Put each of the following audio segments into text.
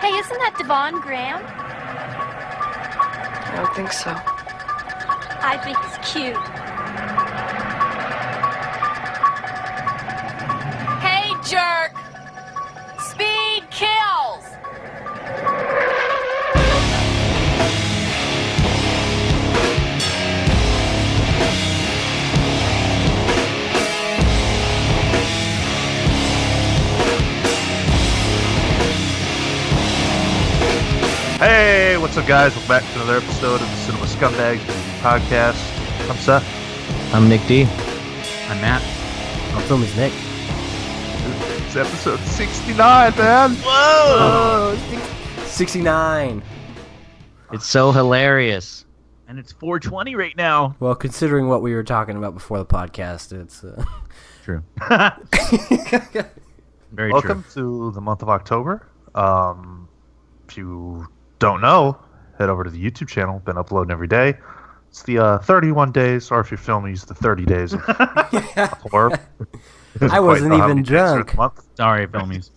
Hey, isn't that Devon Graham? I don't think so. I think he's cute. Hey, jerk! Speed kills! Hey, what's up, guys? Welcome back to another episode of the Cinema Scumbags podcast. I'm Seth. I'm Nick D. I'm Matt. I'm Filmy's Nick. It's episode 69, man. Whoa! 69. It's so hilarious. And it's 4:20 right now. Well, considering what we were talking about before the podcast, it's True. Very Welcome true. to the month of October. If you don't know, head over to the YouTube channel. Been uploading every day. It's the 31 days, or if you're filming, it's the 30 days of horror. I wasn't even drunk. Sorry, filmies.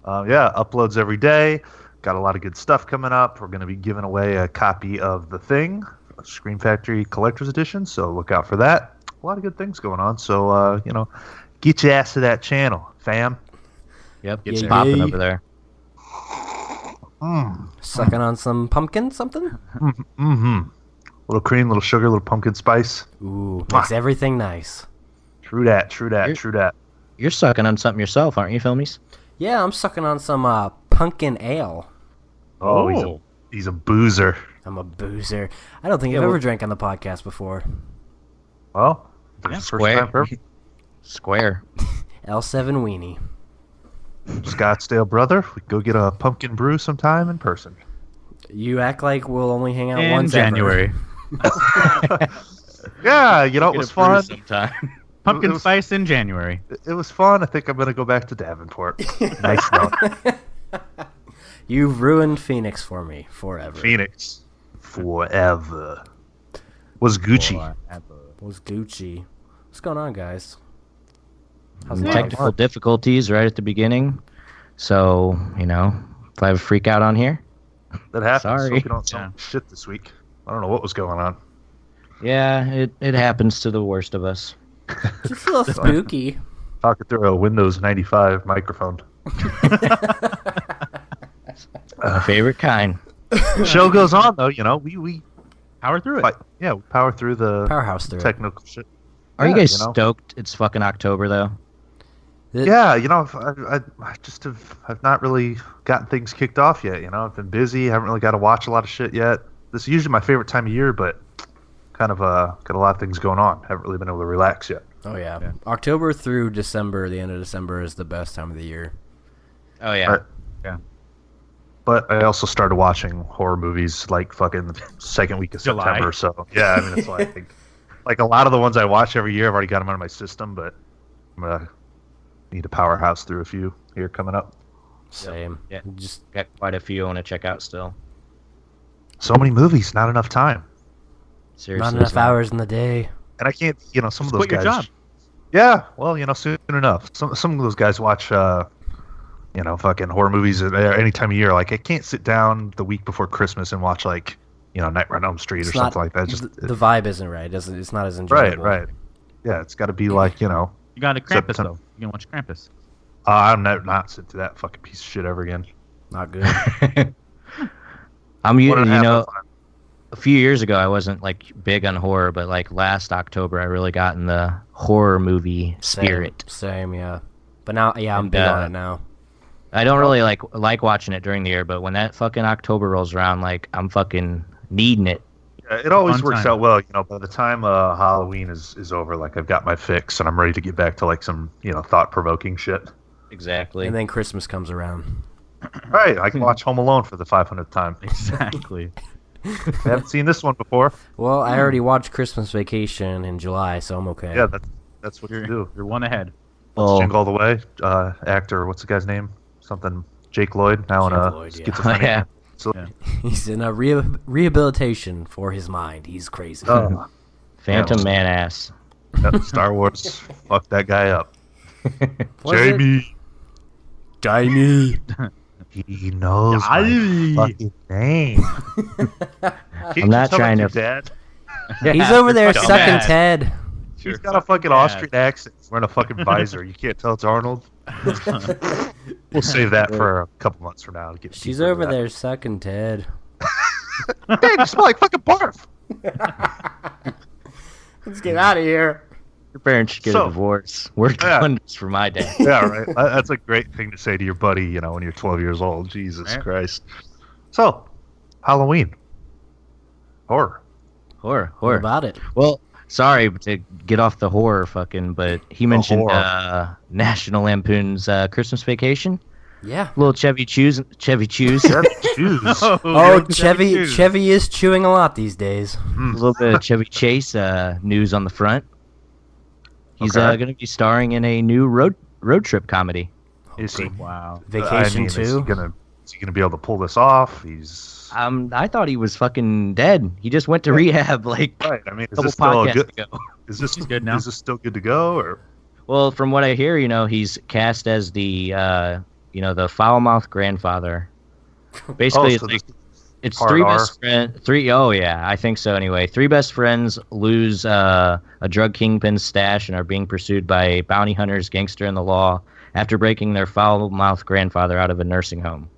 Yeah, uploads every day. Got a lot of good stuff coming up. We're going to be giving away a copy of The Thing, Scream Factory Collector's Edition, so look out for that. A lot of good things going on, so, get your ass to that channel, fam. Yep, Yeah, it's popping yeah. over there. Sucking on some pumpkin something? Mm-hmm. Little cream, little sugar, little pumpkin spice. Ooh, makes everything nice. True that. You're sucking on something yourself, aren't you, Filmies? Yeah, I'm sucking on some pumpkin ale. Oh, he's a boozer. I'm a boozer. I don't think I've ever drank on the podcast before. Well, this is the first time for Square. L7 weenie. Scottsdale, brother. We go get a pumpkin brew sometime in person. You act like we'll only hang out In once January. Yeah, it was fun. Sometime. Pumpkin It was- spice in January. It was fun. I think I'm going to go back to Davenport. Nice note. You've ruined Phoenix for me forever. Phoenix. Forever. Was Gucci. Was Gucci. What's going on, guys? How's Some life? technical difficulties right at the beginning. So, if I have a freak out on here, That happens. Sorry. Hope you don't Yeah. sound shit this week. I don't know what was going on. yeah, it happens to the worst of us. Just a little spooky. Talking through a Windows 95 microphone. My favorite kind. Show goes on, though. We Power through it. fight. Yeah, we power through the Powerhouse through it. technical shit. Are you Yeah, guys stoked it's fucking October, though? Yeah, I just have not really gotten things kicked off yet. I've been busy. Haven't really got to watch a lot of shit yet. This is usually my favorite time of year, but kind of got a lot of things going on. Haven't really been able to relax yet. Oh, yeah. October through December, the end of December, is the best time of the year. Oh, yeah. Right. But I also started watching horror movies like fucking the second week of July. September. So yeah, I mean, it's like a lot of the ones I watch every year, I've already got them out of my system, but I'm gonna need a powerhouse through a few here coming up. Same. Yeah. Just Got quite a few I want to check out still. So many movies, not enough time, Seriously. not enough hours in the day. and I can't. Some of Just those quit your guys. job. Yeah, well, soon enough. Some of those guys watch, fucking horror movies at any time of year. Like I can't sit down the week before Christmas and watch Nightmare on Elm Street or something like that. Just the vibe isn't right. It's not as enjoyable. right. Yeah, it's got to be like You got a Krampus, September. though. You can watch Krampus. I'm not sit through that fucking piece of shit ever again. Not good. I'm you One and a half know of time. a few years ago I wasn't like big on horror, but like last October I really got in the horror movie spirit. Same, yeah. But now, yeah, I'm And, big on it now. I don't really like watching it during the year, but when that fucking October rolls around, like I'm fucking needing it. Yeah, it always Fun works time. out well. By the time Halloween is over, like I've got my fix and I'm ready to get back to like some thought provoking shit. Exactly. And then Christmas comes around. Right, I can watch Home Alone for the 500th time. Exactly. I haven't seen this one before. Well, I already watched Christmas Vacation in July, so I'm okay. Yeah, that's what you You're, do. you're one ahead. Oh, Jingle All the Way. Actor, what's the guy's name? Something Jake Lloyd. Now in Jake a Lloyd, yeah. schizophrenia. yeah. So, Yeah. He's in a rehabilitation for his mind. He's crazy. Phantom Yeah. Man ass. Star Wars fucked that guy up. Was it? Jamie. Jamie. He knows my Aye. fucking name. I'm not trying to. Dad. He's over there fucking sucking bad. Ted. He's got a fucking Austrian accent. He's wearing a fucking visor. You can't tell it's Arnold. We'll save that for a couple months from now. To get She's deeper into over that. there sucking Ted. Dad, you smell like fucking barf. Let's get out of here. Your parents should get So- a divorce. Worked Yeah. wonders for my dad. Yeah, right. That's a great thing to say to your buddy, you know, when you're 12 years old. Jesus Right. Christ. So, Halloween. Horror. Horror. What about it? Well, sorry to get off the horror fucking, but he mentioned horror. National Lampoon's Christmas Vacation. Yeah. Little Chevy Chews. Choose. Oh, Chevy is chewing a lot these days. A little bit of Chevy Chase news on the front. He's Okay. going to be starring in a new road trip comedy. Is he? Wow. Vacation Is 2. he gonna be able to pull this off? He's I thought he was fucking dead. He just went to rehab like right. I mean, is a couple this still a podcasts good? ago. Is this He's good now. Is this still good to go? Or Well, from what I hear, he's cast as the the foul-mouthed grandfather. Basically, so it's Hard three R. best friends. Oh yeah, I think so. Anyway, three best friends lose a drug kingpin's stash and are being pursued by a bounty hunter's gangster in the law after breaking their foul-mouthed grandfather out of a nursing home.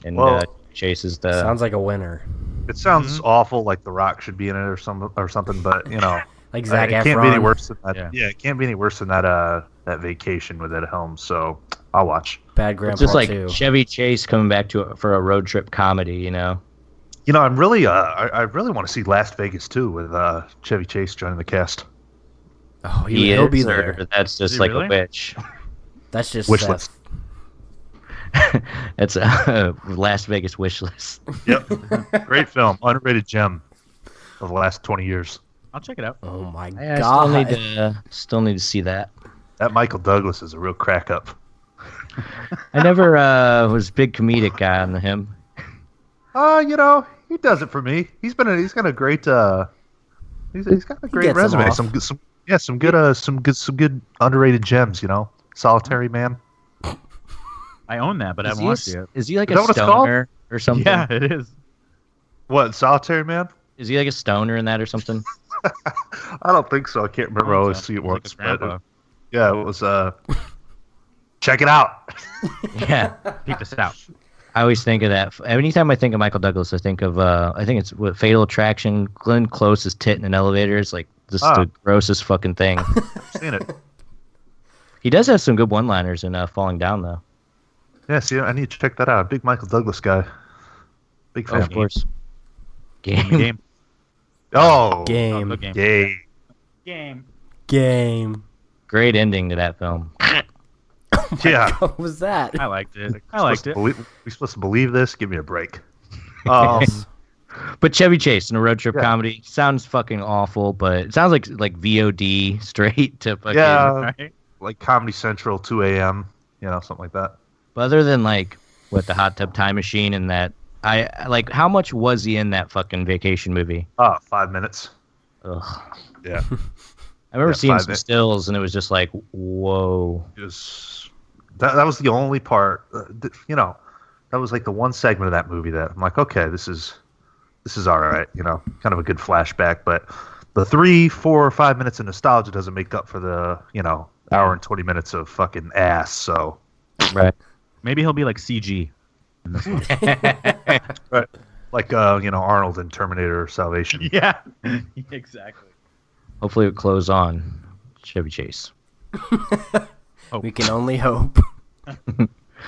And Well, chases the. Sounds like a winner. it sounds awful. Like The Rock should be in it or something. But you know, Like Zac it Efron. can't be any worse than that. Yeah. Yeah, it can't be any worse than that. That Vacation with Ed Helms. So I'll watch. Bad It's Grandpa just like 2. Chevy Chase coming back for a road trip comedy. You know, I'm really I really want to see Las Vegas too with Chevy Chase joining the cast. Oh, He'll be be there. there. That's just he like really? a witch. That's just Wish Seth. list. That's a Las Vegas wish list. Yep, great film, underrated gem of the last 20 years. I'll check it out. Oh my I god. still need to see that. That Michael Douglas is a real crack up. I never was a big comedic guy on him. You know, he does it for me. He's got a great he's got a great gets them resume. off. Some good underrated gems. You know, Solitary Man. I own that, but I haven't watched it yet. Is he like Is that a what it's called? stoner or something? Yeah, it is. What, Solitary Man? Is he like a stoner in that or something? I don't think so. I can't remember. I always see it It's like once. a grandpa. Yeah, it was. Check it out. Yeah. Peep this out. I always think of that. Anytime I think of Michael Douglas, I think of I think it's what Fatal Attraction. Glenn Close's tit in an elevator is like just Ah. the grossest fucking thing. Seen it. He does have some good one-liners in Falling Down though. Yeah, see, I need to check that out. Big Michael Douglas guy. Big fan. Of course. Game. Game. Oh, Game. Good game. yay. Game. Game. Great ending to that film. Yeah. What was that? I liked it. I liked it. We supposed to believe this? Give me a break. But Chevy Chase in a road trip Yeah. comedy sounds fucking awful, but it sounds like VOD straight to fucking. Yeah. Right? Like Comedy Central, 2 a.m. You know, something like that. But other than like what the Hot Tub Time Machine and that, I like how much was he in that fucking vacation movie? 5 minutes. Ugh. Yeah. I remember Yeah, seeing 5 some minutes. stills and it was just like, whoa. It was that was the only part. You know, that was like the one segment of that movie that I'm like, okay, this is all right. You know, kind of a good flashback, but the 3, 4, or 5 minutes of nostalgia doesn't make up for the hour and 20 minutes of fucking ass. So Right. Maybe he'll be like CG. In this one. right, like Arnold in Terminator Salvation. Yeah. Exactly. Hopefully it close on Chevy Chase. We can only hope.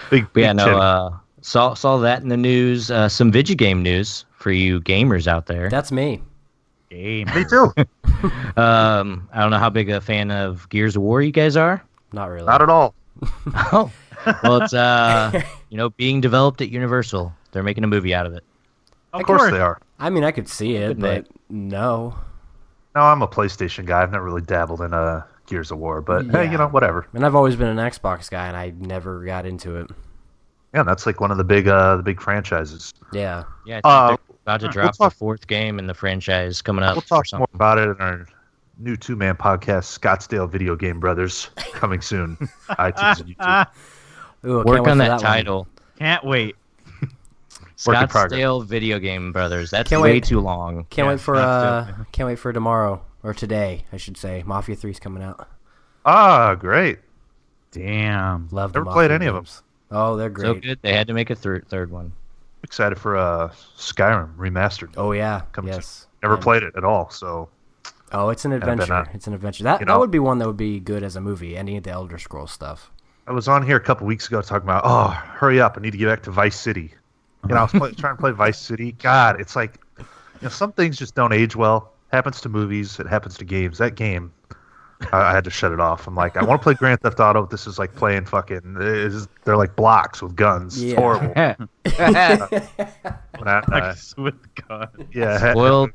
Big, But yeah, big Chevy. saw that in the news. Some video game news for you gamers out there. That's me. Game. Me too. I don't know how big a fan of Gears of War you guys are. Not really. Not at all. Oh, well, it's being developed at Universal. They're making a movie out of it. Of course they are. I mean, I could see it, Good but night. no. No, I'm a PlayStation guy. I've never really dabbled in Gears of War, but hey, Yeah. whatever. And I've always been an Xbox guy, and I never got into it. Yeah, that's like one of the big franchises. Yeah. Yeah, I think they're about to we'll drop talk- the fourth game in the franchise coming up. We'll or talk something. more about it in our new 2-man podcast, Scottsdale Video Game Brothers, coming soon. iTunes and YouTube. Ooh, I can't Work wait on for that one. title. Can't wait. Work in progress. Scottsdale Video Game Brothers. That's Can't way wait. too long. Can't Yeah, wait for Scottsdale. can't wait for tomorrow or today, I should say. Mafia 3's coming out. Ah, great. Damn. Love the Never played Mafia any of 'em. games. Oh, they're So great. good. They had to make a third one. Excited for Skyrim remastered. Oh yeah, Coming yes. Never And- played it at all, so Oh, it's an been, adventure. It's an adventure. That you that know- would be one that would be good as a movie. Any of the Elder Scrolls stuff. I was on here a couple weeks ago talking about, oh, hurry up, I need to get back to Vice City. I was trying to play Vice City. God, it's like, some things just don't age well. Happens to movies. It happens to games. That game, I had to shut it off. I'm like, I want to play Grand Theft Auto. This is like playing they're like blocks with guns. It's Yeah. horrible. When I, With God. yeah, I Spoiled.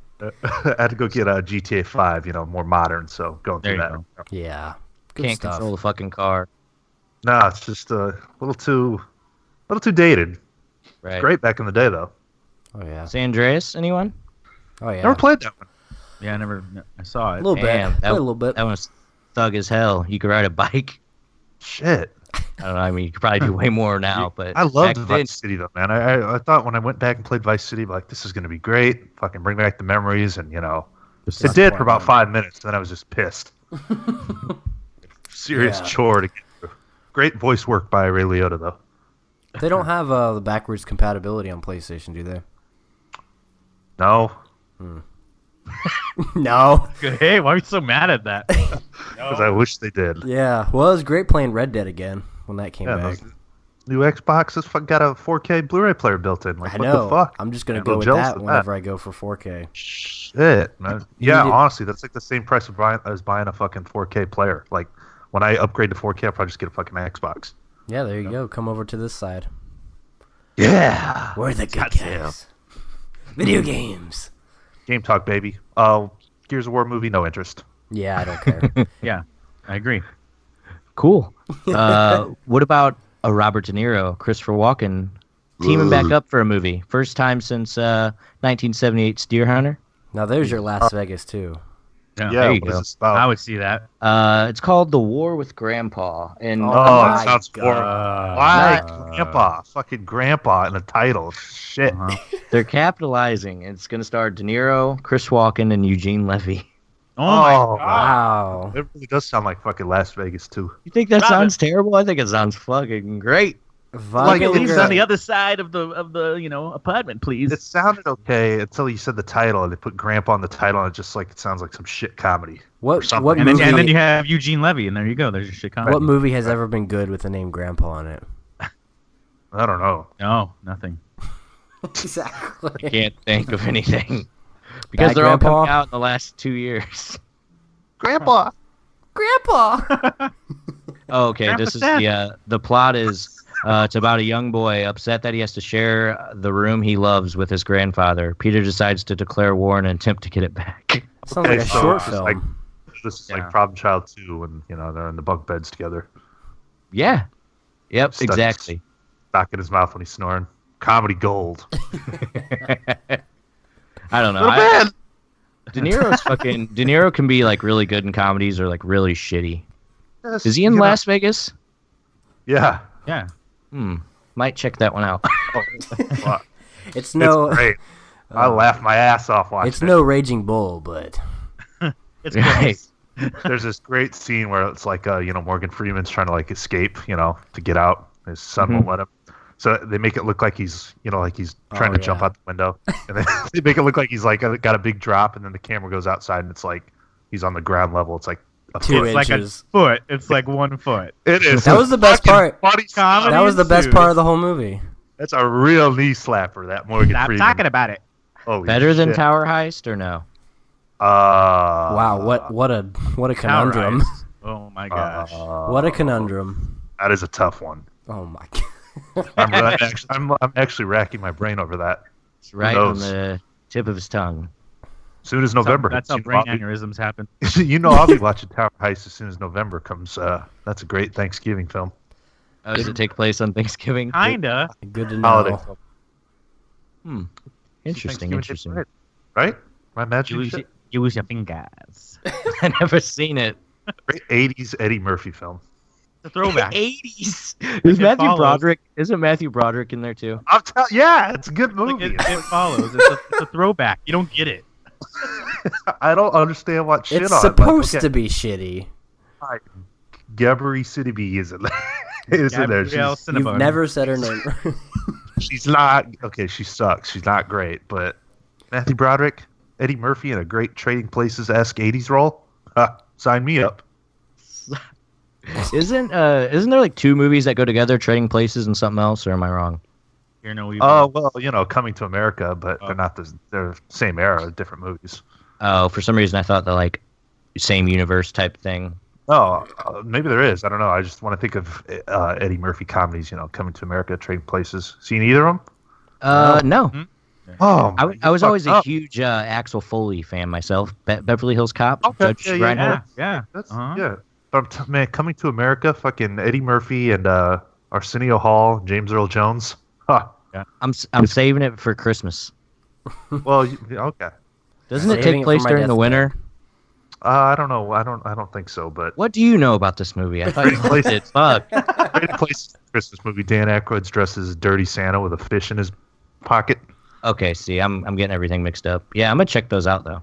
had to go get a GTA 5, more modern. So going There through you that. go. Yeah. Good Can't stuff. control the fucking car. No, it's just a little too dated. Right. Great back in the day though. Oh yeah. San Andreas, anyone? Oh yeah. Never played that one. Yeah, I saw A it. little bit. Damn, Played a little bit. That was thug as hell. You could ride a bike. Shit. I don't know. I mean, you could probably do way more now, but I back loved then- Vice City though, man. I thought when I went back and played Vice City, like this is gonna be great. Fucking bring back the memories, and it did for about 5 minutes. Then I was just pissed. Serious Yeah. chore to get through. Great voice work by Ray Liotta though. They don't have the backwards compatibility on PlayStation, do they? No, No. Hey, why are you so mad at that? because I wish they did. Yeah. Well, it was great playing Red Dead again when that came Yeah, back. those new Xbox has got a 4K Blu-ray player built in. Like, I what know. the fuck? I'm just gonna I'm go a with little jealous that of whenever I go for 4K. Shit, man. Yeah, need it- honestly, that's like the same price as buying a fucking 4K player. Like, when I upgrade to 4K, I'll probably just get a fucking Xbox. Yeah, there you go. Come over to this side. Yeah. We're the good Goddamn. guys. Video games. Game talk, baby. Gears of War movie, no interest. Yeah, I don't care. Yeah, I agree. Cool. What about a Robert De Niro, Christopher Walken teaming back up for a movie? First time since 1978's Deer Hunter. Now there's your Las Vegas too. Yeah. Yeah, there you what is go. this about? I would see that. It's called The War with Grandpa, and Oh, Oh, my it sounds God. horrible. Why grandpa? Fucking grandpa in the title. Shit. they're capitalizing. It's going to star De Niro, Chris Walken, and Eugene Levy. Oh, my God. Wow. It really does sound like fucking Las Vegas too. You think that Robert. sounds terrible? I think it sounds fucking great. Like, Fucking at least great. on the other side of the apartment, please. It sounded okay until you said the title, and they put grandpa on the title, and it sounds like some shit comedy. What something. what and movie? then you have Eugene Levy, and there you go. There's your shit comedy. what movie has ever been good with the name Grandpa on it? I don't know. No, nothing. Exactly. Can't think of anything because Bad they're all Grandpa? coming out in the last 2 years. Grandpa. Grandpa. Oh, okay. Grandpa This is Seth. the plot is it's about a young boy upset that he has to share the room he loves with his grandfather. Peter decides to declare war in an attempt to get it back. Sounds like a so short this is film. like- This is Yeah. like Problem Child 2, and they're in the bunk beds together. Yeah. Yep. Stuck- Exactly. Stock in his mouth when he's snoring. Comedy gold. I don't know. Little man. De Niro can be like really good in comedies or like really shitty. Yes, Is he in you know- Las Vegas? Yeah. Yeah. Might check that one out. Oh, fuck. It's no. It's great. I laughed my ass off watching It's no Raging Bull, but It's Right. close. There's this great scene where it's like, Morgan Freeman's trying to like escape, to get out. His son won't let him. So they make it look like he's trying to jump yeah. out the window, and then they make it look like he's like got a big drop, and then the camera goes outside, and it's like he's on the ground level. It's like a 2 foot. It's like a inches. foot. It's like 1 foot. It is. That was the best fucking part. Funny Comedy. That was the best ensues. part of the whole movie. That's a real knee slapper. That Morgan Stop Freeman. talking about it. Holy Better than shit. Tower Heist or no? Wow, what a Tower conundrum. Heist. Oh my gosh. What a conundrum. That is a tough one. Oh my. I'm actually racking my brain over that. It's right on knows? the tip of his tongue. As soon as November That's hits, how brain aneurysms happen. I'll be watching Tower Heist as soon as November comes. That's a great Thanksgiving film. Oh, does it take place on Thanksgiving? Kinda. Good to Holiday know. film. Interesting. Thanksgiving Day parade, right? Am I imagining Use, shit? use your fingers. I never seen it. Great 80s Eddie Murphy film. a throwback. 80s. Like, Is it Matthew follows. Broderick? Isn't Matthew Broderick in there too? Yeah, it's a good Like, movie. it follows. It's a throwback. You don't get it. I don't understand what shit It's on. supposed to be shitty. Gabourey Sidibe is in there. Is in there. Gabrielle She's, Cinnabon. You've never said her name. she's not okay. She sucks. She's not great. But Matthew Broderick, Eddie Murphy in a great Trading Places-esque '80s role. Sign me up. Isn't there like two movies that go together, Trading Places and something else, or am I wrong? You're no evil. Oh well, Coming to America, but they're not they're same era, different movies. Oh, for some reason I thought the like same universe type thing. Oh, maybe there is. I don't know. I just want to think of Eddie Murphy comedies. Coming to America, Trading Places. Seen either of them? No. Oh, I was always a up. huge Axel Foley fan myself. Beverly Hills Cop, Okay, Judge yeah, Reinhold. Yeah. That's Uh-huh. yeah. But man, Coming to America, fucking Eddie Murphy and Arsenio Hall, James Earl Jones. Huh. I'm saving it for Christmas. Well, okay. Doesn't it Saving take it place for my during the deathbed. winter? I don't know. I don't think so. But What do you know about this movie? I thought you liked it. Fuck. Trading Places, Christmas movie. Dan Aykroyd's dressed as Dirty Santa with a fish in his pocket. Okay, see, I'm getting everything mixed up. Yeah, I'm gonna check those out though.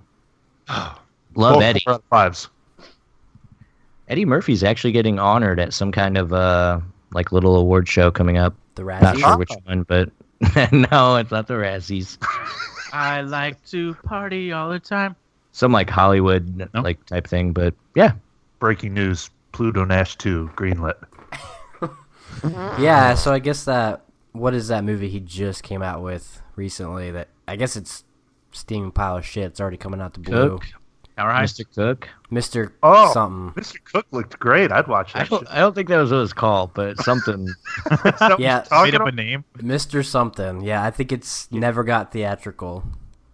Love Both Eddie. 4 out of 5s. Eddie Murphy's actually getting honored at some kind of like little award show coming up. The Not Razzies. sure which one, but no, it's not the Razzies. I like to party all the time. Some like Hollywood No? like type thing, but yeah. Breaking news: Pluto Nash 2 greenlit. Yeah, so I guess what is that movie he just came out with recently? That I guess it's steaming pile of shit. It's already coming out to Blue. Cook, All right. Mr. Cook. Mr. Oh, something. Mr. Cook looked great. I'd watch that. I don't think that was what it's called, but something. Yeah, Made up a name. Mr. something. Yeah, I think it's never got theatrical.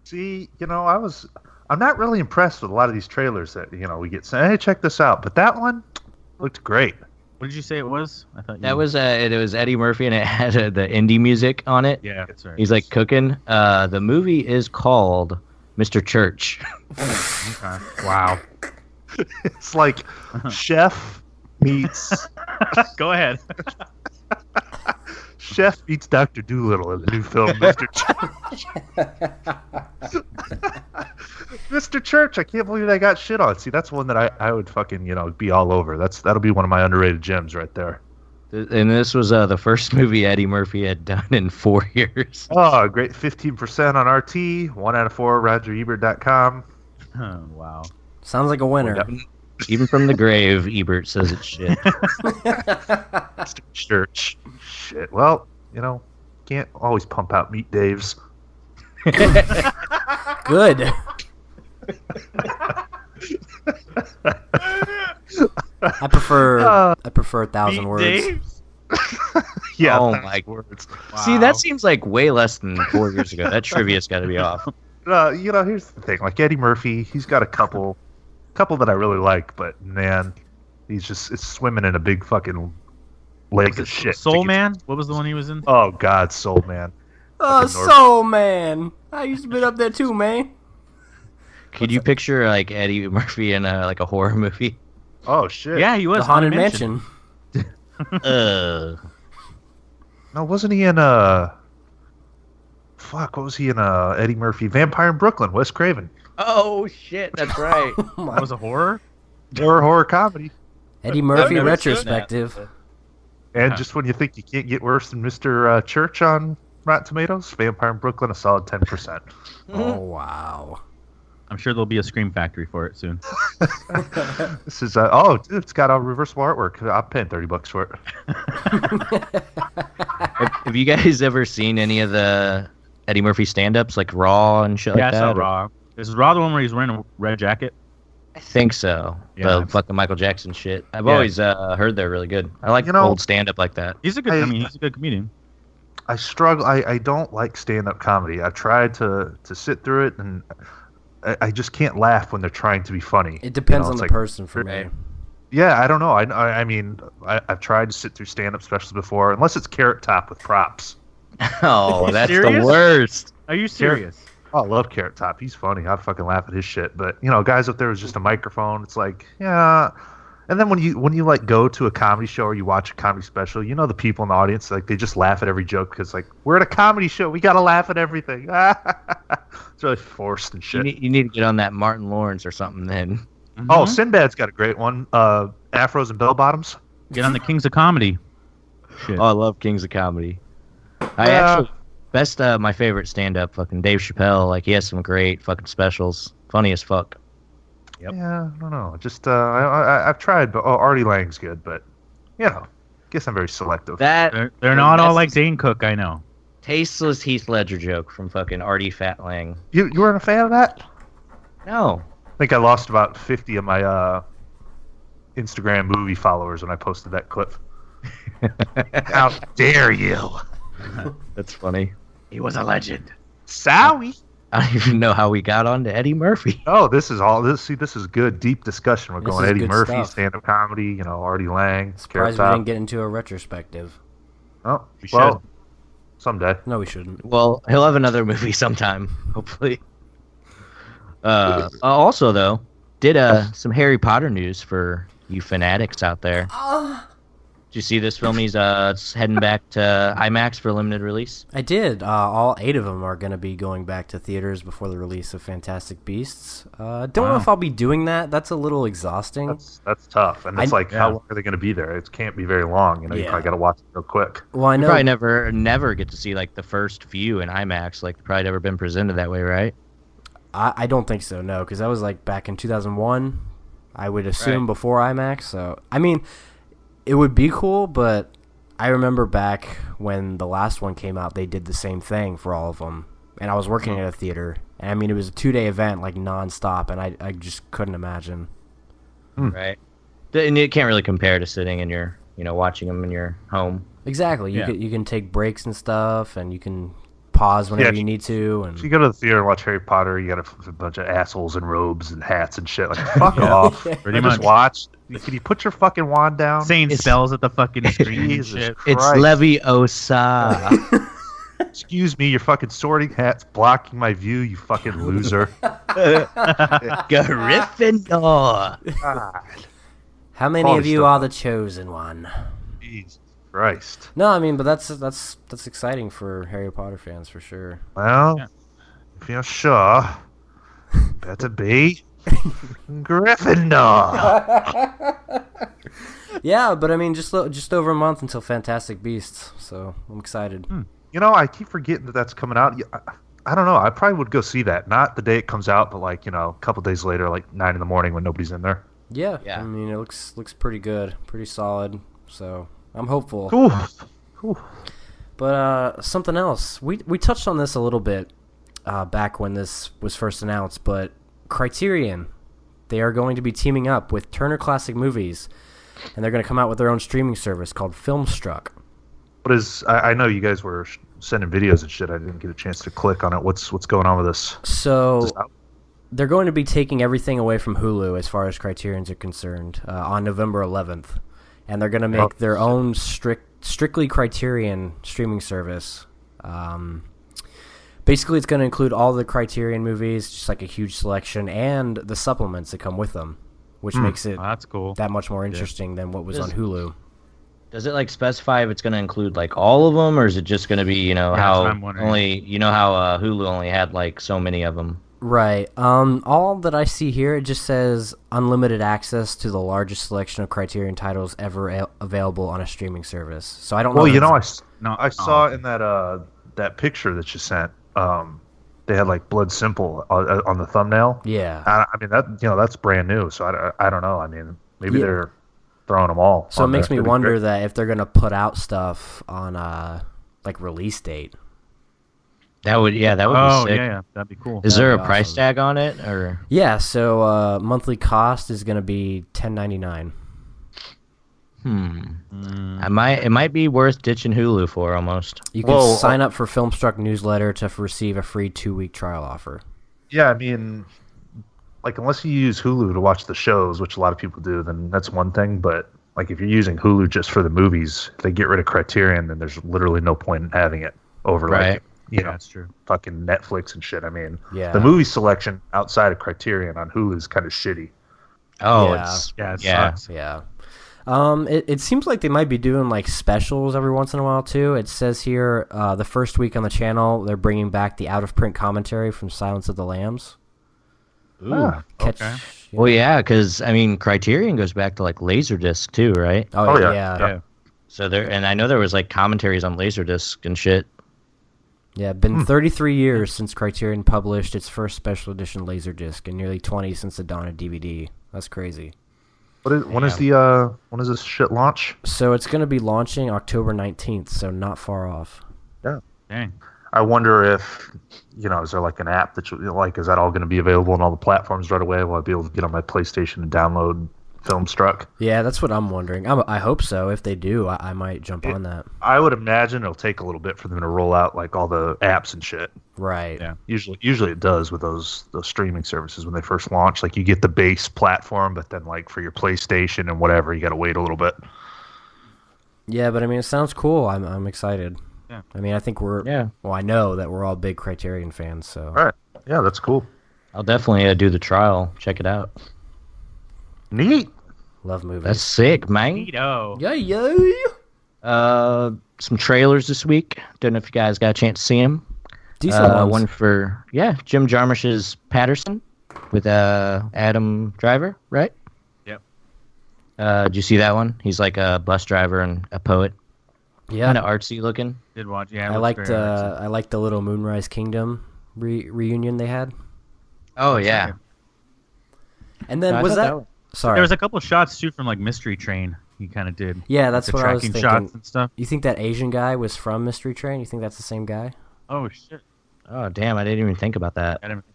See, I'm not really impressed with a lot of these trailers that we get saying, hey, check this out. But that one looked great. What did you say it was? I thought That was it was Eddie Murphy and it had the indie music on it. Yeah, that's right. He's like cooking. The movie is called Mr. Church. Okay. Wow. It's like Chef meets Go ahead. Chef meets Dr. Doolittle in the new film Mr. Church. Mr. Church, I can't believe they got shit on. See, that's one that I would fucking be all over. That'll be one of my underrated gems right there. And this was the first movie Eddie Murphy had done in 4 years. Oh, great 15% on RT, 1 out of 4 RogerEbert.com. Oh, wow. Sounds like a winner. Yep. Even from the grave, Ebert says it's shit. Mr. Church. Shit. Well, can't always pump out Meat Dave's. Good. I prefer 1,000 words. Dave's? Yeah. Oh that's my- words. See, that seems like way less than 4 years ago. That trivia's got to be off. Here's the thing. Like Eddie Murphy, he's got a couple that I really like, but man, it's swimming in a big fucking lake of shit. Soul Man? What was the one he was in? Oh God, Soul Man. Oh, Fucking North- so man. I used to be up there too, man. Could you picture like Eddie Murphy in like a horror movie? Oh shit. Yeah, he was. The Haunted Mansion. Uh, No, wasn't he in Fuck, what was he in Eddie Murphy? Vampire in Brooklyn, Wes Craven. oh shit, that's right. That was a horror? Horror comedy. Eddie Murphy never seen retrospective. And just when you think you can't get worse than Mr. Church on Rotten Tomatoes, Vampire in Brooklyn, a solid 10%. Oh, wow. I'm sure there'll be a Scream Factory for it soon. This is it's got a reversible artwork. I'm paying $30 for it. Have you guys ever seen any of the Eddie Murphy stand-ups, like Raw and shit Yeah, like I that? saw Raw. Is Raw the one where he's wearing a red jacket? I think so. Yeah. The fucking Michael Jackson shit. I've Yeah. always heard they're really good. I like old stand-up like that. He's a good. He's a good comedian. I struggle. I don't like stand-up comedy. I've tried to sit through it, and I just can't laugh when they're trying to be funny. It depends on it's the like- person for me. Yeah, I don't know. I mean, I've tried to sit through stand-up specials before, unless it's Carrot Top with props. Oh, that's the serious? worst. Are you serious? Oh, I love Carrot Top. He's funny. I fucking laugh at his shit. But guys up there with just a microphone. It's like, yeah, And then when you like go to a comedy show or you watch a comedy special, you know the people in the audience, like they just laugh at every joke because like we're at a comedy show, we gotta laugh at everything. It's really forced and shit. You need to get on that Martin Lawrence or something then. Mhm. Oh, Sinbad's got a great one. Afros and bell bottoms. Get on the Kings of Comedy. Shit. Oh, I love Kings of Comedy. My favorite stand-up, fucking Dave Chappelle. Like, he has some great fucking specials. Funny as fuck. Yep. Yeah, I don't know. Just I've tried, but Artie Lang's good, but you know, guess I'm very selective. They're not all like Dane Cook, I know. Tasteless Heath Ledger joke from fucking Artie Fat Lang. You weren't a fan of that? No. I think I lost about 50 of my Instagram movie followers when I posted that clip. How dare you? That's funny. He was a legend. Sorry. I don't even know how we got on to Eddie Murphy. Oh, this is good, deep discussion. We're This going is Eddie good Murphy, stuff. stand-up comedy, you know, Artie Lang, Surprised we Carrot didn't get into a retrospective. Top. Oh, We well, should. someday. No, we shouldn't. Well, he'll have another movie sometime, hopefully. Also, though, did some Harry Potter news for you fanatics out there. Did you see this film? He's heading back to IMAX for limited release. I did. All 8 of them are going to be going back to theaters before the release of Fantastic Beasts. Don't know if I'll be doing that. That's a little exhausting. That's tough. And it's how long are they going to be there? It can't be very long. You know, you probably got to watch it real quick. Well, I You know. probably never get to see like the first few in IMAX. Like, probably never been presented that way, right? I don't think so, no, because that was like back in 2001. I would assume before IMAX. So, I mean, it would be cool, but I remember back when the last one came out, they did the same thing for all of them. And I was working at a theater. And I mean, it was a 2-day event, like nonstop, and I just couldn't imagine. Right. And it can't really compare to sitting in your, watching them in your home. Exactly. You can take breaks and stuff, and you can pause whenever you need to. And If you go to the theater and watch Harry Potter, you got a bunch of assholes in robes and hats and shit. Like, fuck off. Pretty I much. just watch. Can you put your fucking wand down? Saying spells at the fucking screen and Jesus shit. It's Christ. Leviosa. Excuse me, your fucking sorting hat's blocking my view, you fucking loser. Gryffindor. God, how many Quality of you stuff. are the chosen one? Jesus Christ. No, I mean, but that's exciting for Harry Potter fans for sure. Well, if you're sure, better be Gryffindor. Yeah, but I mean, just over a month until Fantastic Beasts, so I'm excited. You know, I keep forgetting that that's coming out. I don't know. I probably would go see that. Not the day it comes out, but like, a couple days later, like 9 in the morning when nobody's in there. Yeah, Yeah. I mean, it looks pretty good, pretty solid. So I'm hopeful. Cool. But something else, we touched on this a little bit back when this was first announced, but Criterion, they are going to be teaming up with Turner Classic Movies, and they're going to come out with their own streaming service called Filmstruck. What is? I know you guys were sending videos and shit. I didn't get a chance to click on it. What's going on with this? So Is this out? they're going to be taking everything away from Hulu as far as Criterions are concerned on November 11th, and they're going to make their own strictly Criterion streaming service. Basically, it's going to include all the Criterion movies, just like a huge selection, and the supplements that come with them, which makes it Oh, that's cool. that much more interesting than what was on Hulu. Does it specify if it's going to include all of them, or is it just going to be that's how what I'm wondering. how Hulu only had so many of them? Right. All that I see here, it just says unlimited access to the largest selection of Criterion titles ever available on a streaming service. So I don't know. Well, if I saw in that picture that you sent. They had Blood Simple on the thumbnail. Yeah. I mean that's brand new. So I don't know. I mean maybe they're throwing them all. So it on makes there. me That'd be wonder great. that if they're gonna put out stuff on release date. That would be Oh, sick. yeah, that'd be cool. Is there a That'd be price awesome. tag on it, or? Yeah. So monthly cost is gonna be $10.99. It might be worth ditching Hulu for almost. You can Well, sign up for Filmstruck newsletter to receive a free 2-week trial offer. Yeah, I mean, unless you use Hulu to watch the shows, which a lot of people do, then that's one thing. But if you're using Hulu just for the movies, if they get rid of Criterion, then there's literally no point in having it over Right. That's true. fucking Netflix and shit. I mean, Yeah. the movie selection outside of Criterion on Hulu is kind of shitty. Oh, Yeah. it's Yeah, it yeah. sucks. Yeah. It seems like they might be doing like specials every once in a while too. It says here the first week on the channel they're bringing back the out of print commentary from Silence of the Lambs. Ah, Catch, okay. Well, yeah, because I mean, Criterion goes back to like Laserdisc too, right? Oh, yeah. yeah. Yeah. So there, and I know there was like commentaries on Laserdisc and shit. Yeah, been 33 years since Criterion published its first special edition Laserdisc, and nearly 20 since the dawn of DVD. That's crazy. when is this shit launch? So it's going to be launching October 19th, so not far off. Dang. I wonder if, is there like an app that is that all going to be available on all the platforms right away? Will I be able to get on my PlayStation and download Filmstruck? Yeah, that's what I'm wondering. I hope so. If they do, I might jump on that. I would imagine it'll take a little bit for them to roll out like all the apps and shit. Right. Yeah. Usually it does with those streaming services when they first launch. Like you get the base platform, but then like for your PlayStation and whatever, you got to wait a little bit. Yeah, but I mean, it sounds cool. I'm excited. Yeah. I mean, I think I know that we're all big Criterion fans, so. All right. Yeah, that's cool. I'll definitely do the trial. Check it out. Neat. Love movies. That's sick, man. Neato. Yeah. Some trailers this week. Don't know if you guys got a chance to see them. Decent ones. One for Jim Jarmusch's Patterson with Adam Driver, right? Yep. Did you see that one? He's like a bus driver and a poet. Yeah. Kind of artsy looking. Did watch. Yeah. I liked the little Moonrise Kingdom reunion they had. Oh yeah. And then No, I was thought that? was- Sorry. There was a couple of shots too from like Mystery Train. He kind of did. Yeah, that's the what I was tracking thinking. shots and stuff. You think that Asian guy was from Mystery Train? You think that's the same guy? Oh shit. Oh damn! I didn't even think about that. I didn't-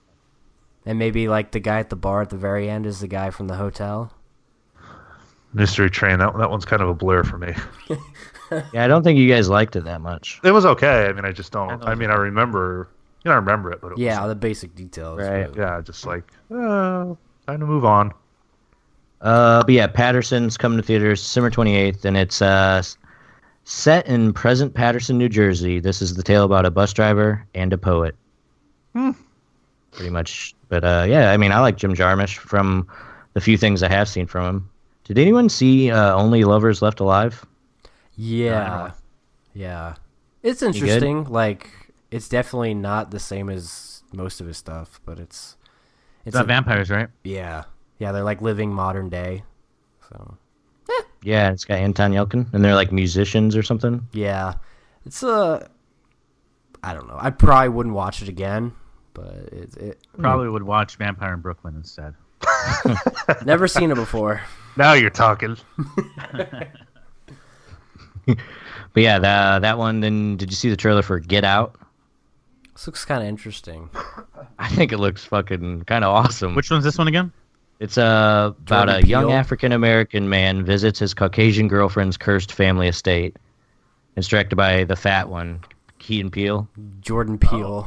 And maybe like the guy at the bar at the very end is the guy from the hotel. Mystery Train. That one's kind of a blur for me. Yeah, I don't think you guys liked it that much. It was okay. I mean, I just don't. I I remember. I remember it, but it Yeah, was, the basic details. Right. but- yeah, just like time to move on. But yeah, Patterson's coming to theaters December 28th, and it's set in present Patterson, New Jersey. This is the tale about a bus driver and a poet. Pretty much. But yeah, I mean, I like Jim Jarmusch from the few things I have seen from him. Did anyone see Only Lovers Left Alive? Yeah. Yeah. It's good? interesting. Like, it's definitely not the same as most of his stuff, but it's It's vampires, right? yeah. Yeah, they're like living modern day. So, Yeah, it's got Anton Yelchin, and they're like musicians or something. yeah. It's I don't know. I probably wouldn't watch it again, but it Probably would watch Vampire in Brooklyn instead. never seen it before. Now you're talking. But yeah, that one. Then did you see the trailer for Get Out? This looks kind of interesting. I think it looks fucking kind of awesome. Which one's this one again? It's about Jordan a young Peele? African American man visits his Caucasian girlfriend's cursed family estate. It's directed by the fat one, Key and Peele. Jordan Peele.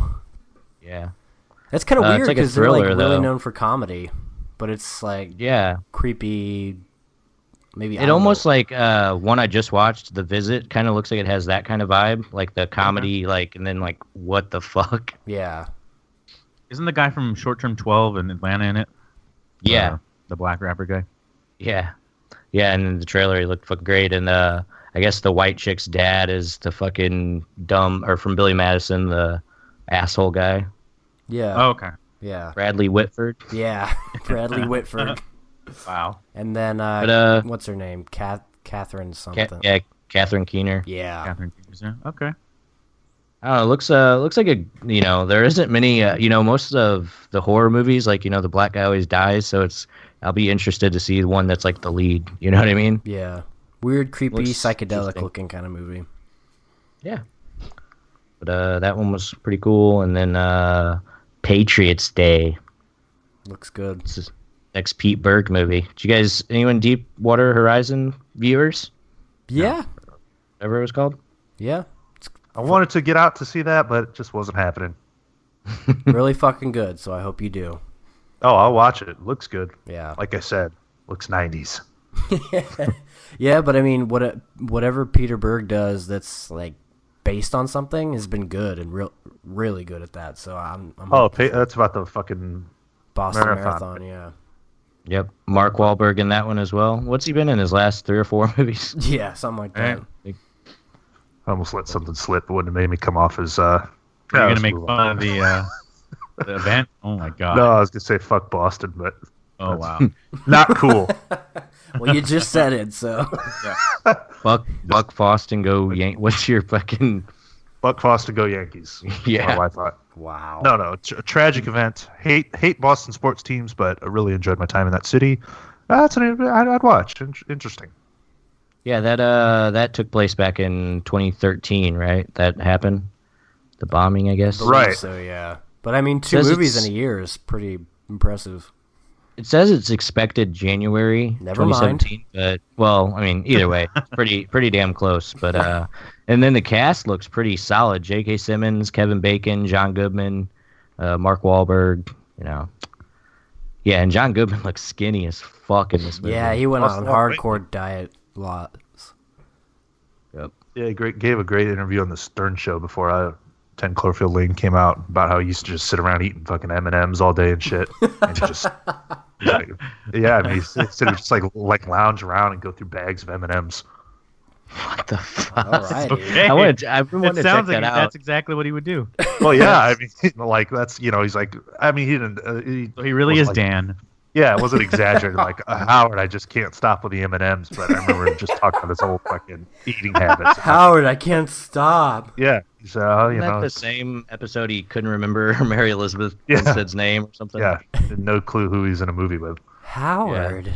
Yeah, That's kind of It's weird like a because they're like thriller, really though. known for comedy, but it's like yeah. creepy. Maybe I It don't almost know. like one I just watched, The Visit, kind of looks like it has that kind of vibe, like the comedy, like, and then like what the fuck? Yeah. Isn't the guy from Short Term 12 in Atlanta in it? Yeah, The black rapper guy. yeah, yeah. And in the trailer, he looked fucking great. And I guess the white chick's dad is the fucking dumb, or from Billy Madison, the asshole guy, Yeah. Oh, okay. Yeah. Bradley Whitford. Yeah. Bradley Whitford. Wow. And then But, what's her name? Catherine Ca- something. yeah, Catherine Keener. Yeah. Catherine Keener. Okay. I don't know. Looks like a there isn't many most of the horror movies, like the black guy always dies, so I'll be interested to see the one that's like the lead. You know what I mean? Yeah. Weird, creepy, Looks psychedelic interesting. looking kind of movie. Yeah. But that one was pretty cool. And then Patriots Day. Looks good. This is next Pete Berg movie. Did you guys, anyone Deepwater Horizon viewers? Yeah. Whatever it was called? Yeah. I wanted to get out to see that, but it just wasn't happening. Really fucking good, so I hope you do. Oh, I'll watch it. Looks good. Yeah. Like I said, looks 90s. Yeah, but I mean, whatever Peter Berg does that's like based on something has been good and really good at that. So I'm Oh, that's about the fucking Boston Marathon. Marathon. Yeah. Yep. Mark Wahlberg in that one as well. What's he been in his last 3 or 4 movies? Yeah, something like that. I almost let something slip. It wouldn't have made me come off as. You're gonna make fun of the event? Oh my god! No, I was gonna say fuck Boston, but Oh wow! not cool. Well, you just said it, so. Buck Foston go What's your fucking... Buck Foster, go Yankees. Yeah. My wife thought. Wow. No, it's a tragic event. Hate Boston sports teams, but I really enjoyed my time in that city. I'd watch. Interesting. Yeah, that took place back in 2013, right? That happened? The bombing, I guess? Right. So, yeah. But, I mean, 2 Says movies it's- in a year is pretty impressive. It says it's expected January Never mind. 2017, but well, I mean, either way, it's pretty damn close. But and then the cast looks pretty solid: J.K. Simmons, Kevin Bacon, John Goodman, Mark Wahlberg. You know, yeah, and John Goodman looks skinny as fuck in this movie. Yeah, he went Lost on a lot of weight. hardcore diet lots. Yep. Yeah, gave a great interview on the Stern Show before 10 Cloverfield Lane came out about how he used to just sit around eating fucking M&Ms all day and shit. And yeah, I mean, he said he would just like lounge around and go through bags of M&Ms. What the fuck? All right. Okay. I've been It wanting to check sounds that like out. that's exactly what he would do. Well, yeah, I mean, like that's he's like, I mean, he didn't. So he really was is like, Dan. Yeah, it wasn't exaggerated. Like Howard, I just can't stop with the M&Ms. But I remember him just talking about his whole fucking eating habits. Howard, I can't stop. Yeah, so Isn't that the same episode he couldn't remember Mary Elizabeth Winstead's name or something? yeah, no clue who he's in a movie with. Howard.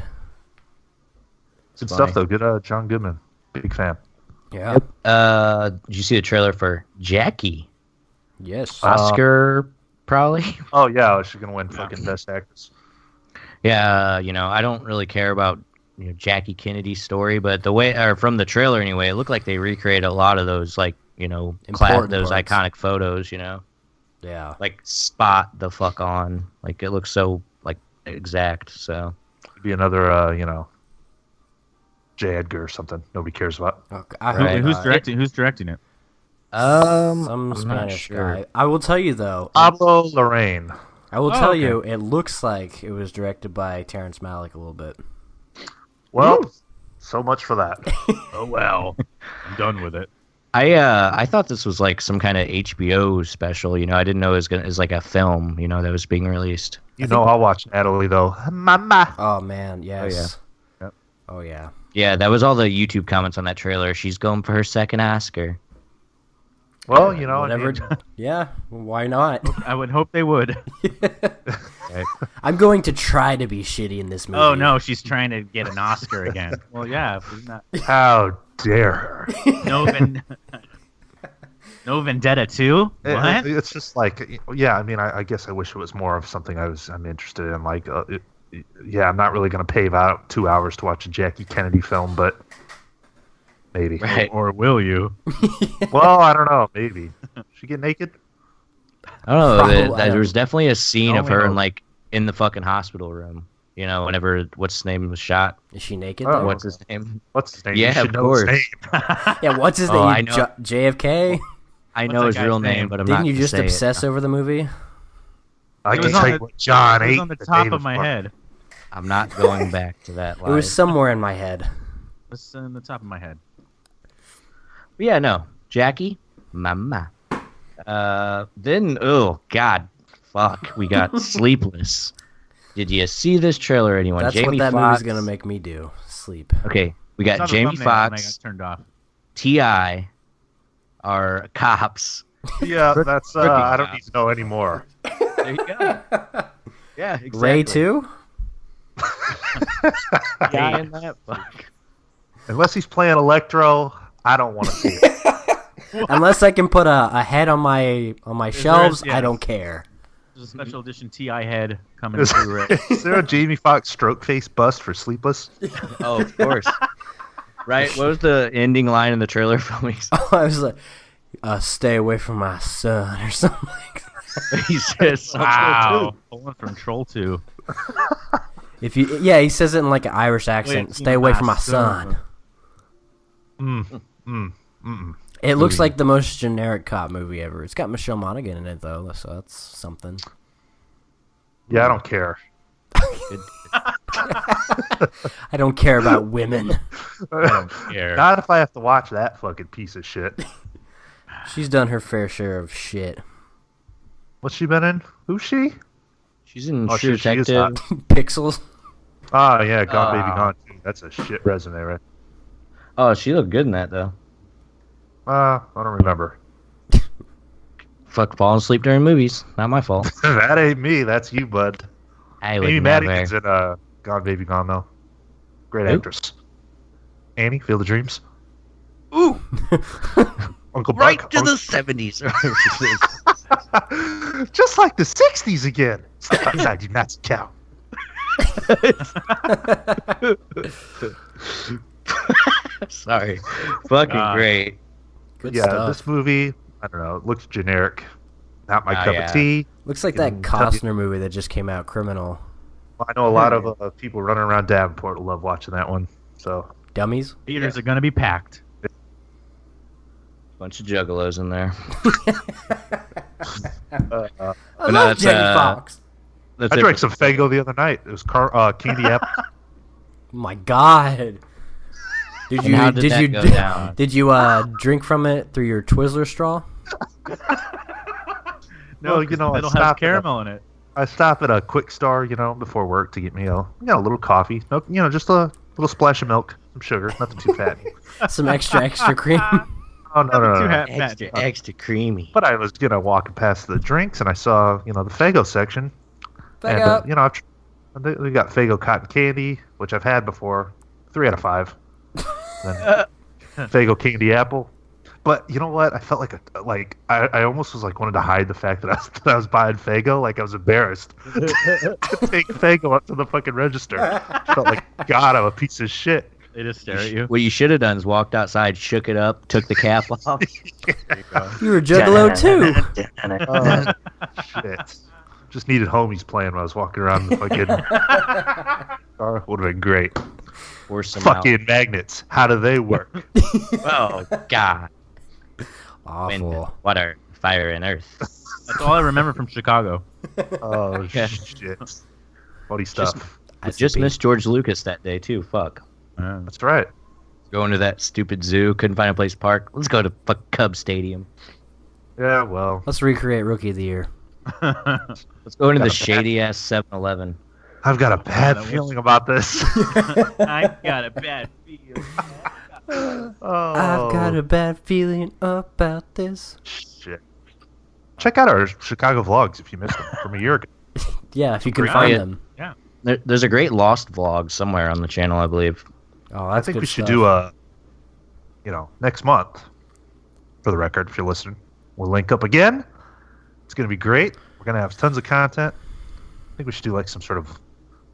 Good stuff though. Good, John Goodman, big fan. Yeah. Did you see the trailer for Jackie? Yes. Oscar, probably. Oh yeah, she's gonna win fucking best actress. Yeah, I don't really care about Jackie Kennedy's story, but from the trailer anyway, it looked like they recreated a lot of those those Important parts. iconic photos. Yeah. Like spot the fuck on. Like it looks so like exact. So Be another, J. Edgar or something. Nobody cares about. Okay, I Right. hope Who's not. directing? Who's directing it? Some I'm not Spanish sure. guy. I will tell you though. Pablo Lorraine. I will Oh, tell okay. you, it looks like it was directed by Terrence Malick a little bit. Well, so much for that. Oh well, I'm done with it. I thought this was like some kind of HBO special. I didn't know it was like a film. That was being released. I'll watch Natalie though. Mama. Oh man, yes. yeah. Yep. Oh yeah. Yeah, that was all the YouTube comments on that trailer. She's going for her second Oscar. Well, Whatever. Yeah. Why not? I would hope they would. I'm going to try to be shitty in this movie. Oh no, she's trying to get an Oscar again. Well, yeah, who's not? How dare her? No Vendetta 2? What? It's just like, yeah. I mean, I guess I wish it was more of something I'm interested in. Like, yeah, I'm not really going to pave out 2 hours to watch a Jackie Kennedy film, but maybe. Right. Or will you? Well, I don't know. Maybe. She get naked? I don't know. Probably, There was definitely a scene of No, her no. in in the fucking hospital room. Whenever what's his name was shot. Is she naked? Oh. though? What's his name? What's his name? Yeah, You should of know his course. name. Yeah. What's his Oh, name? I know. JFK. I What's know that his guy's real name? name, but I'm Didn't not. you gonna just say it. obsess over the movie? I It can was tell on you the- what John It was ate. on the the top day of my before. head. I'm not going back to that. It was somewhere in my head. It's in the top of my head. But yeah, no. Jackie, mama. Then, oh, God. Fuck. We got Sleepless. Did you see this trailer, anyone? That's Jamie what that Foxx. movie's gonna make me do. Sleep. Okay, we got Saw the Jamie thumbnail and I Foxx, got turned off. T.I. are cops. Yeah, that's. Rookie I don't cop. need to know anymore. There you go. Yeah, exactly. Ray 2? Guy in that? Fuck. Unless he's playing Electro, I don't want to see it. Unless I can put a head on my shelves, yeah. I don't care. There's a special edition TI head coming to Blu-ray. Is there a Jamie Foxx stroke face bust for Sleepless? Oh, of course. Right? What was the ending line in the trailer for me? I was like, stay away from my son or something like that. He says something Wow. Pulling from Troll 2. He says it in like an Irish accent. Wait, Stay away from my son. It looks like the most generic cop movie ever. It's got Michelle Monaghan in it though, so that's something. Yeah, I don't care. I don't care about women. Here. Not if I have to watch that fucking piece of shit. She's done her fair share of shit. What's she been in? Who's she? She's in Oh, True she is Detective. Pixels. Oh, yeah, Gone Baby Gone. Too. That's a shit resume, right? Oh, she looked good in that though. I don't remember. Fuck, falling asleep during movies. Not my fault. That ain't me. That's you, bud. I would Amy never. Madigan's in Gone Baby Gone, though. Great Who? actress. Annie, Field of Dreams. Ooh, Uncle right Buck. to the 70s. Just like the 60s again. Step outside, you Nazi cow. Sorry. Fucking great. Good Yeah, stuff. this movie, I don't know, it looks generic. Not my Oh, cup yeah. of tea. Looks like Can that tell you- Costner movie that just came out, Criminal. I know a lot of people running around Davenport love watching that one. So Dummies. Theaters are gonna be packed. Bunch of juggalos in there. I no, love it's, Jamie Foxx. That's I it drank for- some Faygo the other night. It was candy apple. Oh my God. Did And you how did that go down? did you drink from it through your Twizzler straw? No, you know, I it'll have stopped caramel in it. I stop at a quick store, before work to get me a little coffee. No, just a little splash of milk, some sugar, nothing too fatty. Some extra cream. Oh no, no, Too no. extra creamy. But I was, walking past the drinks and I saw, the Faygo section. Faygo. And, they got Faygo cotton candy, which I've had before, 3 out of 5. Then Faygo candy apple. But you know what? I felt like I almost was wanted to hide the fact that I was buying Faygo. Like I was embarrassed to take Faygo up to the fucking register. I felt like God, I'm a piece of shit. They just stare at you. What you should have done is walked outside, shook it up, took the cap off. You were Juggalo too. Oh, shit. Just needed homies playing when I was walking around the fucking car. Would have been great. Force some Fucking magnets. How do they work? out. Oh God. Wind, Awful. water, fire, and earth. That's all I remember from Chicago. Oh, Yeah. shit. Funny stuff. I just missed George Lucas that day too. Fuck. That's right. Going to that stupid zoo, couldn't find a place to park. Let's go to fuck Cub Stadium. Yeah, well, Let's recreate Rookie of the Year. Let's go into the shady ass 7-Eleven. I've got a bad that was- feeling about this. I got a bad feeling. Oh, I've got a bad feeling about this. shit. Check out our Chicago vlogs if you missed them from a year ago. Yeah, if you can Great. find Yeah. them. There's a great Lost vlog somewhere on the channel, I believe. Oh, I that's think good we should stuff. do next month, for the record, if you're listening. We'll link up again. It's going to be great. We're going to have tons of content. I think we should do some sort of,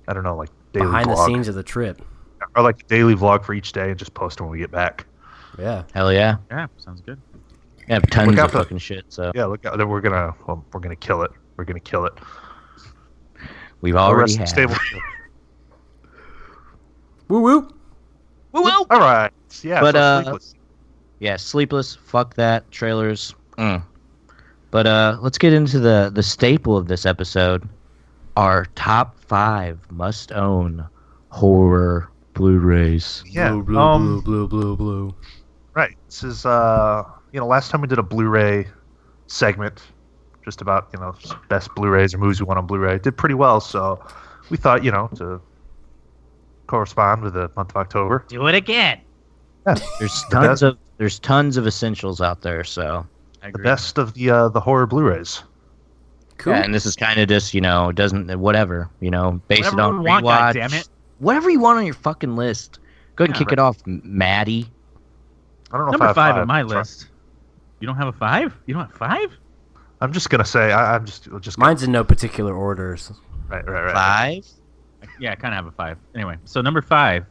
I don't know, daily behind vlog. the scenes of the trip. Or a daily vlog for each day and just post them when we get back. Yeah. Hell yeah. Yeah, sounds good. I have tons out of for- fucking shit, so Yeah, look, we're gonna kill it. We're gonna kill it. we've The already rest of the had. stable- Woo woo. All right. Yeah. But, so Sleepless. Yeah, Sleepless, fuck that, trailers. But let's get into the staple of this episode. Our top 5 must-own horror Blu-rays. Yeah. Blue. Right. This is last time we did a Blu-ray segment, just about best Blu-rays or movies we want on Blu-ray. It did pretty well, so we thought to correspond with the month of October. Do it again. There's tons of essentials out there, so The best of the horror Blueys. Cool. yeah, and this is kind of just doesn't whatever based it Whatever on we want, rewatch. goddammit. Whatever you want on your fucking list. Go ahead and Yeah, kick right. it off, Maddie. I don't know Number if I have 5 on my Sorry. list. You don't have a 5? You don't have 5? I'm just gonna say I'm just Mine's in no particular orders. right. 5. Yeah, I kind of have a 5. Anyway, so number 5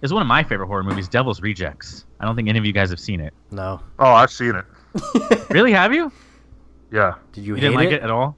is one of my favorite horror movies, Devil's Rejects. I don't think any of you guys have seen it. No. Oh, I've seen it. Really, have you? Yeah. Did you You hate didn't like it? it at all?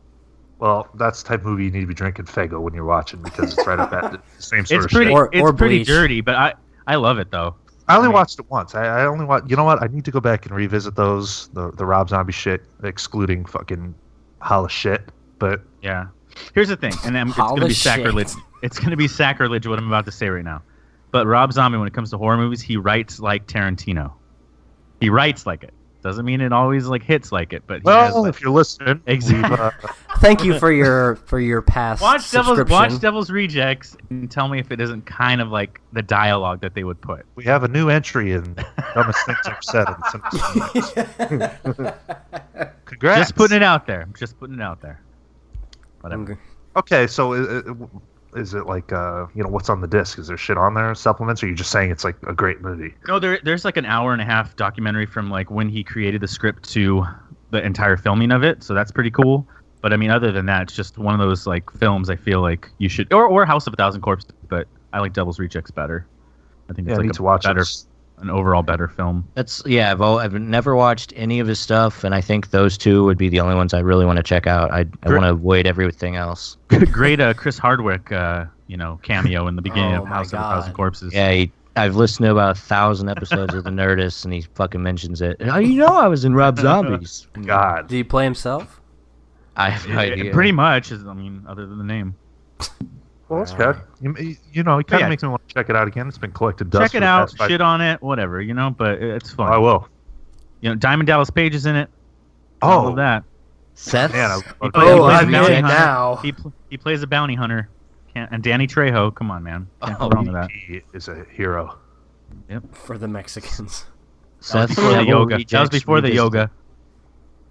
Well, that's the type of movie you need to be drinking Faygo when you're watching because it's right up that the same sort It's of pretty. shit. Or It's pretty Bleach. dirty, but I love it though. I only watched it once. I only watched. You know what? I need to go back and revisit those the Rob Zombie shit, excluding fucking Hollis shit. But Yeah. Here's the thing, and it's going to Holla be shit. sacrilege. it's going to be sacrilege what I'm about to say right now. But Rob Zombie, when it comes to horror movies, he writes like Tarantino. He writes like it. Doesn't mean it always like hits like it, but he has, like, if you're listening, Thank you for your past subscription. watch Devil's Rejects and tell me if it isn't kind of like the dialogue that they would put. we have a new entry in Dumbest Things I've Said in the Congrats. Just putting it out there. Whatever. Okay, so is it like what's on the disc? Is there shit on there, supplements, or are you just saying it's like a great movie? No, there's like an hour and a half documentary from like when he created the script to the entire filming of it, so that's pretty cool. But I mean, other than that, it's just one of those like films I feel like you should, or House of a Thousand Corpses, but I like Devil's Rejects better. I think it's I like need to watch an overall better film. I've never watched any of his stuff, and I think those two would be the only ones I really want to check out. I want to avoid everything else. Great Chris Hardwick cameo in the beginning Oh of my House of a God. Thousand Corpses. Yeah, I've listened to about 1,000 episodes of The Nerdist, and he fucking mentions it. Oh, I was in Rob Zombie's. God. Did he play himself? I have no idea. Pretty much, other than the name. Well, that's good. He kind of makes me want to check it out again. It's been collected dust. Check it out, shit on it, whatever, but it's fun. I will. Diamond Dallas Page is in it. Oh. All of that. Seth? Man, He I plays a I'm bounty in hunter. now. He plays a bounty hunter. And Danny Trejo, come on, man. Can't go wrong with that. he is a hero. For the Mexicans. That was before the yoga. That was before the yoga.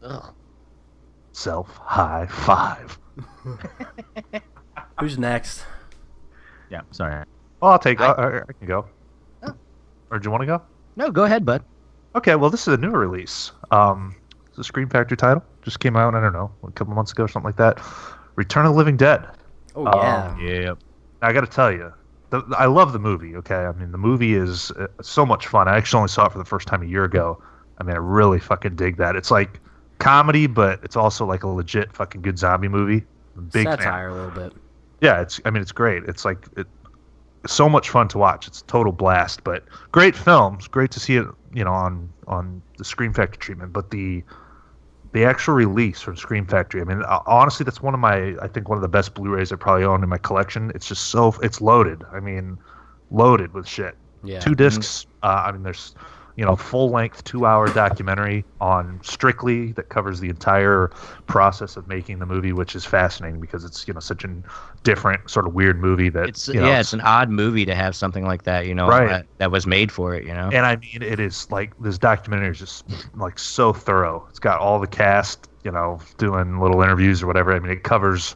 Ugh. Self high five. Who's next? Yeah, sorry. Well, I'll take. I can go. Oh. Or do you want to go? No, go ahead, bud. Okay. Well, this is a newer release. It's a Scream Factory title. Just came out. I don't know, a couple months ago, or something like that. Return of the Living Dead. Oh yeah. Yeah. I got to tell you, I love the movie. Okay, I mean the movie is so much fun. I actually only saw it for the first time a year ago. I mean, I really fucking dig that. It's like comedy, but it's also like a legit fucking good zombie movie. Big Satire fan. a little bit. Yeah, it's great. It's like so much fun to watch. It's a total blast, but great film. It's great to see it, on the Scream Factory treatment. But the actual release from Scream Factory, I mean, honestly, that's one of the best Blu-rays I probably own in my collection. It's just it's loaded. I mean, loaded with shit. Yeah. 2 discs. I mean, there's full-length 2-hour documentary on Strictly that covers the entire process of making the movie, which is fascinating because it's such a different sort of weird movie that It's an odd movie to have something like that, Right. that was made for it, And I mean, it is like this documentary is just like so thorough. It's got all the cast, doing little interviews or whatever. I mean, it covers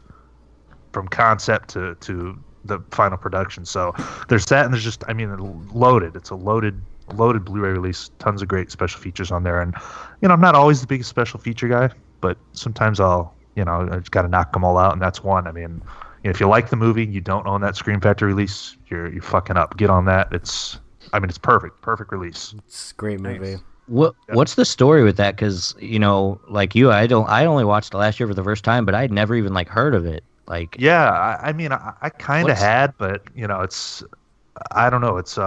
from concept to the final production. So there's that, and there's just, I mean, loaded. It's a loaded Blu-ray release. Tons of great special features on there. And I'm not always the biggest special feature guy, but sometimes I just got to knock them all out, and that's one. I mean, if you like the movie and you don't own that Scream Factory release, you're fucking up. Get on that. It's perfect release. It's a great movie. What's the story with that? Because like you, I only watched it last year for the first time, but I'd never even heard of it. Yeah, I mean, I kind of had, but it's, I don't know. It's it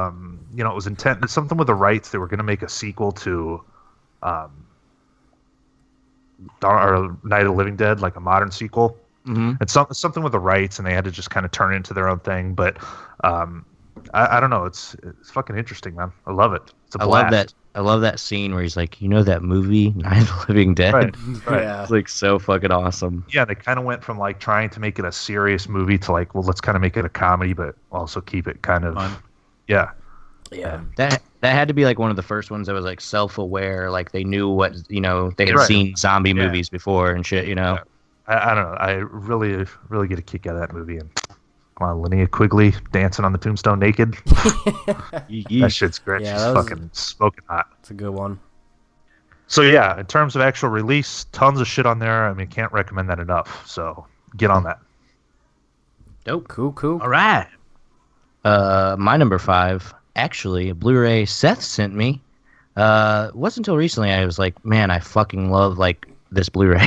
was intent. It's something with the rights. They were going to make a sequel to, or Night of the Living Dead, like a modern sequel. Mm-hmm. It's something with the rights, and they had to just kind of turn it into their own thing. But I don't know. It's fucking interesting, man. I love it. It's a blast. I love that scene where he's like, that movie, Night of the Living Dead? Right. Yeah. It's so fucking awesome. Yeah, they kind of went from trying to make it a serious movie to let's kind of make it a comedy, but also keep it kind of fun. Yeah. Yeah. That had to be one of the first ones that was self-aware, they knew what they had Right. seen zombie Yeah. movies before and shit. Yeah. I don't know. I really get a kick out of that movie. And come on, Linnea Quigley dancing on the tombstone naked. That shit's great. Yeah, She's that was- fucking smoking hot. It's a good one. So yeah, in terms of actual release, tons of shit on there. I mean, can't recommend that enough. So get on that. Dope. Cool. All right. My number 5, actually, a Blu-ray Seth sent me. It wasn't until recently I was like, man, I fucking love this Blu-ray.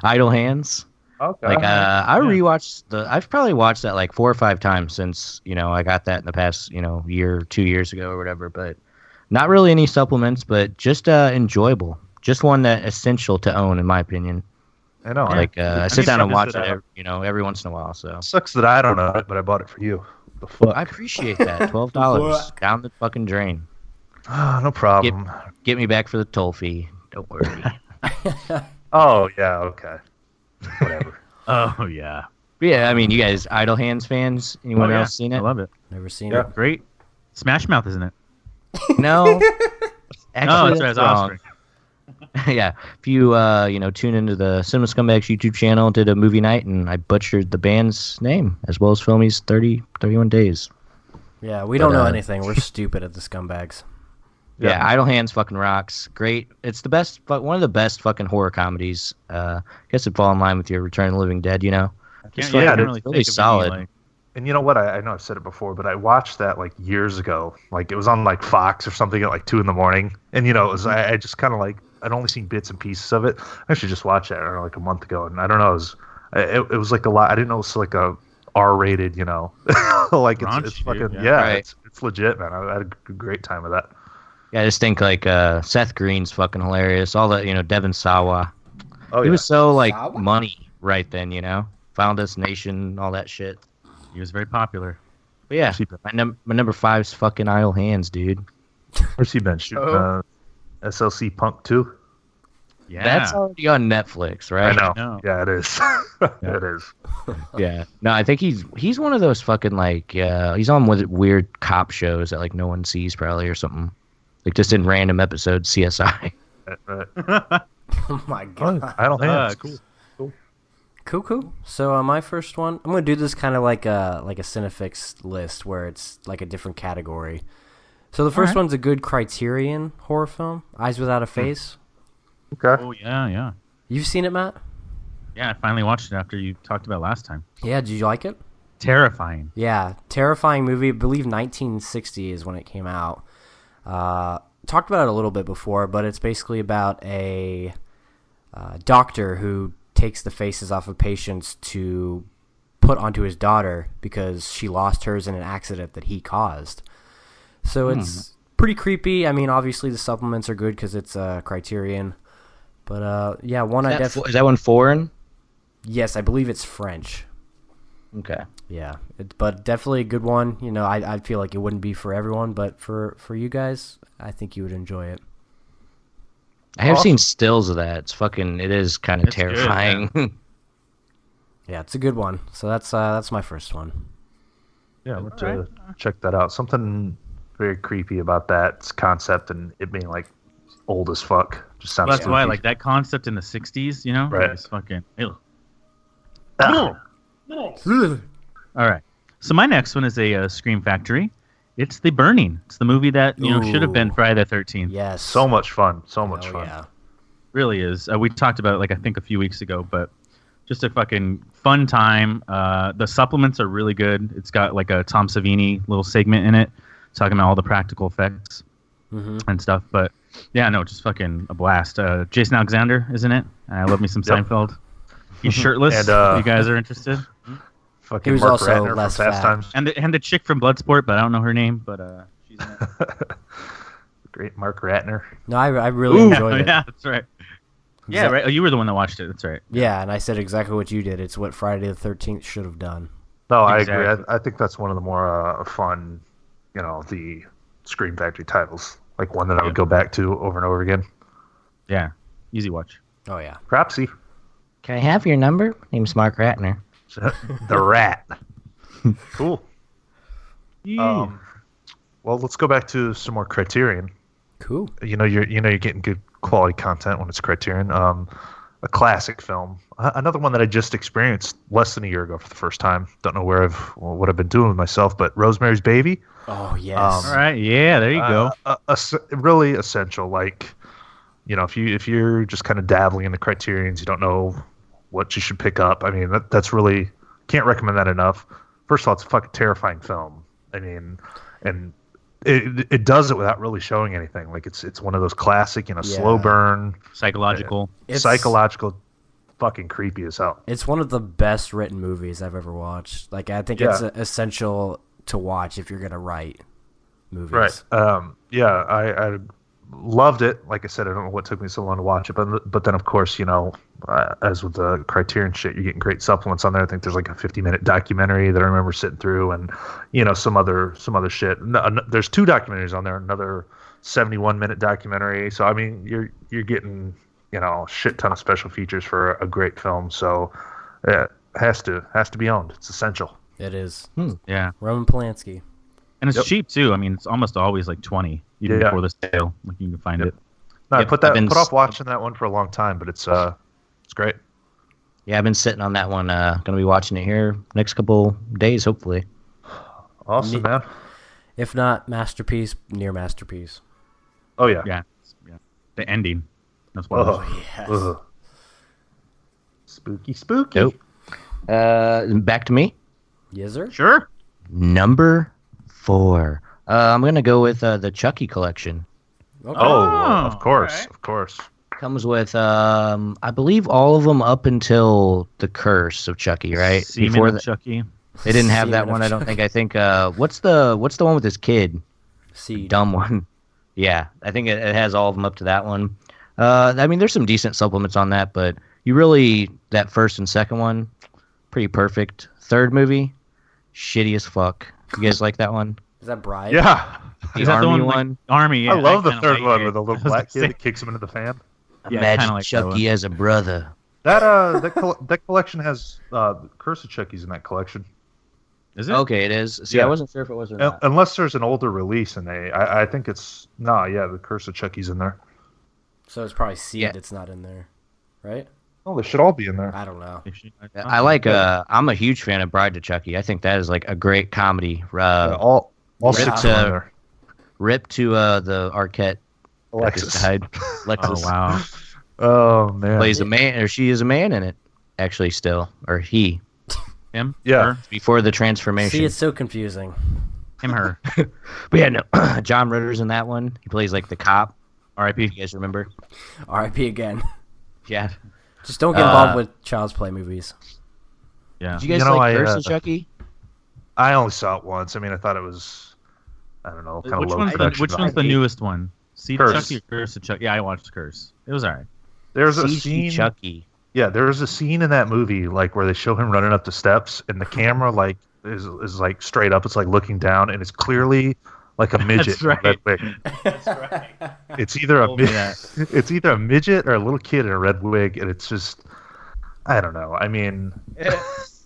Idle Hands. Okay. I rewatched I've probably watched that 4 or 5 times since I got that in the past 2 years ago or whatever. But not really any supplements, but just enjoyable. Just one that essential to own in my opinion. I know. Like I sit down and watch it. it, every once in a while. So Sucks that I don't know it, but I bought it for you. The fuck? I appreciate that. $12 down the fucking drain. No problem. Get me back for the toll fee. Don't worry. Oh yeah, okay. Whatever. Oh yeah. But yeah, I mean, you guys, Idle Hands fans? Anyone else seen it? I love it. Never seen Yeah. it. Great. Smash Mouth, isn't it? No. Actually, That's right. It's wrong. Offspring. Yeah, if you tune into the Cinema Scumbags YouTube channel, did a movie night, and I butchered the band's name as well as Filmy's 31 Days. Yeah, we don't know anything. We're stupid at the Scumbags. Yeah, Idle Hands fucking rocks. Great. It's the best, one of the best fucking horror comedies. I guess it'd fall in line with your Return of the Living Dead, Just Yeah, I fucking didn't really really think of solid. any, like, And you know what? I know I've said it before, but I watched that like years ago. Like it was on like Fox or something at like 2 a.m. And it was I just kind of like I'd only seen bits and pieces of it. I actually just watched that like a month ago, and I don't know. It was like a lot. I didn't know it was like a R-rated. Like Raunchy, it's fucking dude, yeah. Right. It's legit, man. I had a great time with that. Yeah, I just think like Seth Green's fucking hilarious. All the Devin Sawa. Oh He yeah. was so like Sawa? money right then, Final Destination, all that shit. he was very popular. But yeah, Where's he been? my number 5's fucking Idle Hands, dude. Where's he been shooting? Oh. SLC Punk 2? Yeah. That's already on Netflix, I right? know. know. Yeah, it is. It is. Yeah. No, I think he's one of those fucking like he's on with weird cop shows that like no one sees probably or something. Like just in random episodes, CSI. Oh my god. I don't have. Cool. Cool. So my first one, I'm gonna do this kind of like a Cinefix list where it's like a different category. So the first one's a good Criterion horror film, Eyes Without a Face. Okay. Oh yeah. You've seen it, Matt? Yeah, I finally watched it after you talked about it last time. Yeah. Did you like it? Terrifying. Yeah, terrifying movie. I believe 1960 is when it came out. Talked about it a little bit before, but it's basically about a doctor who takes the faces off of patients to put onto his daughter because she lost hers in an accident that he caused. So it's pretty creepy. I mean, obviously the supplements are good because it's Criterion. But yeah, one I definitely... Is that one foreign? Yes, I believe it's French. Okay. Yeah, but definitely a good one. I feel like it wouldn't be for everyone, but for you guys, I think you would enjoy it. I have seen stills of that. It is kind of It's good, terrifying. Yeah, it's a good one. So that's my first one. Yeah, I'm going to check that out. Something very creepy about that concept and it being like old as fuck. Just sounds Well, that's why, spooky. like that concept in the '60s, Right. It's fucking. Ew. Ah. All right. So my next one is a Scream Factory. It's The Burning. It's the movie that should have been Ooh. Friday the 13th. Yes. So much fun. So much Oh, fun. yeah. Really is. We talked about it I think a few weeks ago, but just a fucking fun time. The supplements are really good. It's got like a Tom Savini little segment in it talking about all the practical effects and stuff. But yeah, no, just fucking a blast. Jason Alexander is in it. I love me some Yep. Seinfeld. He's shirtless. And, if you guys are interested. Fucking He was Mark also Ratner from less Fast fat. Times. And the chick from Bloodsport, but I don't know her name, but she's in it. Great Mark Ratner. No, I really enjoyed it. Yeah, that's right. Yeah, that- right. Oh, you were the one that watched it. That's right. Yeah, and I said exactly what you did. It's what Friday the 13th should have done. No, I Exactly. agree. I think that's one of the more fun, the Scream Factory titles. Like one that I would go back to over and over again. Yeah, easy watch. Oh yeah. Propsy. Can I have your number? Name's Mark Ratner. The Rat. Cool. Yeah. Well, let's go back to some more Criterion. Cool. You're getting good quality content when it's Criterion. A classic film. Another one that I just experienced less than a year ago for the first time. Don't know what I've been doing with myself, but Rosemary's Baby. Oh yes. All right. Yeah, there you go. Really essential. Like, if you're just kind of dabbling in the Criterions, you don't know what you should pick up. I mean, that's really can't recommend that enough. First of all, it's a fucking terrifying film. I mean, and it does it without really showing anything. Like it's one of those classic, slow burn, Psychological. psychological, fucking creepy as hell. It's one of the best written movies I've ever watched. Like I think it's essential to watch if you're gonna write movies. Right. Yeah, I loved it. Like I said, I don't know what took me so long to watch it, but then of course, as with the Criterion shit, you're getting great supplements on there. I think there's like a 50-minute documentary that I remember sitting through, and some other shit. There's 2 documentaries on there, another 71-minute documentary. So I mean, you're getting a shit ton of special features for a great film. So it has to be owned. It's essential. It is. Yeah. Roman Polanski. And it's cheap too. I mean, it's almost always like 20 even before the sale. Like you can find it. No, I put off watching that one for a long time, but it's great. Yeah, I've been sitting on that one. Gonna be watching it here next couple days, hopefully. Awesome, man. If not masterpiece, near masterpiece. Oh yeah. Yeah. The ending. That's what. Oh yes. Ugh. Spooky. Nope. Back to me. Yes, sir. Sure. Number 4. I'm gonna go with the Chucky collection. Okay. Of course, alright. of course. Comes with I believe all of them up until the Curse of Chucky, right? Semen of Chucky. They didn't have that Semen one. of I don't think. I think. What's the one with his kid? Seed. Dumb one. Yeah, I think it has all of them up to that one. I mean, there's some decent supplements on that, but that first and second one, pretty perfect. Third movie, shitty as fuck. You guys like that one? Is that Bride? Yeah. The Is that the army one? Army. Yeah, I love the kinda third like one it. with the little I was black gonna kid say- that kicks him into the fan. Yeah, I Imagine kinda like that one. Chucky as a brother. That collection has Curse of Chucky's in that collection. Is it? Okay, it is. See, Yeah. I wasn't sure if it was or not. Unless there's an older release, and I think it's the Curse of Chucky's in there. So it's probably Seed Yeah. that's not in there, right? Oh, they should all be in there. I don't know. I like. I'm a huge fan of Bride to Chucky. I think that is like a great comedy. All Yeah. 6 are in there. Rip to the Arquette. Alexis. Alexis Oh wow. Oh man. plays a man, or she is a man in it. Actually, still, or he Him. Yeah. Her? before the transformation. See, it's so confusing. Him. Her. But yeah, no. John Ritter's in that one. He plays like the cop. R.I.P. You guys remember? R.I.P. again. Yeah. Just don't get involved with Child's Play movies. Yeah. Did you guys You know, like I, Curse of Chucky? I only saw it once. I mean, I thought it was, I don't know, kind of Which low one's production. which one's the value. newest one? Seed Curse. of Chucky or Curse of Chucky? Yeah, I watched Curse. It was alright. There's a CG scene. Chucky. Yeah, there's a scene in that movie like where they show him running up the steps, and the camera like is like straight up. It's like looking down, and it's clearly like a midget. That's right. In a red wig. That's right. It's either a Told me that. it's either a midget or a little kid in a red wig, and it's just I don't know. I mean,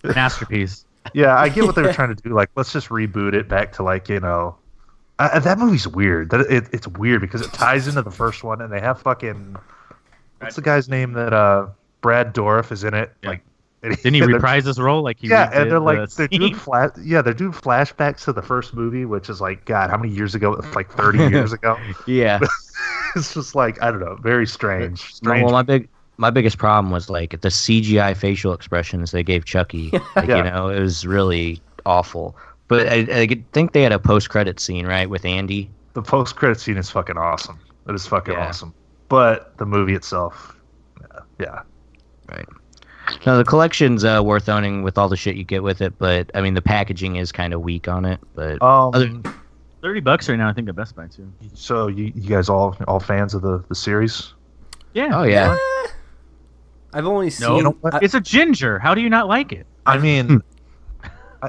Masterpiece. yeah, I get what they were trying to do. Like, let's just reboot it back to like that movie's weird. It's weird because it ties into the first one, and they have fucking what's the guy's name that Brad Dourif is in it? Yeah. Like, Didn't he reprise his role like he? Yeah, and redid they're like the they're doing scene? they're doing flashbacks to the first movie, which is like God, how many years ago? It's like 30 years ago. Yeah. It's just like I don't know, very strange. Well, my biggest problem was like the CGI facial expressions they gave Chucky. Like, Yeah. it was really awful. But I think they had a post-credit scene, right, with Andy. The post credit scene is fucking awesome. It is fucking Yeah. awesome. But the movie itself, yeah. Right. No, the collection's worth owning with all the shit you get with it, but I mean the packaging is kind of weak on it. But other, $30 right now, I think at Best Buy too. So you guys all fans of the series? Yeah. oh yeah, I've only seen. No, You know what? it's a ginger. How do you not like it? I mean,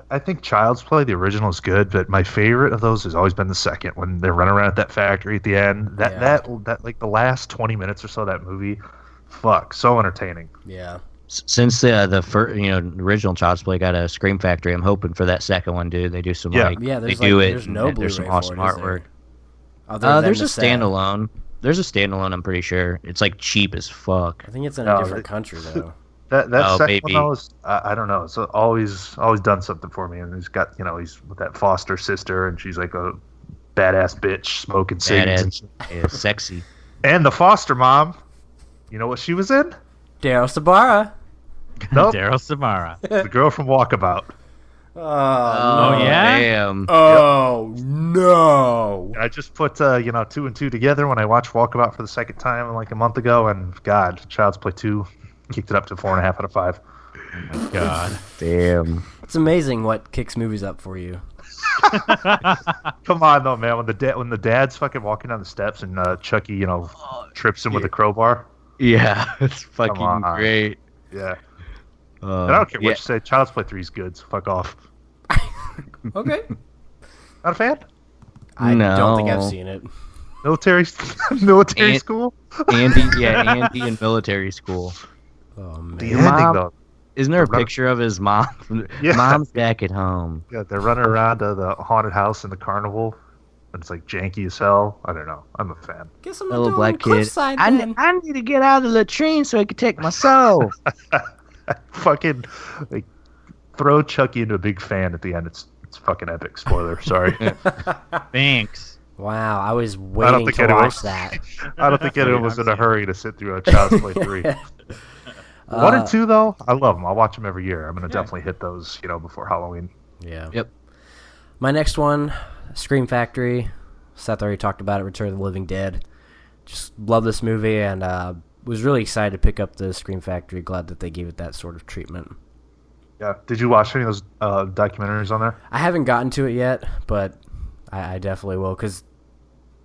I think Child's Play, the original, is good, but my favorite of those has always been the second when they're running around at that factory at the end. That like the last 20 minutes or so of that movie, fuck, so entertaining. Yeah. since the first, original Child's Play got a Scream Factory, I'm hoping for that second one, dude. They do some Yeah, they there's do it. there's no and Blu-ray there's some for awesome it, is there? artwork. Other than There's a the set. standalone. There's a standalone. I'm pretty sure it's like cheap as fuck. I think it's in No, a different country though. That Oh, second maybe. one was I don't know. It's always done something for me, and he's got he's with that foster sister, and she's like a badass bitch smoking cigarettes, and Badass, yeah, sexy. and the foster mom. You know what she was in? Daryl Sabara. Nope, Daryl Samara. the girl from Walkabout. Oh, yeah? Damn. oh no! I just put 2 and 2 together when I watched Walkabout for the second time like a month ago, and God, Child's Play 2 kicked it up to 4.5 out of 5. God. Damn. It's amazing what kicks movies up for you. Come on, though, man. When the dad's fucking walking down the steps and Chucky, trips him with a crowbar. Yeah, it's fucking on. great. Yeah. And I don't care what you say. Child's Play 3 is good, so fuck off. Okay. Not a fan? I No. don't think I've seen it. Military school? Andy in military school. Oh man. The Your ending, mom- though. Isn't there a Right. picture of his mom? Yeah. Mom's back at home. Yeah, they're running around to the haunted house in the carnival. And it's like janky as hell. I don't know. I'm a fan. Guess I'm Little not black doing kid. Cliffside then. I need to get out of the latrine so I can take my soul. Fucking like throw Chucky into a big fan at the end. It's fucking epic. Spoiler. Sorry. Thanks. Wow, I was I waiting don't think to anyone. watch that. I don't think anyone was in a hurry to sit through a Child's Play 3. 1 and 2 though, I love them. I'll watch them every year. I'm gonna definitely hit those, before Halloween. Yeah. Yep. My next one, Scream Factory. Seth already talked about it. Return of the Living Dead. Just love this movie and was really excited to pick up the Scream Factory. Glad that they gave it that sort of treatment. Yeah. Did you watch any of those documentaries on there? I haven't gotten to it yet, but I definitely will because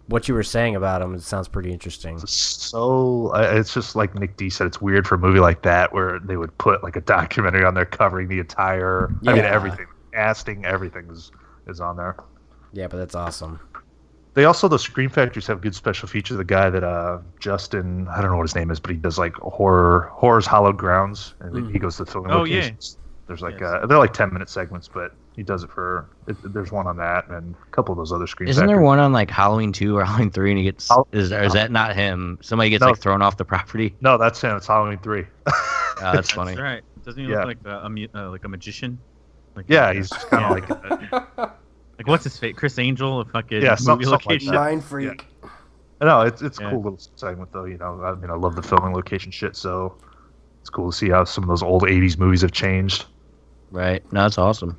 what you were saying about them, it sounds pretty interesting. So it's just like Nick D said. It's weird for a movie like that where they would put like a documentary on there covering the entire. I mean Yeah. everything, casting, everything is on there. Yeah, but that's awesome. They also, the Scream Factories have good special features. The guy that Justin, I don't know what his name is, but he does like horror's hallowed grounds, and he goes to the filming Oh, yeah. locations. There's like Yes. they're like 10-minute segments, but he does it for. There's one on that and a couple of those other Scream. Isn't there Factories. one on like Halloween 2 or Halloween 3 and he gets is that not him? Somebody gets No. like thrown off the property. No, that's him. It's Halloween 3. Oh, that's funny. That's right. Doesn't he Yeah. look like a magician? Like, Yeah, he's just kind of like. like what's his face? Chris Angel, a fucking Yeah, movie something like location. that. Mind freak. No, it's a Yeah. cool little segment though. I mean, I love the filming location shit, so it's cool to see how some of those old '80s movies have changed. Right. No, that's awesome.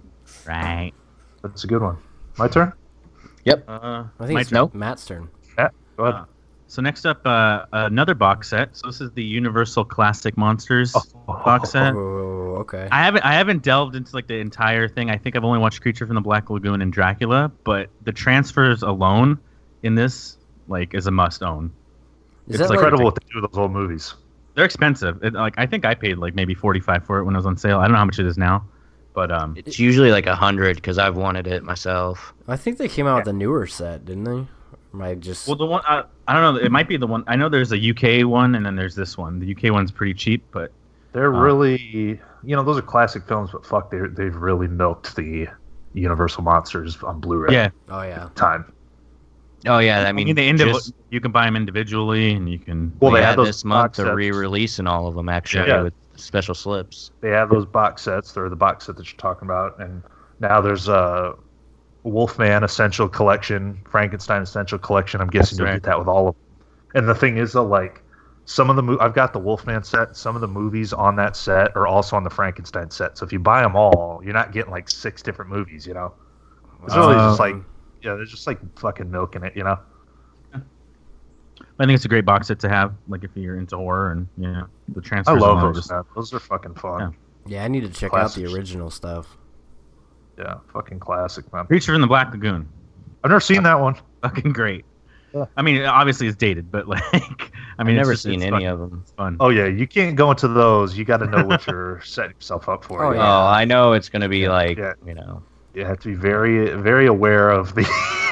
Right. That's a good one. My turn. I think my it's turn. Matt's turn. Yeah, go ahead. So next up, another box set. So this is the Universal Classic Monsters box set. Oh, okay. I haven't delved into like the entire thing. I think I've only watched Creature from the Black Lagoon and Dracula, but the transfers alone in this like is a must own. Is it's that like Incredible what they do with those old movies. They're expensive. I think I paid like maybe $45 for it when it was on sale. I don't know how much it is now, but It's usually like 100 because I've wanted it myself. I think they came out with a newer set, didn't they? Am I just? well, the one I don't know. It might be the one. I know there's a UK one and then there's this one. The UK one's pretty cheap, but They're really, those are classic films, but fuck, they've really milked the Universal Monsters on Blu-ray. yeah. Oh yeah. Time. Oh yeah, I mean, you can buy them individually and you can. Well, they yeah, had those this month box they're sets. re-releasing all of them actually Yeah. with special slips. They have those box sets. They're the box set that you're talking about, and now there's a Wolfman Essential Collection, Frankenstein Essential Collection. I'm guessing That's you'll right. get that with all of them. And the thing is, though, like some of the I've got the Wolfman set. Some of the movies on that set are also on the Frankenstein set. So if you buy them all, you're not getting like 6 different movies. It's really just like they're just like fucking milking it. I think it's a great box set to have, like if you're into horror and the transfers. I love alone are those. just- Man. Those are fucking fun. Yeah, I need to check out the Classics. original stuff. Yeah, fucking classic, man. Creature from the Black Lagoon, I've never seen that one. fucking great. Yeah. I mean, obviously it's dated, but like, I mean, I've never it's seen any of them. It's fun. Oh yeah, you can't go into those. You got to know what you're setting yourself up for. Oh, You yeah. Oh, I know it's gonna be like Yeah. you You have to be very, very aware of the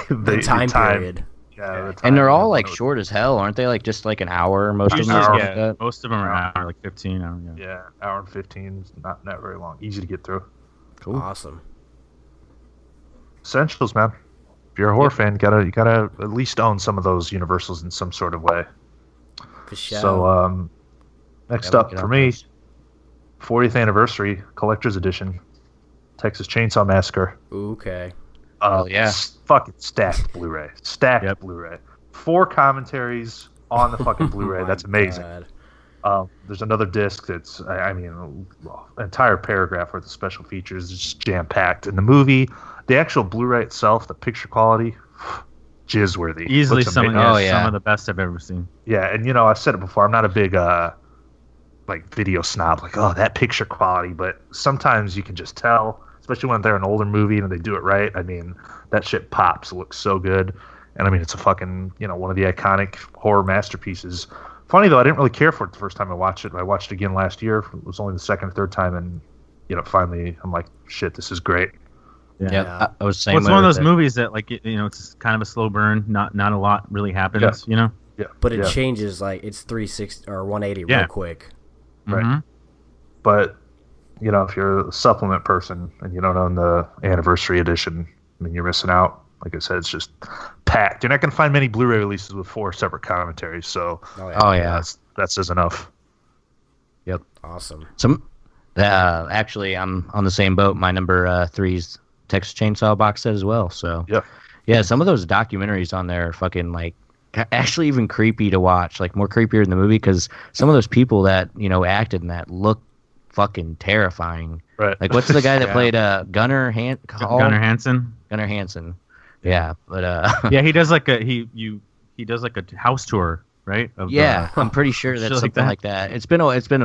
The time period. Yeah, the time and they're all when like it- short as hell, aren't they? Like just like an hour, most of them. Usually, or something yeah, like that? most of them are an hour, like 15 hours. Yeah. Yeah, hour and 15 is not very long. Easy to get through. Cool. Awesome. Essentials, man. If you're a horror fan, you gotta at least own some of those Universals in some sort of way. For sure. So, next Yeah, up look it for up, me, please. 40th anniversary collector's edition, Texas Chainsaw Massacre. Okay. yeah. Fucking stacked Blu-ray. Stacked Yep. Blu-ray. 4 commentaries on the fucking Blu-ray. My That's amazing. God. There's another disc that's, I mean, an entire paragraph worth of special features. It's just jam-packed. And the movie, the actual Blu-ray itself, the picture quality, jizz-worthy. Easily Looks some, amazing. Oh, yeah. some of the best I've ever seen. Yeah, and I've said it before. I'm not a big like video snob, like, oh, that picture quality, but sometimes you can just tell, especially when they're an older movie and they do it right. I mean, that shit pops. It looks so good. And I mean, it's a fucking, one of the iconic horror masterpieces. Funny though, I didn't really care for it the first time I watched it. I watched it again last year. It was only the second or third time, and finally I'm like, shit, this is great. Yeah, I was saying. Well, it's one of those movies that, like, it's kind of a slow burn. Not a lot really happens. Yeah. But it changes, like, it's 360 or 180 real quick. Right. Mm-hmm. But if you're a supplement person and you don't own the anniversary edition, I mean, you're missing out. Like I said, it's just packed. You're not going to find many Blu-ray releases with 4 separate commentaries. So, that says enough. Yep. Awesome. Actually, I'm on the same boat. My number 3's Texas Chainsaw box set as well. So, yeah, some of those documentaries on there are fucking, like, actually even creepy to watch. Like, more creepier than the movie, because some of those people that acted in that look fucking terrifying. Right. Like, what's the guy that played Gunnar Hansen. Gunnar Hansen. Yeah, but yeah, he does like he does like a house tour, right? I'm pretty sure that's something like that. It's been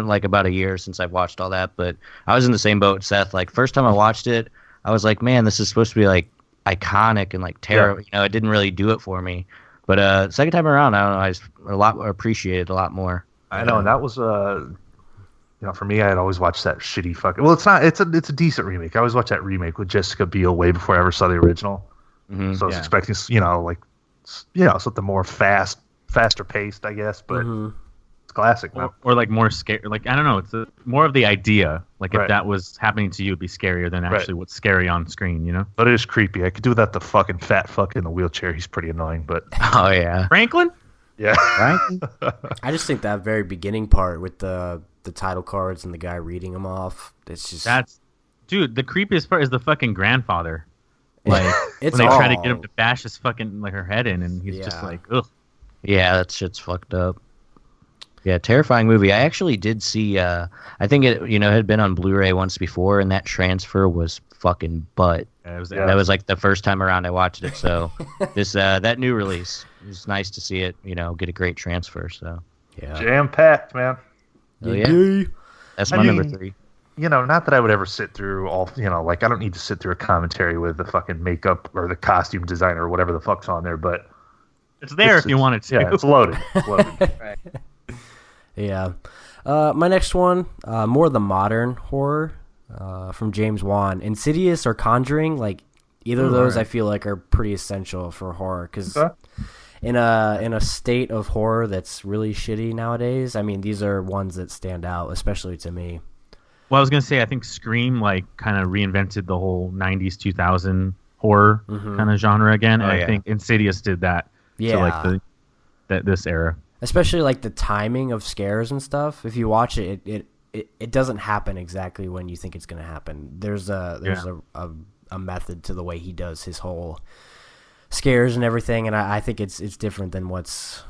like about a year since I've watched all that, but I was in the same boat, Seth. Like, first time I watched it, I was like, man, this is supposed to be like iconic and like terrible. It didn't really do it for me. But second time around, I don't know, I appreciated a lot more. I know, and that was for me, I had always watched that shitty fucking. Well, it's not. It's a decent remake. I always watched that remake with Jessica Biel way before I ever saw the original. Mm-hmm. So I was expecting, something more faster paced, I guess. But it's classic, man. Or like more scary. Like, I don't know. It's more of the idea. Like, if Right. that was happening to you, it'd be scarier than actually what's scary on screen. But it is creepy. I could do without the fucking fat fuck in the wheelchair. He's pretty annoying, but Oh yeah, Franklin. yeah. Franklin. I just think that very beginning part with the title cards and the guy reading them off, it's just... Dude, the creepiest part is the fucking grandfather. Like, It's when they try to all- get him to bash his fucking, like, her head in, and he's just like, ugh. Yeah, that shit's fucked up. Yeah, terrifying movie. I actually did see. I think it had been on Blu-ray once before, and that transfer was fucking butt. Yeah, That was like the first time around I watched it. So this that new release, it was nice to see it. Get a great transfer. So Yeah. Jam packed, man. oh, yeah, that's my number 3. Not that I would ever sit through all, like, I don't need to sit through a commentary with the fucking makeup or the costume designer or whatever the fuck's on there, but it's there if you wanted to. yeah, it's loaded. It's loaded. Yeah. My next one, more the modern horror from James Wan. Insidious or Conjuring, like, either of those I feel like are pretty essential for horror, because in a state of horror that's really shitty nowadays, I mean, these are ones that stand out, especially to me. Well, I was gonna say, I think Scream like kind of reinvented the whole '90s, 2000 horror kind of genre again, and I think Insidious did that. Yeah. To like this era. Especially like the timing of scares and stuff. If you watch it, it doesn't happen exactly when you think it's going to happen. There's a method to the way he does his whole scares and everything, and I think it's different than what's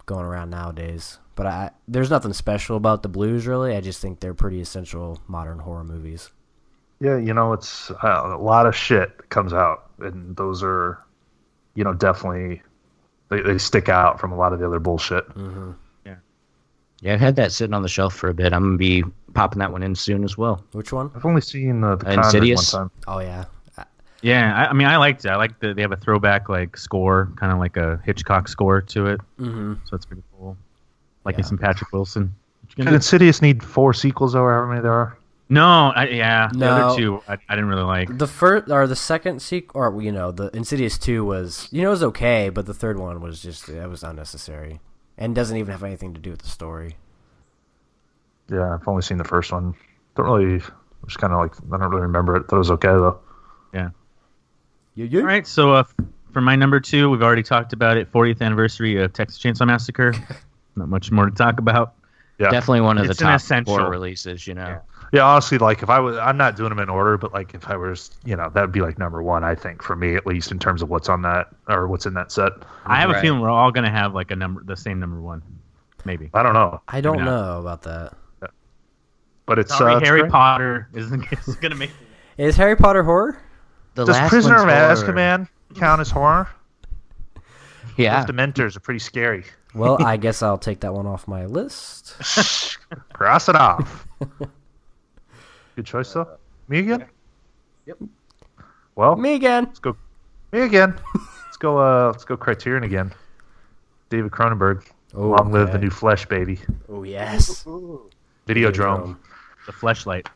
going around nowadays. But there's nothing special about the Blues, really. I just think they're pretty essential modern horror movies. Yeah, it's a lot of shit that comes out, and those are, definitely they stick out from a lot of the other bullshit. Mm-hmm. Yeah, I've had that sitting on the shelf for a bit. I'm gonna be popping that one in soon as well. Which one? I've only seen the Conjuring Insidious? one time. Oh, yeah. Yeah, I mean, I liked it. I like they have a throwback like score, kind of like a Hitchcock score to it. Mm-hmm. So it's pretty cool. Like some Patrick Wilson. Did Insidious need 4 sequels, or however many there are? No, the No. other two I didn't really like. The first or the second sequel, or the Insidious 2 was, it was okay, but the third one was it was unnecessary, and doesn't even have anything to do with the story. Yeah, I've only seen the first one. Don't really. Just kind of like, I don't really remember it. Thought it was okay though. Yeah. Yeah. All right, so for my number 2, we've already talked about it. 40th anniversary of Texas Chainsaw Massacre. Not much more to talk about. Yeah, Definitely one of It's the an top essential. 4 releases. Yeah, honestly, like if I'm not doing them in order, but like if I was, that would be like number 1, I think, for me at least, in terms of what's on that or what's in that set. I have a Right. feeling we're all gonna have like the same number 1, maybe. I don't know, I don't Maybe not. know about that. but it's Sorry, it's Harry great. Potter is gonna make. Is Harry Potter horror? The Does last Prisoner of one's horror. Azkaban count as horror? Yeah, Those Dementors are pretty scary. Well, I guess I'll take that one off my list. Cross it off. Good choice, though. Me again? Yep. Well, Me again. let's go. Me again. Let's go. Let's go. Criterion again. David Cronenberg. Oh, Long live okay. the new Flesh, baby. Oh, yes. Videodrome. The fleshlight.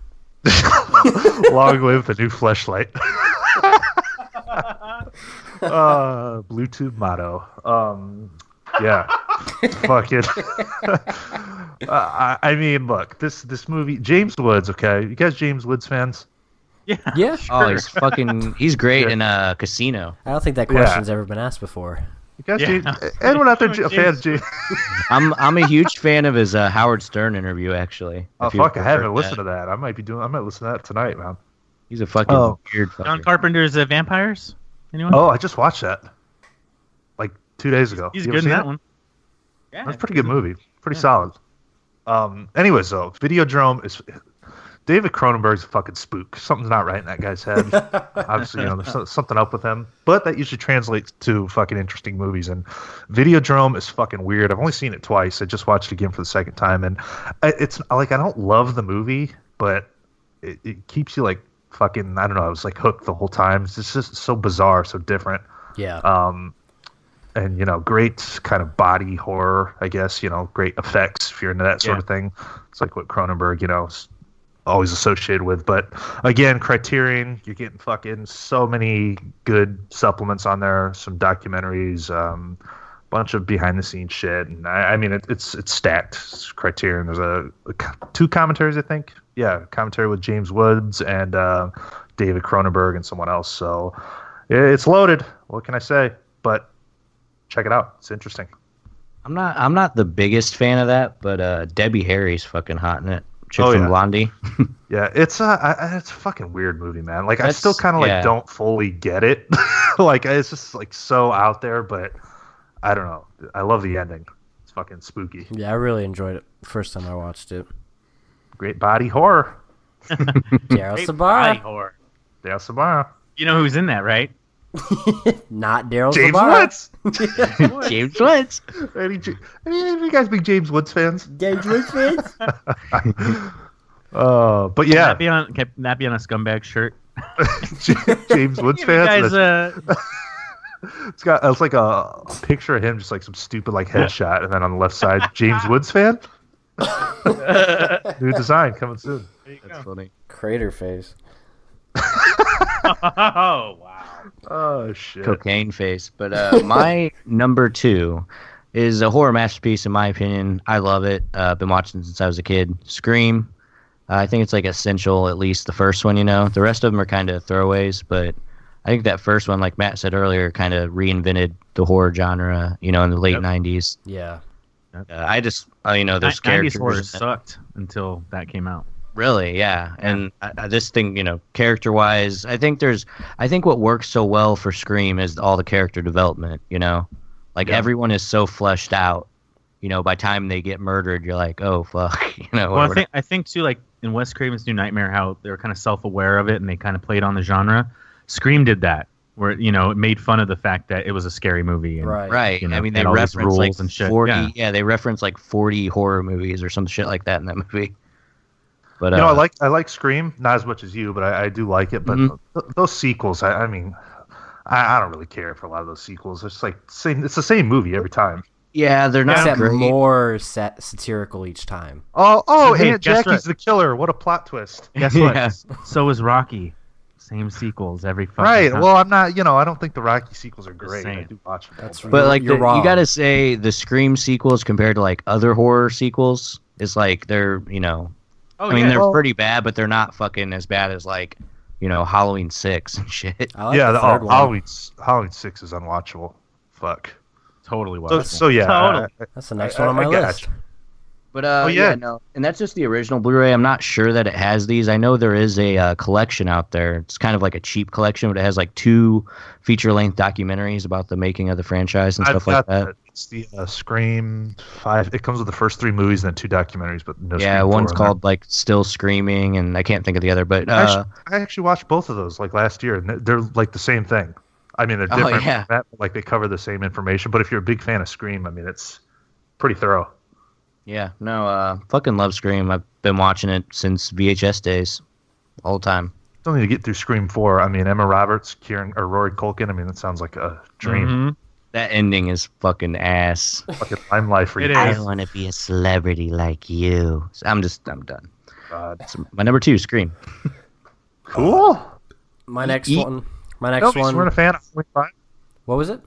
Long live the new Fleshlight. Bluetooth motto. Yeah. Fuck it. I mean, look, this movie, James Woods. Okay, you guys, James Woods fans? Yeah. Yeah. Oh, he's great in Casino. I don't think that question's ever been asked before. You guys, Yeah. anyone out there a fan of James? I'm a huge fan of his Howard Stern interview, actually. Oh if you fuck, I haven't heard listened to that. I might listen to that tonight, man. He's a fucking weird fucker. John Carpenter's Vampires. Anyone? Oh, I just watched that like 2 days ago. He's You ever good in seen that it? one. Yeah, That's a pretty good movie. Pretty solid. Anyways, though, Videodrome is David Cronenberg's a fucking spook. Something's not right in that guy's head. Obviously, there's something up with him. But that usually translates to fucking interesting movies. And Videodrome is fucking weird. I've only seen it twice. I just watched it again for the second time, and it's like I don't love the movie, but it keeps you like fucking. I don't know. I was like hooked the whole time. It's just so bizarre, so different. Yeah. And great kind of body horror, I guess. Great effects if you're into that sort of thing. It's like what Cronenberg, is always associated with. But again, Criterion, you're getting fucking so many good supplements on there, some documentaries, bunch of behind the scenes shit, and I mean it's stacked. It's Criterion. There's two commentaries, I think. Yeah, commentary with James Woods and David Cronenberg and someone else. So it's loaded. What can I say? But check it out. It's interesting. I'm not the biggest fan of that, but Debbie Harry's fucking hot in it. Chick from Blondie. Yeah, it's a fucking weird movie, man. Like I still kind of don't fully get it. Like it's just like so out there, but I don't know. I love the ending. It's fucking spooky. Yeah, I really enjoyed it first time I watched it. Great body horror. Daryl Body Sabara. horror. Dale Samara. You know who's in that, right? Not Daryl James Sabara. Woods. James Woods. Any of you guys big James Woods fans? James Woods fans? But yeah, Can that be on a Scumbag shirt? James Woods You fans. guys, It's like a picture of him, just like some stupid like headshot, and then on the left side, James Woods fan. New design coming soon. That's funny. Crater face. oh wow. Oh shit. Cocaine face. But my number 2 is a horror masterpiece in my opinion. I love it. Been watching since I was a kid. Scream. I think it's like essential, at least the first one. The rest of them are kind of throwaways, but I think that first one, like Matt said earlier, kind of reinvented the horror genre. In the late '90s. Yeah. I just, those 90s characters horror sucked until that came out. Really, yeah. And this thing, character-wise, I think what works so well for Scream is all the character development. Everyone is so fleshed out. By the time they get murdered, you're like, oh fuck. Well, I think too, like in Wes Craven's New Nightmare, how they were kind of self-aware of it and they kind of played on the genre. Scream did that, where it made fun of the fact that it was a scary movie. And, Right. I mean, they all these reference like rules and shit. 40. Yeah, they reference like 40 horror movies or some shit like that in that movie. But I like Scream, not as much as you, but I do like it. But those sequels, I mean, I don't really care for a lot of those sequels. It's like it's the same movie every time. yeah, they're not Except great. more satirical each time. Oh, Hey, Aunt guess Jackie's what? the killer. What a plot twist. Guess what? Yeah. So is Rocky. Same sequels every fucking Right. time. Well, I'm not. I don't think the Rocky sequels are great. I saying. do watch them. That's but- But like You're you wrong. gotta say the Scream sequels compared to like other horror sequels is like they're Oh, I mean yeah. they're Well- pretty bad, but they're not fucking as bad as like Halloween 6 and shit. I like yeah, the third one. Halloween 6 is unwatchable. Fuck. totally So, watchable. so yeah, Totally. That's the next one on my I got list. you. But yeah. no, and that's just the original Blu-ray. I'm not sure that it has these. I know there is a collection out there. It's kind of like a cheap collection, but it has like 2 feature-length documentaries about the making of the franchise and I've stuff like got that. It's the Scream 5. It comes with the first 3 movies and then 2 documentaries, but no. Yeah, Scream 4 one's in there. called like Still Screaming, and I can't think of the other. But I actually watched both of those like last year, and they're like the same thing. I mean, they're Oh, different. yeah. Like they cover the same information, but if you're a big fan of Scream, I mean, it's pretty thorough. Yeah, no, fucking love Scream. I've been watching it since VHS days, the whole time. Still need to get through Scream 4. I mean, Emma Roberts, Rory Culkin. I mean, that sounds like a dream. Mm-hmm. That ending is fucking ass. Fucking limelight for you. It guys. is. I want to be a celebrity like you. So I'm done. God. So my number 2, Scream. Cool. My next Eat. one. My next Nope, one. weren't a fan of Halloween 5? What was it?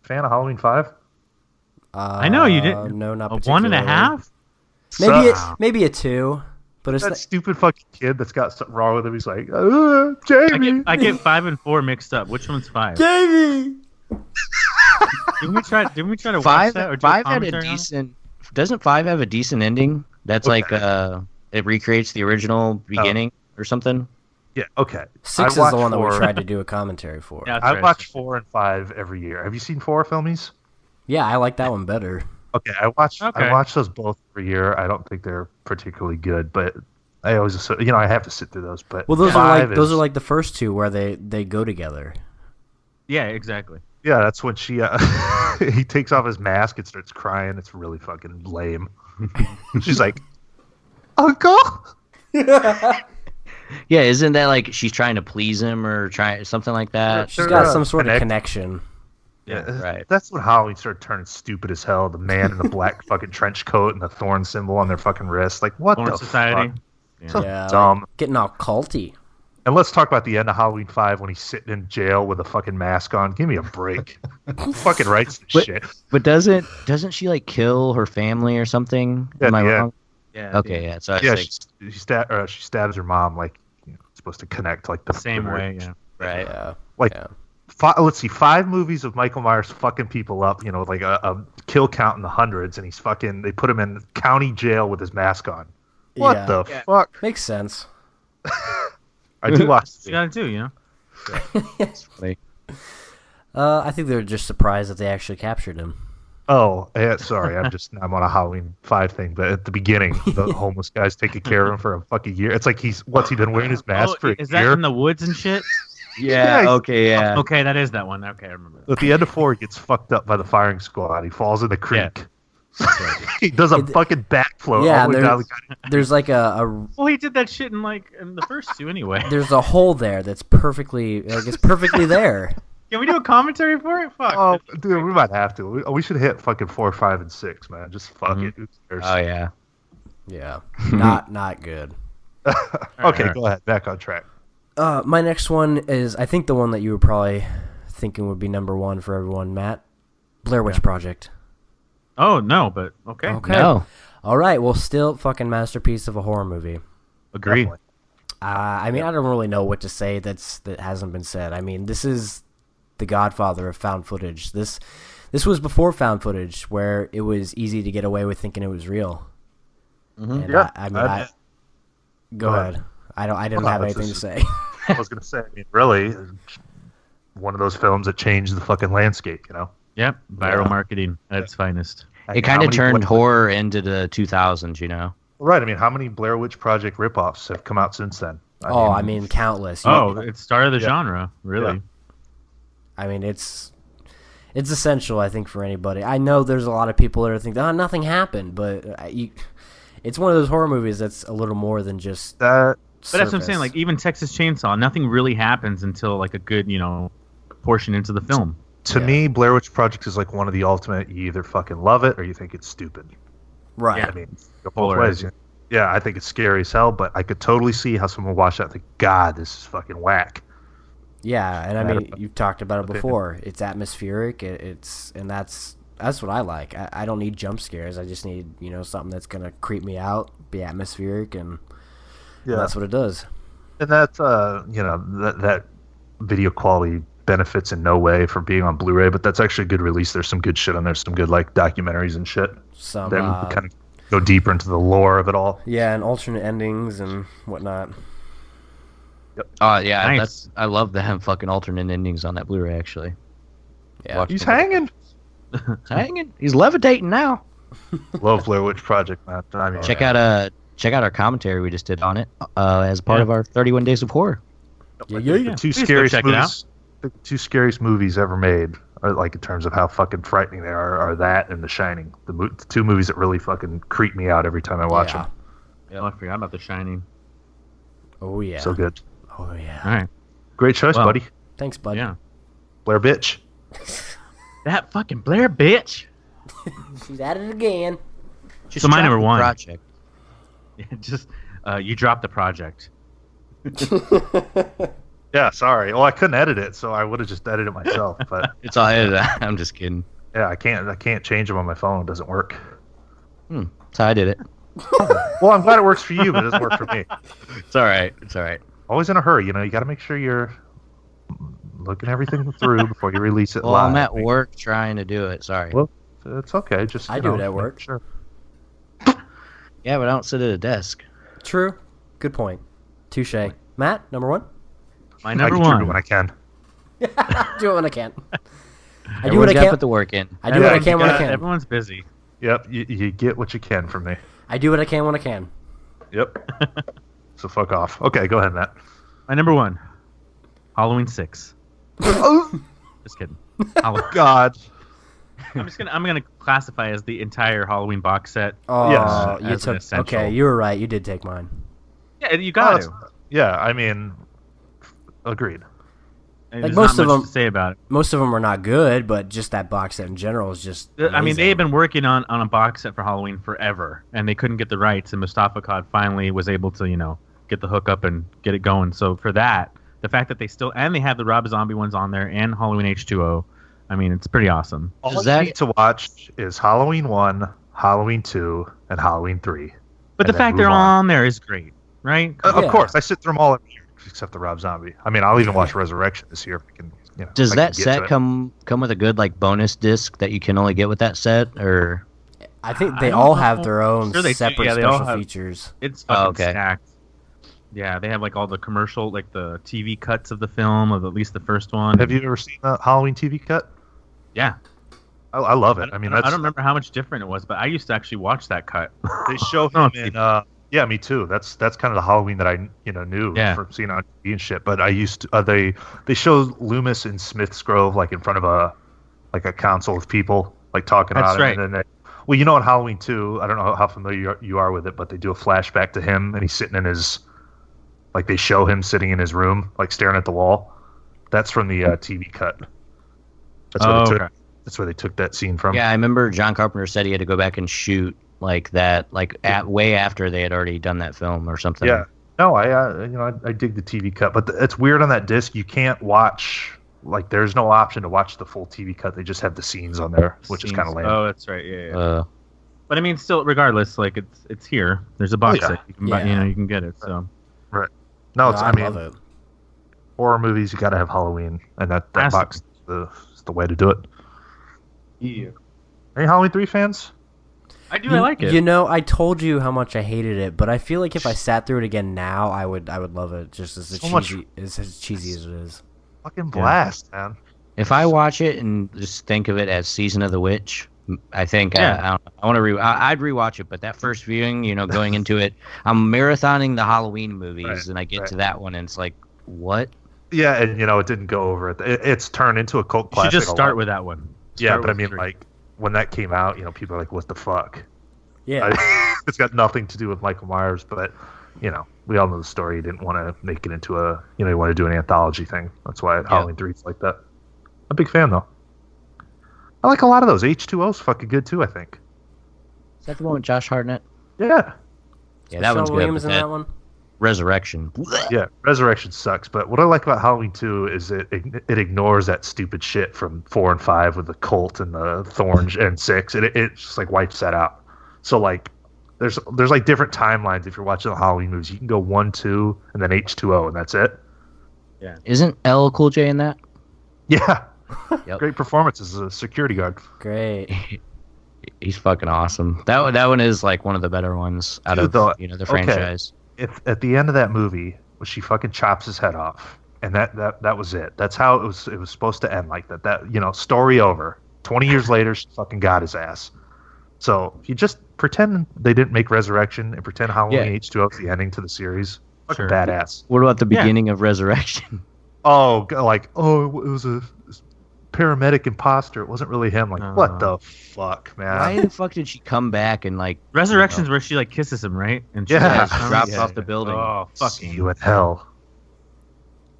Fan of Halloween 5? I know you didn't. No, not A particularly. 1.5? Maybe a 2, but it's That not, stupid fucking kid that's got something wrong with him. He's like, Jamie. I get 5 and 4 mixed up. Which one's 5? Jamie. Didn't we try to watch Five that or do had a commentary on it? decent. Doesn't 5 have a decent ending? That's Okay. like it recreates the original beginning or something. Yeah, okay. 6 I is the watch one that we 4. tried to do a commentary for. Yeah, that's I right. watch 4 and 5 every year. Have you seen 4 filmies? Yeah, I like that one better. Okay, I watch Okay. those both every year. I don't think they're particularly good, but I always, I have to sit through those. But Well, those 5 are is- like the first two where they go together. Yeah, exactly. Yeah, that's when she he takes off his mask and starts crying. It's really fucking lame. She's like, Uncle. Yeah, isn't that like she's trying to please him or something like that? She's They're, got some sort of connect- connection. Yeah, right. That's when Halloween started turning stupid as hell. The man in the black fucking trench coat and the thorn symbol on their fucking wrist. Like, what Porn the Society. fuck? So Yeah, dumb. like getting all culty. And let's talk about the end of Halloween 5 when he's sitting in jail with a fucking mask on. Give me a break. Who fucking writes this But- shit? But doesn't she like kill her family or something? Yeah, Am I yeah. wrong? Yeah. Okay, yeah. So I Yeah, think she stabs her mom like supposed to connect like the Same the- way. Yeah. right. Yeah. Like Yeah. let's see, 5 movies of Michael Myers fucking people up. Like a kill count in the hundreds, and they put him in county jail with his mask on. What Yeah. the Yeah. fuck? Makes sense. I do watch. You gotta do. It's funny. I think they're just surprised that they actually captured him. Oh, yeah, sorry. I'm on a Halloween 5 thing, but at the beginning, the homeless guy's taking care of him for a fucking year. It's like what's he been wearing his mask for a is year? that in the woods and shit? Yeah. Yeah, Okay. Yeah. Okay, that is that one. Okay, I remember. That. At the end of 4, he gets fucked up by the firing squad. He falls in the creek. He does a fucking backflow Yeah, all the way down the There's like a Well, he did that shit in the first 2 anyway. there's a hole there that's perfectly it's perfectly there. Can we do a commentary for it? Fuck. Oh, dude, we might have to. We should hit fucking 4, 5, and 6, man. Just fuck it. Who cares? Oh yeah. Yeah, not good. Okay, Alright. go ahead. Back on track. My next one is I think the one that you were probably thinking would be number 1 for everyone, Matt. Blair Witch Project. Oh no, but okay. Okay. No. All right. Well, still fucking masterpiece of a horror movie. Agreed. Definitely. I mean, I don't really know what to say that hasn't been said. I mean, this is the godfather of found footage. This was before found footage, where it was easy to get away with thinking it was real. And Yeah, go ahead. I didn't Well, have it's anything to just- say. I was gonna say, really, one of those films that changed the fucking landscape. Yep. Viral Yeah. marketing at its finest. It kind of turned horror into the 2000s. Right. I mean, how many Blair Witch Project ripoffs have come out since then? I mean, countless. It started the Yeah. genre, really. Yeah. I mean, it's essential, I think, for anybody. I know there's a lot of people that are thinking, "Oh, nothing happened," but it's one of those horror movies that's a little more than just that. But that's what I'm saying. surface. Like even Texas Chainsaw, nothing really happens until like a good, portion into the film. To Yeah. me, Blair Witch Project is like one of the ultimate. You either fucking love it or you think it's stupid. right. Yeah. I mean, go both Polarizing. ways. Yeah, I think it's scary as hell, but I could totally see how someone watch that and think, God, this is fucking whack. Yeah, and I Matter mean, of you've talked about it opinion. before. It's atmospheric. And that's what I like. I don't need jump scares. I just need something that's gonna creep me out, be atmospheric, and that's what it does. And that's that video quality benefits in no way from being on Blu-ray, but that's actually a good release. There's some good shit on there, some good like documentaries and shit. Some Then kind of go deeper into the lore of it all. yeah, and alternate endings and whatnot. Oh yeah, Nice. I love the fucking alternate endings on that Blu-ray. Actually, Yeah. Watch He's them. hanging. He's hanging. He's levitating now. Love Blair Witch Project, man. I mean, Check out our commentary we just did on it as part of our 31 Days of Horror. Yeah. the two Please go scariest check it out. movies. The two scariest movies ever made. or like in terms of how fucking frightening they are that and The Shining. The two movies that really fucking creep me out every time I watch them. Oh, I forgot about The Shining. Oh yeah. So good. Oh yeah. All right. Great choice, Well, buddy. Thanks, bud. Yeah. Blair bitch. That fucking Blair bitch. She's at it again. Just So my drop number the one. project. Just you dropped the project. Yeah, sorry. Well, I couldn't edit it, so I would have just edited it myself. But It's all edited. I'm just kidding. yeah, I can't change them on my phone. It doesn't work. That's how I did it. Well, I'm glad it works for you, but it doesn't work for me. It's all right. It's all right. Always in a hurry, you know. You got to make sure you're looking everything through before you release it Well, live. I'm at work trying to do it. Sorry. Well, it's okay. Just I you do know, it at make work. Sure. Yeah, but I don't sit at a desk. True. Good point. Touche. Matt, number one. My I number do it one. when I can. Do it when I can. I do what Everyone's I gotta can. put the work in. I do what I Everyone's can when I got- can. Everyone's busy. Yep, you get what you can from me. I do what I can when I can. Yep. So fuck off. Okay, go ahead, Matt. My number one. Halloween 6. Oh Just kidding. Halloween. God. I'm gonna classify as the entire Halloween box set. Oh, Yes, you as an took. essential. Okay, you were right. You did take mine. Yeah, you got to. Yeah, I mean, agreed. And Like there's most not of much them- to say about it. Most of them are not good, but just that box set in general is just. I mean, amazing. they had been working on a box set for Halloween forever, and they couldn't get the rights, and Mustafa Cod finally was able to, get the hook up and get it going. So for that, the fact that they still, and they have the Rob Zombie ones on there, and Halloween H2O, I mean, it's pretty awesome. All Does you that- need to watch is Halloween 1, Halloween 2, and Halloween 3. But And the then fact they're move all on. on there is great, right? Of Yeah. course, I sit through them all every year, except the Rob Zombie. I mean, I'll even watch Resurrection this year if we can. Does if I that can get to set it. come with a good bonus disc that you can only get with that set, or? I think I they don't all know. have their own Sure they do. separate Yeah, they all special have- features. It's fucking okay. stacked. Yeah, they have all the commercial, the TV cuts of the film, of at least the first one. Have you ever seen the Halloween TV cut? Yeah. I love it. I mean, I that's, don't remember how much different it was, but I used to actually watch that cut. they show Oh, him in. Yeah, me too. That's kind of the Halloween that I knew Yeah. from seeing on TV and shit. But I used to they show Loomis in Smith's Grove in front of a council of people talking That's about right. it. And then in Halloween 2, I don't know how familiar you are with it, but they do a flashback to him and he's sitting in his they show him sitting in his room staring at the wall. That's from the TV cut. That's where they took. Okay. That's where they took that scene from. Yeah, I remember John Carpenter said he had to go back and shoot that, way after they had already done that film or something. Yeah. No, I dig the TV cut, but it's weird on that disc. You can't watch there's no option to watch the full TV cut. They just have the scenes on there, which is kind of lame. Oh, that's right. Yeah. Uh, But I mean, still, regardless, it's here. There's a box yeah. set. You can buy, Yeah. you can get it. So No, it's, I I mean, love it. horror movies, you got to have Halloween, and that Has to box is the way to do it. yeah. Any Halloween 3 fans? I do. I like it. I told you how much I hated it, but I feel like if I sat through it again now, I would love it just as So much- as cheesy as it is. Fucking blast, man. if I watch it and just think of it as Season of the Witch, I think Yeah. I want to I'd rewatch it. But that first viewing, going into it, I'm marathoning the Halloween movies, Right, and I get right. to that one, and it's like, what? Yeah, and it didn't go over. It's turned into a cult you should classic. just a start lot. with that one. Yeah, Start but I with mean, 3. when that came out, people are like, "What the fuck?" Yeah. It's got nothing to do with Michael Myers, but we all know the story. He didn't want to make it into a, he wanted to do an anthology thing. That's why Halloween 3 is like that. I'm a big fan though. I like a lot of those. H2O's fucking good too, I think. Is that the one with Josh Hartnett? Yeah, Yeah, that one's Michelle good. Williams but in that one. Resurrection. yeah. Resurrection sucks, but what I like about Halloween 2 is it ignores that stupid shit from 4 and 5 with the cult and the thorns and 6. It just wipes that out. So there's different timelines if you're watching the Halloween movies. You can go 1, 2, and then H2O, and that's it. Isn't LL Cool J in that? Yeah. Yep. Great performance as a security guard. Great. He's fucking awesome. That one is one of the better ones out of Dude, the franchise. If at the end of that movie, when she fucking chops his head off, and that was it. That's how it was supposed to end like that. That story over. 20 years later, she fucking got his ass. So if you just pretend they didn't make Resurrection and pretend Halloween H2O is the ending to the series, fucking Sure. badass. What about the Yeah. beginning of Resurrection? Oh, it was a paramedic imposter. It wasn't really him. Like, what the fuck, man? Why the fuck did she come back and like Resurrections where she like kisses him, right? And she Yeah. she drops off the building? Oh, See fucking you in hell.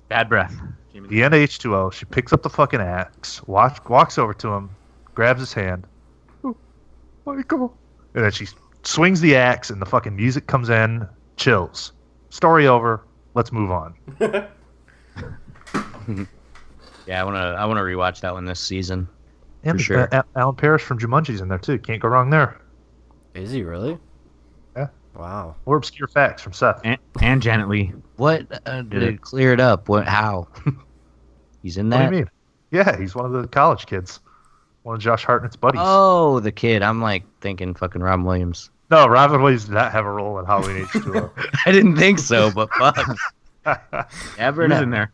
bad breath. The end of H2O, she picks up the fucking axe, walks over to him, grabs his hand. Oh, Michael. And then she swings the axe, and the fucking music comes in, chills. Story over. Let's move on. Yeah, I wanna rewatch that one this season. And For sure. Alan Parrish from Jumanji's in there, too. Can't go wrong there. Is he really? Yeah. Wow. More obscure facts from Seth. And Janet Leigh. What? Clear it up. What? How? He's in What that. do you mean? Yeah, he's one of the college kids. One of Josh Hartnett's buddies. Oh, the kid. I'm like thinking fucking Robin Williams. No, Robin Williams did not have a role in Halloween H2O. I didn't think so, but fuck. Never He was know. in there.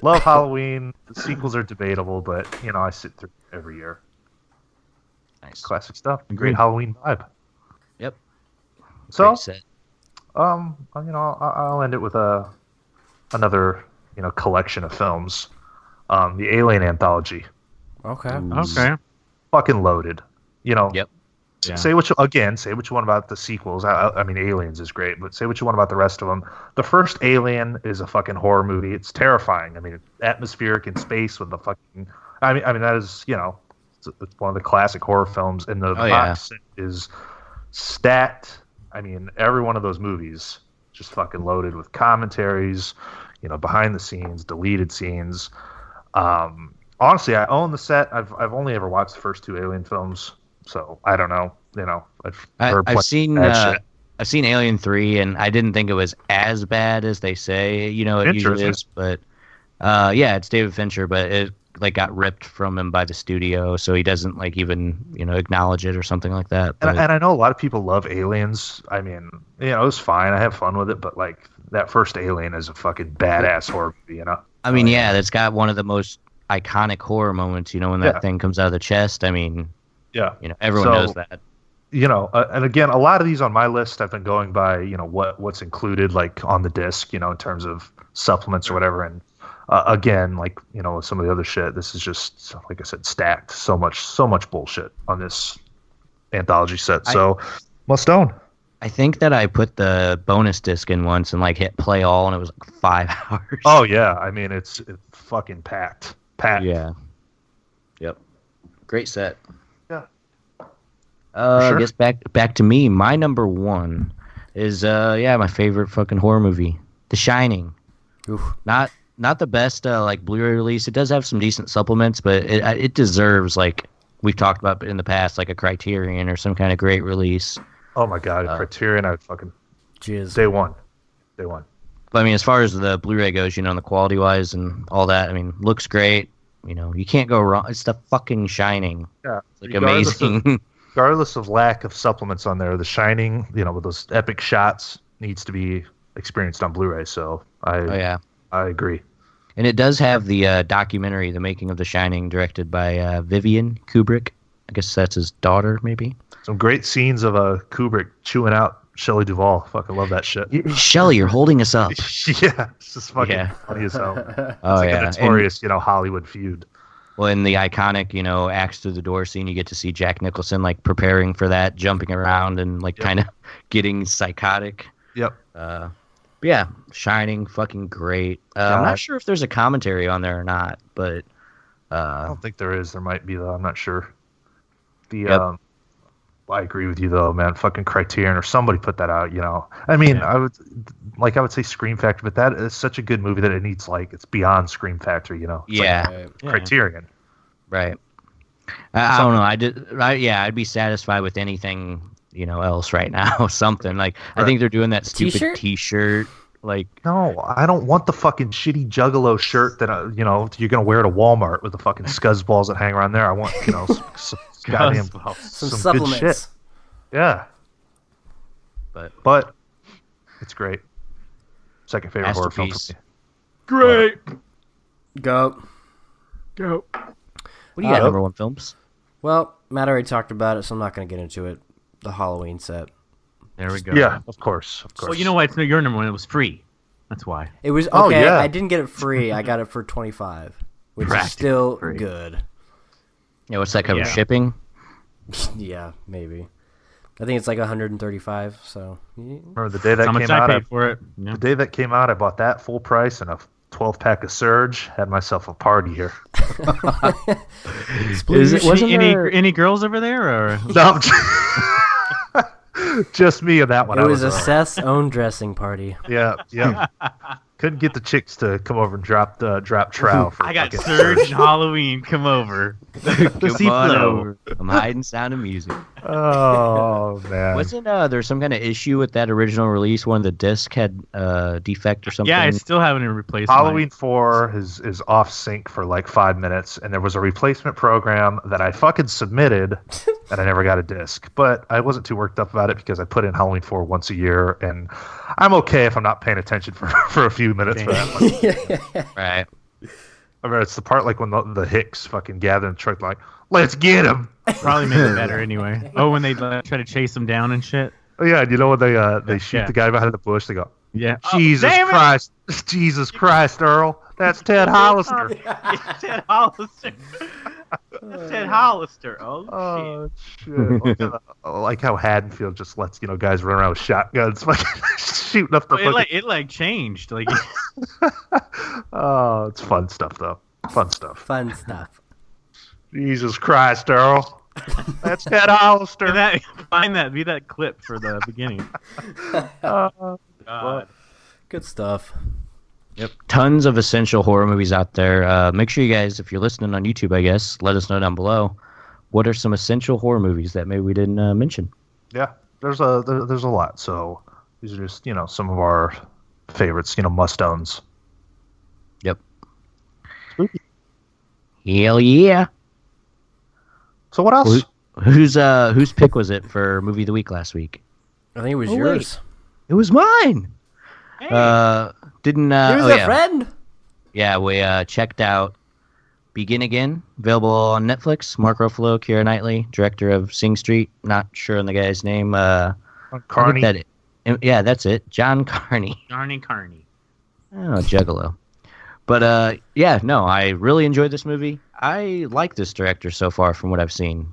Love Halloween. The sequels are debatable, but, I sit through every year. Nice. Classic stuff. Agreed. Great Halloween vibe. Yep. So, Great set. I'll end it with another, collection of films. The Alien Anthology. Okay. Okay. Fucking loaded. Yep. Yeah. Say what you want about the sequels. I mean, Aliens is great, but say what you want about the rest of them. The first Alien is a fucking horror movie. It's terrifying. I mean, atmospheric in space with the fucking. I mean that is it's one of the classic horror films, and the box set is stacked. I mean, every one of those movies just fucking loaded with commentaries, behind the scenes, deleted scenes. Honestly, I own the set. I've only ever watched the first two Alien films. So I don't know, I've seen Alien 3, and I didn't think it was as bad as they say. It usually is, but it's David Fincher, but it like got ripped from him by the studio, so he doesn't like even acknowledge it or something like that. But, and I know a lot of people love Aliens. I mean, it was fine. I have fun with it, but like that first Alien is a fucking badass horror movie. I mean, that's got one of the most iconic horror moments. When that thing comes out of the chest. I mean. Yeah, everyone knows that. And again, a lot of these on my list, I've been going by, what's included, like on the disc, in terms of supplements or whatever. And again, like with some of the other shit, this is just, like I said, stacked. So much bullshit on this anthology set. So, must own. I think that I put the bonus disc in once and like hit play all, and it was like 5 hours. Oh yeah, I mean it's fucking packed. Yeah. Yep. Great set. Sure. I guess back to me. My number one is my favorite fucking horror movie, The Shining. Oof. Not the best like Blu-ray release. It does have some decent supplements, but it deserves, like we've talked about in the past, like a Criterion or some kind of great release. Oh my god, Criterion! I'd fucking Jizz. day one. But I mean, as far as the Blu-ray goes, and the quality wise and all that, I mean, looks great. You can't go wrong. It's The fucking Shining. Yeah, Like amazing. Regardless of lack of supplements on there, The Shining, with those epic shots, needs to be experienced on Blu-ray. So I agree. And it does have the documentary, The Making of The Shining, directed by Vivian Kubrick. I guess that's his daughter, maybe. Some great scenes of Kubrick chewing out Shelley Duvall. Fucking love that shit. Shelley, you're holding us up. Yeah, it's just fucking funny as hell. It's like a notorious, Hollywood feud. Well, in the iconic, axe through the door scene, you get to see Jack Nicholson like preparing for that, jumping around and like kind of getting psychotic. Yep. But yeah, Shining, fucking great. I'm not sure if there's a commentary on there or not, but I don't think there is. There might be though. I'm not sure. I agree with you though, man. Fucking Criterion or somebody put that out. I mean, I would say Scream Factory, but that is such a good movie that it needs it's beyond Scream Factory. It's Criterion. Right. I don't know. I'd be satisfied with anything else right now. Something like I think they're doing that stupid T-shirt. Like no, I don't want the fucking shitty Juggalo shirt that you're gonna wear to Walmart with the fucking scuzzballs that hang around there. I want some goddamn some good supplements. shit. Yeah, but it's great. Second favorite horror film for me. Great. Go. What do you got? Number one films? Well, Matt already talked about it, so I'm not going to get into it. The Halloween set. There we go. Yeah, of course. Well, you know why it's your number one? It was free. That's why. It was okay. I didn't get it free. I got it for $25, which is still good. Yeah, what's that cover? Yeah. Shipping? Yeah, maybe. I think it's like 135. So Remember the day that How much came I out? paid for it. Yeah. The day that came out, I bought that full price and a 12-pack of Surge. Had myself a party here. Wasn't there... Any girls over there? Or No, just me and that one. it I was a was, Seth's own dressing party. yeah. Couldn't get the chicks to come over and drop trow. For I got fucking Surge and Halloween. Come over. Come on over. I'm hiding Sound of Music. Oh man. Wasn't there some kind of issue with that original release? One of the disc had defect or something? Yeah, I still haven't replaced Halloween 4 is off sync for like 5 minutes, and there was a replacement program that I fucking submitted, and I never got a disc. But I wasn't too worked up about it because I put in Halloween 4 once a year, and I'm okay if I'm not paying attention for a few minutes for that one. Right. I mean, it's the part like when the Hicks fucking gather in the truck, like, let's get him. Probably made it better anyway. Oh, when they try to chase him down and shit. Oh yeah, and you know when they shoot the guy behind the bush, they go, Yeah. Jesus damn it! Christ, Jesus Christ, Earl, that's Ted Hollister. Ted Hollister. Ted Hollister. Oh, shit. Oh shit! Like how Haddonfield just lets guys run around with shotguns, fucking shooting up the. It changed. Like, oh, it's fun stuff though. Fun stuff. Fun stuff. Jesus Christ, Earl, that's Ted Hollister. Be that clip for the beginning. God. Good stuff. Yep. Tons of essential horror movies out there. Make sure you guys, if you're listening on YouTube, I guess, let us know down below. What are some essential horror movies that maybe we didn't mention? Yeah, there's a lot. So these are just some of our favorites. Must-owns. Yep. Hell yeah. So what else? Whose pick was it for movie of the week last week? I think it was Oh, yours. It was mine. Hey. Didn't He was a friend. Yeah, we checked out Begin Again, available on Netflix. Mark Ruffalo, Keira Knightley, director of Sing Street. Not sure on the guy's name. Carney. Yeah, that's it. John Carney. Carney. Oh, Juggalo. But yeah, no, I really enjoyed this movie. I like this director so far from what I've seen.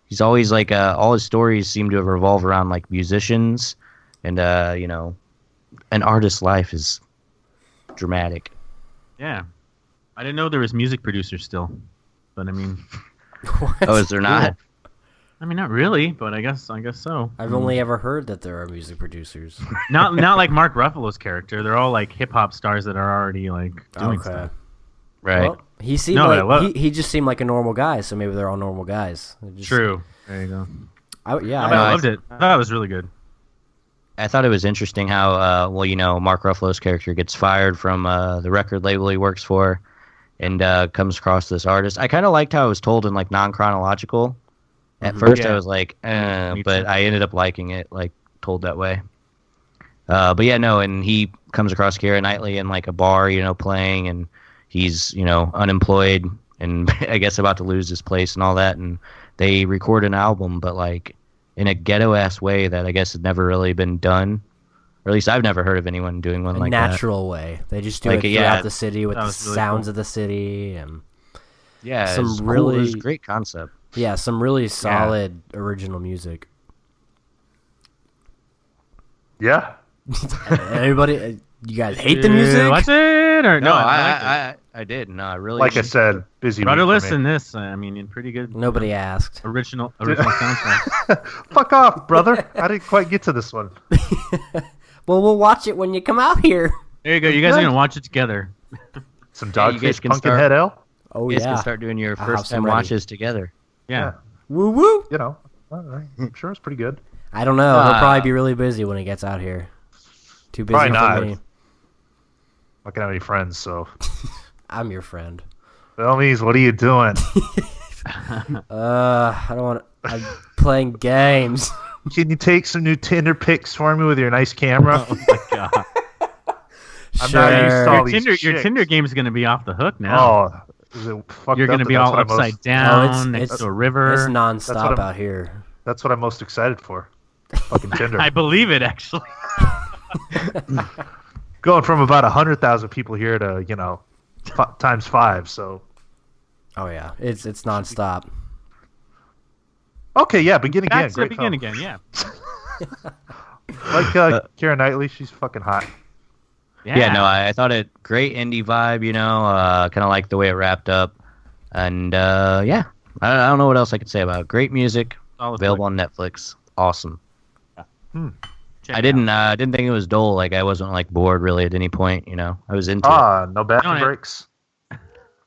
He's always like all his stories seem to have revolved around like musicians, and an artist's life is dramatic. Yeah. I didn't know there was music producers still. But I mean, Oh, is there not? I mean, not really, but I guess so. I've only ever heard that there are music producers. Not like Mark Ruffalo's character. They're all like hip hop stars that are already like doing stuff. Right. Well, he seemed he just seemed like a normal guy, so maybe they're all normal guys. True. There you go. I loved it. I thought it was really good. I thought it was interesting how, Mark Ruffalo's character gets fired from the record label he works for, and comes across this artist. I kind of liked how it was told in like non-chronological. At first, I was like, but I ended up liking it, like told that way. But yeah, no, and he comes across Keira Knightley in like a bar, playing, and he's unemployed and I guess about to lose his place and all that, and they record an album, but like in a ghetto-ass way that I guess had never really been done. Or at least I've never heard of anyone doing one like that. Natural way. They just do it throughout the city with the sounds of the city and it was really cool. It was a great concept. Yeah, some really solid original music. Yeah. Everybody, you guys hate the music? Watch it or No, I did. No, I really. Like I said, busy. Brother, week for listen. me. This, I mean, pretty good. Nobody asked. Original soundtrack. Fuck off, brother. I didn't quite get to this one. Well, we'll watch it when you come out here. There you go. You guys are gonna watch it together. Some you Dogfish guys can Pumpkinhead Ale. Oh You guys yeah. can start doing your I'll first have some time ready. watches together. Yeah. Woo woo. I'm sure it's pretty good. I don't know. He'll probably be really busy when he gets out here. Too busy Probably for not. me. I don't have any friends, so. I'm your friend. Filmies, what are you doing? I don't want. I'm playing games. Can you take some new Tinder pics for me with your nice camera? Oh my god. I'm not used to all these Your chicks. Tinder game's gonna be off the hook now. Oh, is it fucked You're up gonna that be that's all what I'm upside most- down next to a river. It's That's nonstop what I'm- out here. That's what I'm most excited for. Fucking Tinder. I believe it actually. Going from about 100,000 people here to times 5. So Oh yeah, it's nonstop. Okay, yeah, begin again. Back to Great begin film. again, yeah. Like Keira Knightley, she's fucking hot. Yeah, no, I thought it great indie vibe, kind of like the way it wrapped up. And yeah, I don't know what else I could say about it. Great music, Solid available on Netflix. Awesome. Check I it didn't out. didn't think it was dull. Like I wasn't like bored really at any point, I was into No bathroom No, breaks. it.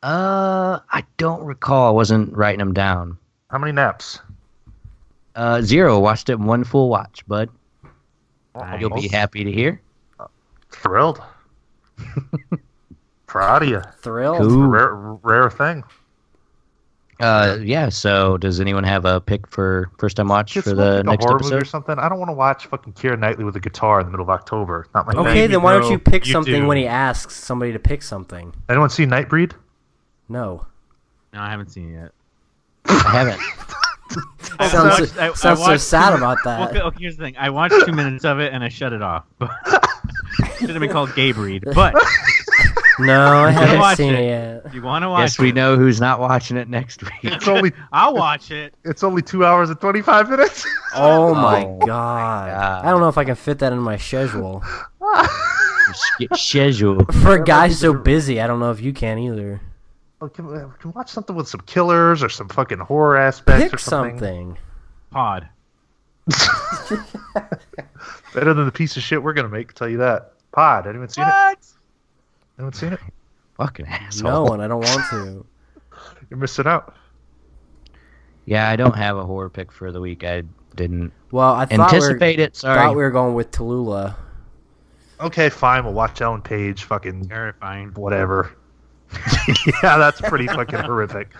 I don't recall. I wasn't writing them down. How many naps? 0. Watched it in one full watch, bud. You'll be Almost. happy to hear. Thrilled. Proud of you. Thrilled. It's a Cool. rare thing. Yeah. So, does anyone have a pick for first time watch It's for the like a next horror movie or episode? something. I don't want to watch fucking Keira Knightley with a guitar in the middle of October. Not my Okay, thing. then why don't bro. you pick You something do. when he asks somebody to pick something? Anyone see Nightbreed? No. No, I haven't seen it yet. I haven't. I Sounds watched- I so watched sad 2 about that. Well, okay, here's the thing. I watched 2 minutes of it and I shut it off. Should have been called Gay Breed. But No, I haven't watch seen it. it yet. if you want to watch Guess we it, know who's not watching it next week. I'll watch it. It's only 2 hours and 25 minutes. Oh my Oh, god. God. I don't know if I can fit that in my schedule. Schedule. For a guy so busy, I don't know if you can either. Well, can we watch something with some killers or some fucking horror aspects Pick or something? something. Pod. Better than the piece of shit we're gonna make. I'll tell you that. Pod. Anyone seen it? What? Anyone seen it? Fucking asshole. No one. I don't want to. You're missing out. Yeah, I don't have a horror pick for the week. I didn't Well, I anticipate it. Sorry. thought we were going with Tallulah. Okay, fine. We'll watch Ellen Page. Fucking Terrifying. whatever. Yeah, that's pretty fucking horrific.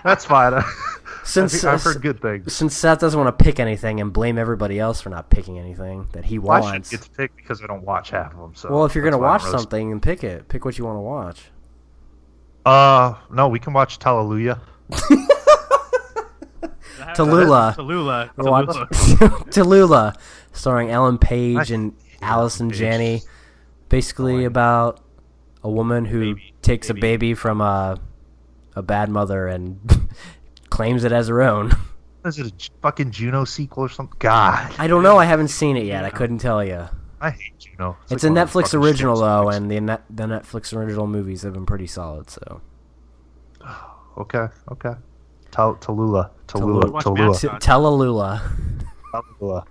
That's fine. I've heard good things. Since Seth doesn't want to pick anything and blame everybody else for not picking anything that he Well, I wants. should get to pick because I don't watch half of them. So Well, if you're that's gonna why I'm watch roasting. something, then pick it. Pick what you want to watch. No, we can watch Hallelujah. Tallulah. Tallulah. We'll watch Tallulah. Tallulah, starring Ellen Page and Yeah, Allison bitch. Janney. Basically about a woman who takes a baby from a bad mother and claims it as her own. Is it a fucking Juno sequel or something? God, I don't know. I haven't seen it yet. I couldn't tell you. I hate Juno. It's like a one of those Netflix fucking original shit though, movies. and the Netflix original movies have been pretty solid. So Okay. Tallulah. Watch Mascot. Tallulah. Tallulah.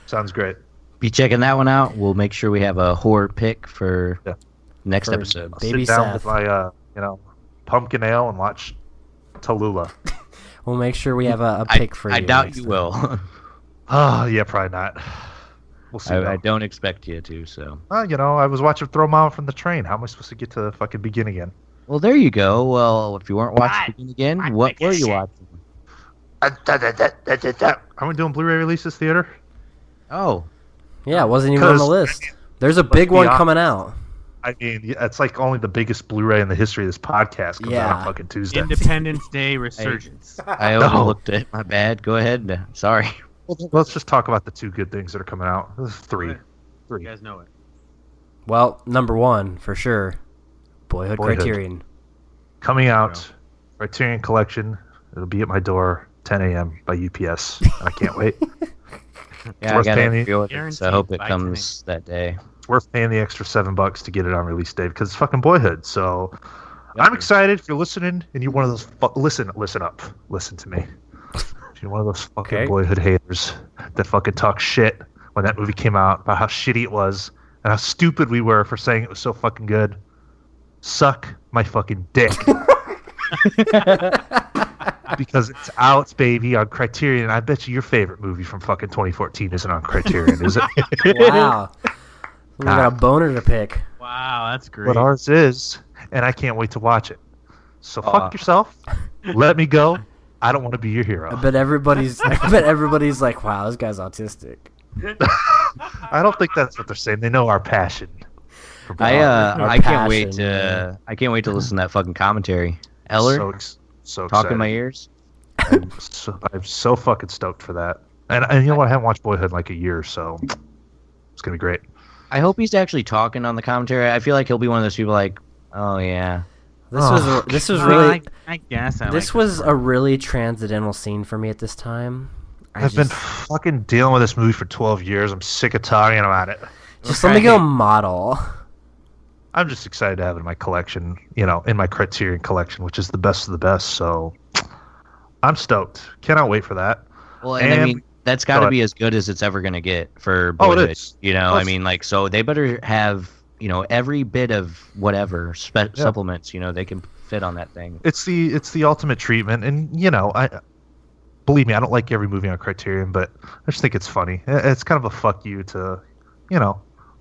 Sounds great. Be checking that one out. We'll make sure we have a horror pick for Yeah. next For- episode. I'll Baby sit down Seth. with my pumpkin ale and watch Tallulah. We'll make sure we have a pick for you. I doubt next you time. will. Oh, yeah, probably not. We'll see. I though. don't expect you to. So. I was watching Throw Mama from the Train. How am I supposed to get to the fucking begin again? Well, there you go. Well, if you weren't watching it again, what were you watching? Are we doing Blu-ray releases theater? Oh, Yeah, it wasn't even on the 'Cause, list. There's a big be one honest. coming out. I mean, yeah, it's like only the biggest Blu-ray in the history of this podcast comes out Yeah. on fucking Tuesday. Independence Day Resurgence. I overlooked it. My bad. Go ahead. Sorry. Let's just talk about the 2 good things that are coming out. This is 3. Okay. 3. You guys know it. Well, number one for sure. Boyhood Boyhood. Criterion. Coming out, Criterion Collection. It'll be at my door, 10 a.m. by UPS. And I can't wait. Yeah, I worth got paying to the- feel with it, so I hope it Guaranteed by comes that day. It's worth paying the extra $7 to get it on release day because it's fucking Boyhood. So I'm excited. If you're listening and you're one of those, listen up, listen to me. If you're one of those fucking Okay. Boyhood haters that fucking talk shit when that movie came out about how shitty it was and how stupid we were for saying it was so fucking good, suck my fucking dick. Because it's out, baby, on Criterion. I bet you your favorite movie from fucking 2014 isn't on Criterion, is it? Wow. We got a boner to pick. Wow, that's great. But ours is, and I can't wait to watch it. So fuck yourself. Let me go. I don't want to be your hero. I bet everybody's like, wow, this guy's autistic. I don't think that's what they're saying. They know our passion. for I Our I can't wait passion, to I can't wait to listen to that fucking commentary. Eller, so talk in my excited. ears. I'm so fucking stoked for that. And you know what? I haven't watched Boyhood in like a year, so it's gonna be great. I hope he's actually talking on the commentary. I feel like he'll be one of those people like, oh yeah, This was really I guess I this like was one. a really transcendental scene for me at this time. I've been fucking dealing with this movie for 12 years. I'm sick of talking about it. just let me go model. I'm just excited to have it in my collection, in my Criterion collection, which is the best of the best. So I'm stoked. Cannot wait for that. Well, and I mean, that's got to be as good as it's ever going to get for Boyhood. It is. I mean, like, so they better have, every bit of whatever supplements, they can fit on that thing. It's the ultimate treatment, and I believe me, I don't like every movie on Criterion, but I just think it's funny. It's kind of a fuck you to, a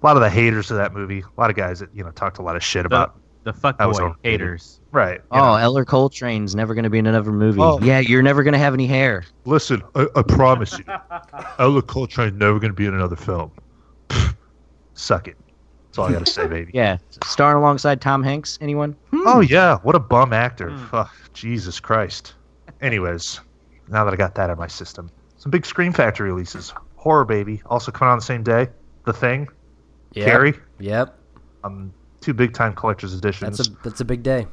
lot of the haters of that movie, a lot of guys that talked a lot of shit about the fuck that was boy overrated. haters. Right. Eller Coltrane's never going to be in another movie. Oh. Yeah, you're never going to have any hair. Listen, I promise you, Eller Coltrane's never going to be in another film. Suck it. That's all I got to say, baby. Yeah, starring alongside Tom Hanks. Anyone? Oh yeah, what a bum actor. Fuck, Jesus Christ. Anyways, now that I got that out of my system, some big Scream Factory releases. Horror Baby, also coming on the same day. The Thing, Yep. Carrie. Yep. 2 big time collector's editions. That's a big day.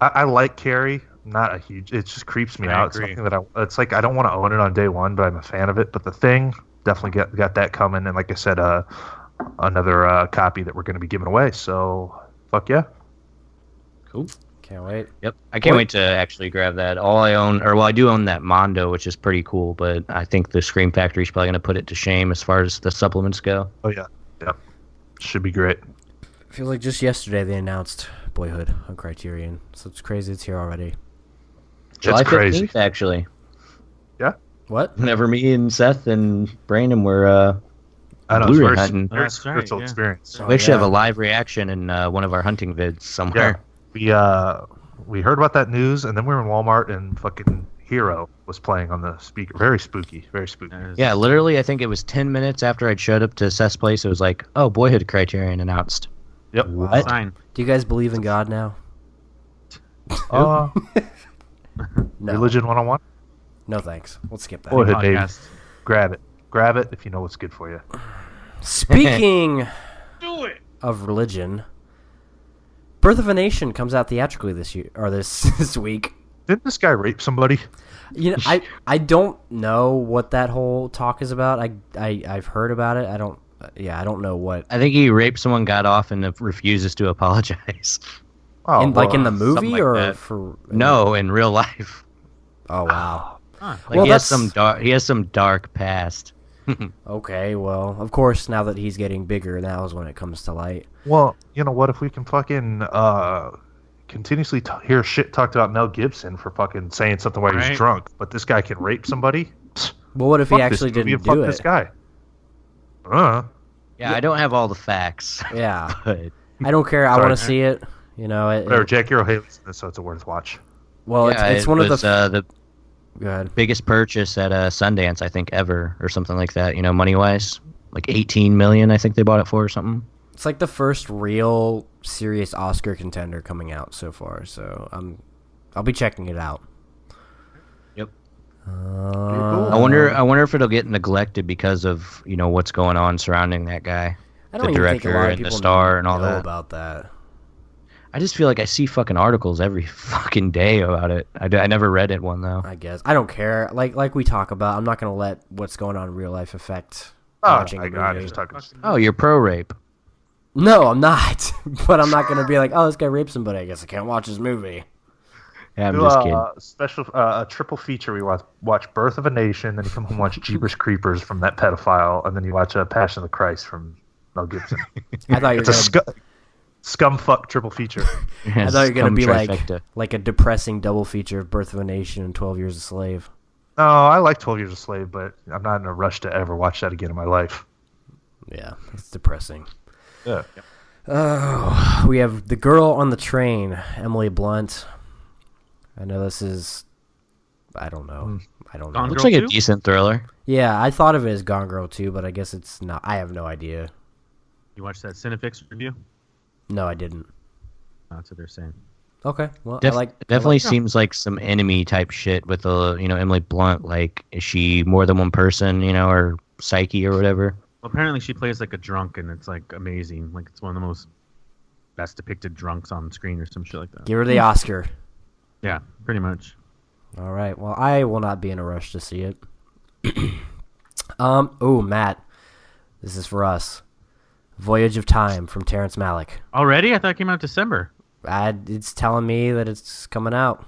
I like Carrie. Not a huge. It just creeps me I out. agree. It's something that it's like I don't want to own it on day one, but I'm a fan of it. But The Thing, definitely got that coming. And like I said, another copy that we're going to be giving away. So fuck yeah. Cool. Can't wait. Yep, I can't wait to actually grab that. All I own, I do own that Mondo, which is pretty cool, but I think the Scream Factory's probably going to put it to shame as far as the supplements go. Oh yeah. Yep. Should be great. Feels like just yesterday they announced Boyhood on Criterion, so it's crazy it's here already. July It's crazy. 15th, actually. Yeah. What? Whenever me and Seth and Brandon were I know. Blu-ray It's hunting. very That's right, spiritual yeah. experience. Oh, We actually yeah. have a live reaction in one of our hunting vids somewhere. We heard about that news, and then we were in Walmart, and fucking Hero was playing on the speaker. Very spooky. Very spooky. Yeah, literally, I think it was 10 minutes after I'd showed up to Seth's place. It was like, oh, Boyhood Criterion announced. Yep. What? Fine. Do you guys believe in God now? Uh, No. Religion 101. No thanks. We'll skip that. Boyhood, baby. Podcast. Grab it. Grab it if you know what's good for you. Speaking Do it. of religion, Birth of a Nation comes out theatrically this year or this week. Didn't this guy rape somebody? I don't know what that whole talk is about. I've heard about it. I don't know what I think he raped someone, got off, and refuses to apologize. Oh, in well, the something movie like or that. for No, in real life. Oh wow. Huh. Like Well, he has that's- he has some dark past. Okay, well, of course, now that he's getting bigger, now is when it comes to light. Well, you know what? If we can fucking continuously hear shit talked about Mel Gibson for fucking saying something while Right. he's drunk, but this guy can rape somebody. Well, what if he Fuck this actually movie didn't and fuck do this it? guy. Yeah, I don't have all the facts. Yeah, But I don't care. I Sorry. want to see it. You know, Whatever. Jackie Earle Haley's in this, so it's a worth watch. well, yeah, it's it one of was, the. the Go ahead. biggest purchase at Sundance, I think, ever, or something like that. Money wise, like 18 million. I think they bought it for, or something. It's like the first real serious Oscar contender coming out so far. So I'll be checking it out. Yep. cool. I wonder if it'll get neglected because of what's going on surrounding that guy, I the don't even think a director lot of and the people star and all know that. about that. I just feel like I see fucking articles every fucking day about it. I never read it one though. I guess I don't care. Like we talk about, I'm not gonna let what's going on in real life affect Oh watching my a god, movie. he's talking. Oh, you're pro rape. No, I'm not. But I'm not gonna be like, oh, this guy raped somebody. I guess I can't watch his movie. Yeah, I'm just kidding. Special a triple feature. We watch Birth of a Nation, then you come home and watch Jeepers Creepers from that pedophile, and then you watch Passion of the Christ from Mel Gibson. I thought you were It's a gonna. scumfuck triple feature. I thought you were gonna Scum be trifecta. like a depressing double feature of Birth of a Nation and 12 Years a Slave. No, I like 12 Years a Slave, but I'm not in a rush to ever watch that again in my life. Yeah, it's depressing. Yeah. Oh, we have The Girl on the Train, Emily Blunt. I know this is. I don't know. I don't know. Gone Looks Girl like a 2? decent thriller. Yeah, I thought of it as Gone Girl too, but I guess it's not. I have no idea. You watched that Cinefix review? No, I didn't. That's what they're saying. Okay, well, Definitely seems like some enemy type shit with Emily Blunt. Like, is she more than one person, or psyche or whatever? Well, apparently she plays like a drunk, and it's like amazing. Like it's one of the most best depicted drunks on screen or some shit like that. Give her the Oscar. Yeah, pretty much. All right. Well, I will not be in a rush to see it. Oh, Matt, this is for us. Voyage of Time from Terrence Malick. Already? I thought it came out December. It's telling me that it's coming out.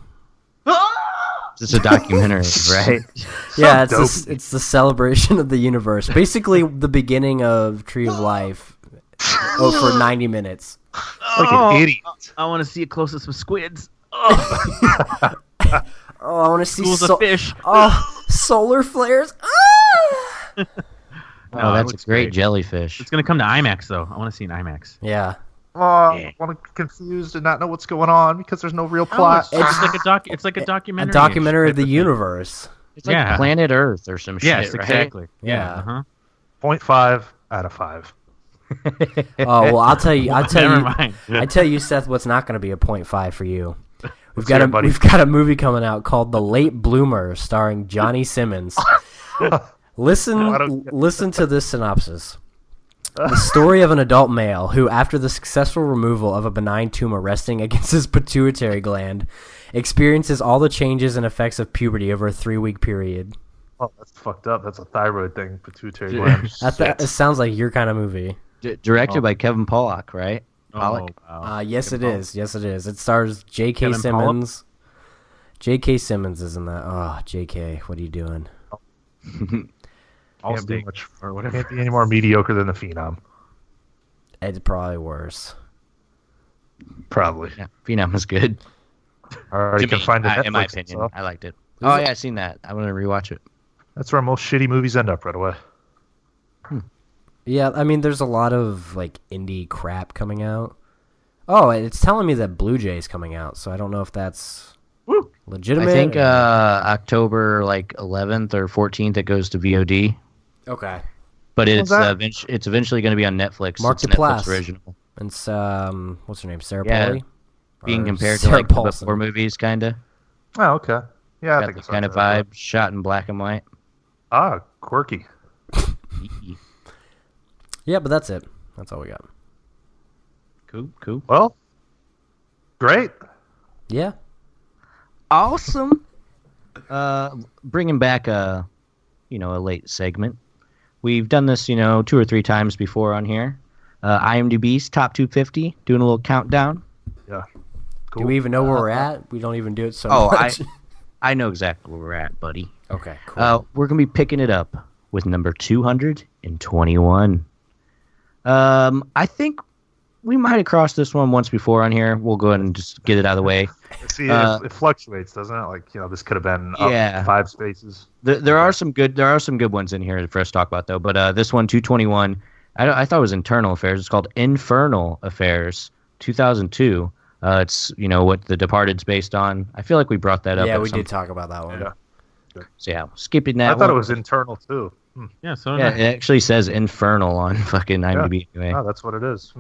It's a documentary, right? Yeah, it's the celebration of the universe. Basically, the beginning of Tree of Life. For 90 minutes. Like an idiot. I want to see it close to some squids. Oh, I want to see Schools of fish. Oh, solar flares. Oh, it that's a looks great jellyfish. It's going to come to IMAX, though. I want to see an IMAX. Yeah. I want to be confused and not know what's going on because there's no real plot. It's like a A documentary. documentary of the universe. It's like Planet Earth or some shit, Yes, right? exactly. Yeah. Uh-huh. 0.5 out of 5. Oh, well, I'll tell you. Never mind. I tell you, Seth, what's not going to be a 0.5 for you. We've hear it, buddy. got a movie coming out called The Late Bloomer, starring Johnny Simmons. Listen to this synopsis. The story of an adult male who, after the successful removal of a benign tumor resting against his pituitary gland, experiences all the changes and effects of puberty over a 3-week period. Oh, that's fucked up. That's a thyroid thing, pituitary gland. It sounds like your kind of movie. Directed by Kevin Pollak, right? Pollak. Wow. Yes, it is. Yes, it is. It stars J.K. Kevin Simmons. J.K. Simmons is in that. Oh, J.K., what are you doing? Can't be, Allstate or whatever. can't be any more mediocre than the Phenom. It's probably worse. Probably. Yeah, Phenom was good. Alright, you can find it in my Netflix and opinion, stuff. I liked it. Oh yeah, I seen that. I want to rewatch it. That's where most shitty movies end up right away. Yeah, I mean, there's a lot of, like, indie crap coming out. Oh, it's telling me that Blu-ray's coming out, so I don't know if that's legitimate. I think October 11th or 14th it goes to VOD. Okay. But When's it's that? it's eventually going to be on Netflix. Mark it's a Duplass. Netflix original. And what's her name? Sarah Yeah, Pauli? Being Or compared to Sarah like the Paulson. before movies, kind of. Oh, okay. Yeah, I Got think the it's kind of okay. vibe, shot in black and white. Ah, quirky. Yeah, but that's it. That's all we got. Cool. Well, great. Yeah. Awesome. Bringing back a late segment. We've done this, 2 or 3 times before on here. IMDb's top 250, doing a little countdown. Yeah. Cool. Do we even know where we're at? We don't even do it so Oh, much. I know exactly where we're at, buddy. Okay, cool. We're gonna be picking it up with number 221. I think we might have crossed this one once before on here. We'll go ahead and just get it out of the way. See, it fluctuates, doesn't it? Like, this could have been up 5 spaces. There are some good ones in here for us to talk about though. But this one, 221, I thought it was Internal Affairs. It's called Infernal Affairs, 2002. It's what The Departed's based on. I feel like we brought that up. Yeah, we did talk about that one. Yeah. So yeah, skipping that. I thought it was internal too. Yeah, so Yeah, it actually says Infernal on fucking IMDb anyway. Oh, that's what it is.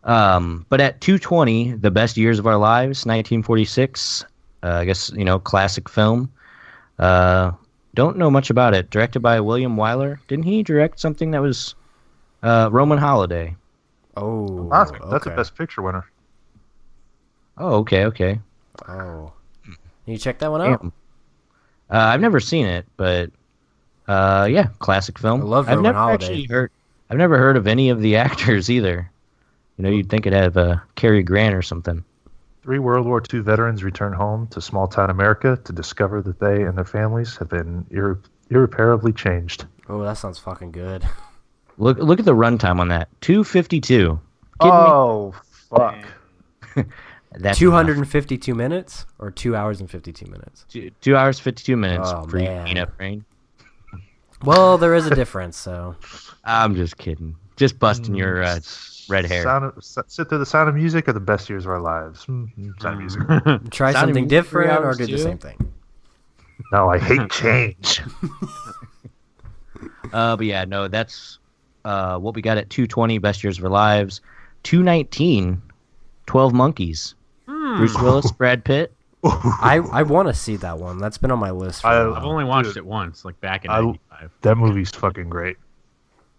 But at 220, The Best Years of Our Lives, 1946. I guess classic film. Don't know much about it. Directed by William Wyler. Didn't he direct something that was Roman Holiday? Oh, That's okay. a Best Picture winner. Oh, okay. Oh. Can you check that one out? Damn. I've never seen it, but yeah, classic film. I love I've Roman never Holiday. actually heard. I've never heard of any of the actors either. You'd think it'd have Cary Grant or something. 3 World War II veterans return home to small-town America to discover that they and their families have been irreparably changed. Oh, that sounds fucking good. Look at the runtime on that. 252. Oh, fuck. That's 252 minutes or 2 hours and 52 minutes? 2 hours 52 minutes Oh, for man. Peanut Brain. Well, there is a difference, so. I'm just kidding. Just busting your red hair. Sit through the Sound of Music or The Best Years of Our Lives? Sound of Music. Try Sound something of different 3 or hours do the too? same thing. No, I hate change. But yeah, no, that's what we got at 220, Best Years of Our Lives. 219, 12 Monkeys. Bruce Willis, Brad Pitt. I want to see that one. That's been on my list. For a I've while. only watched it once, like back in '95. That movie's fucking great.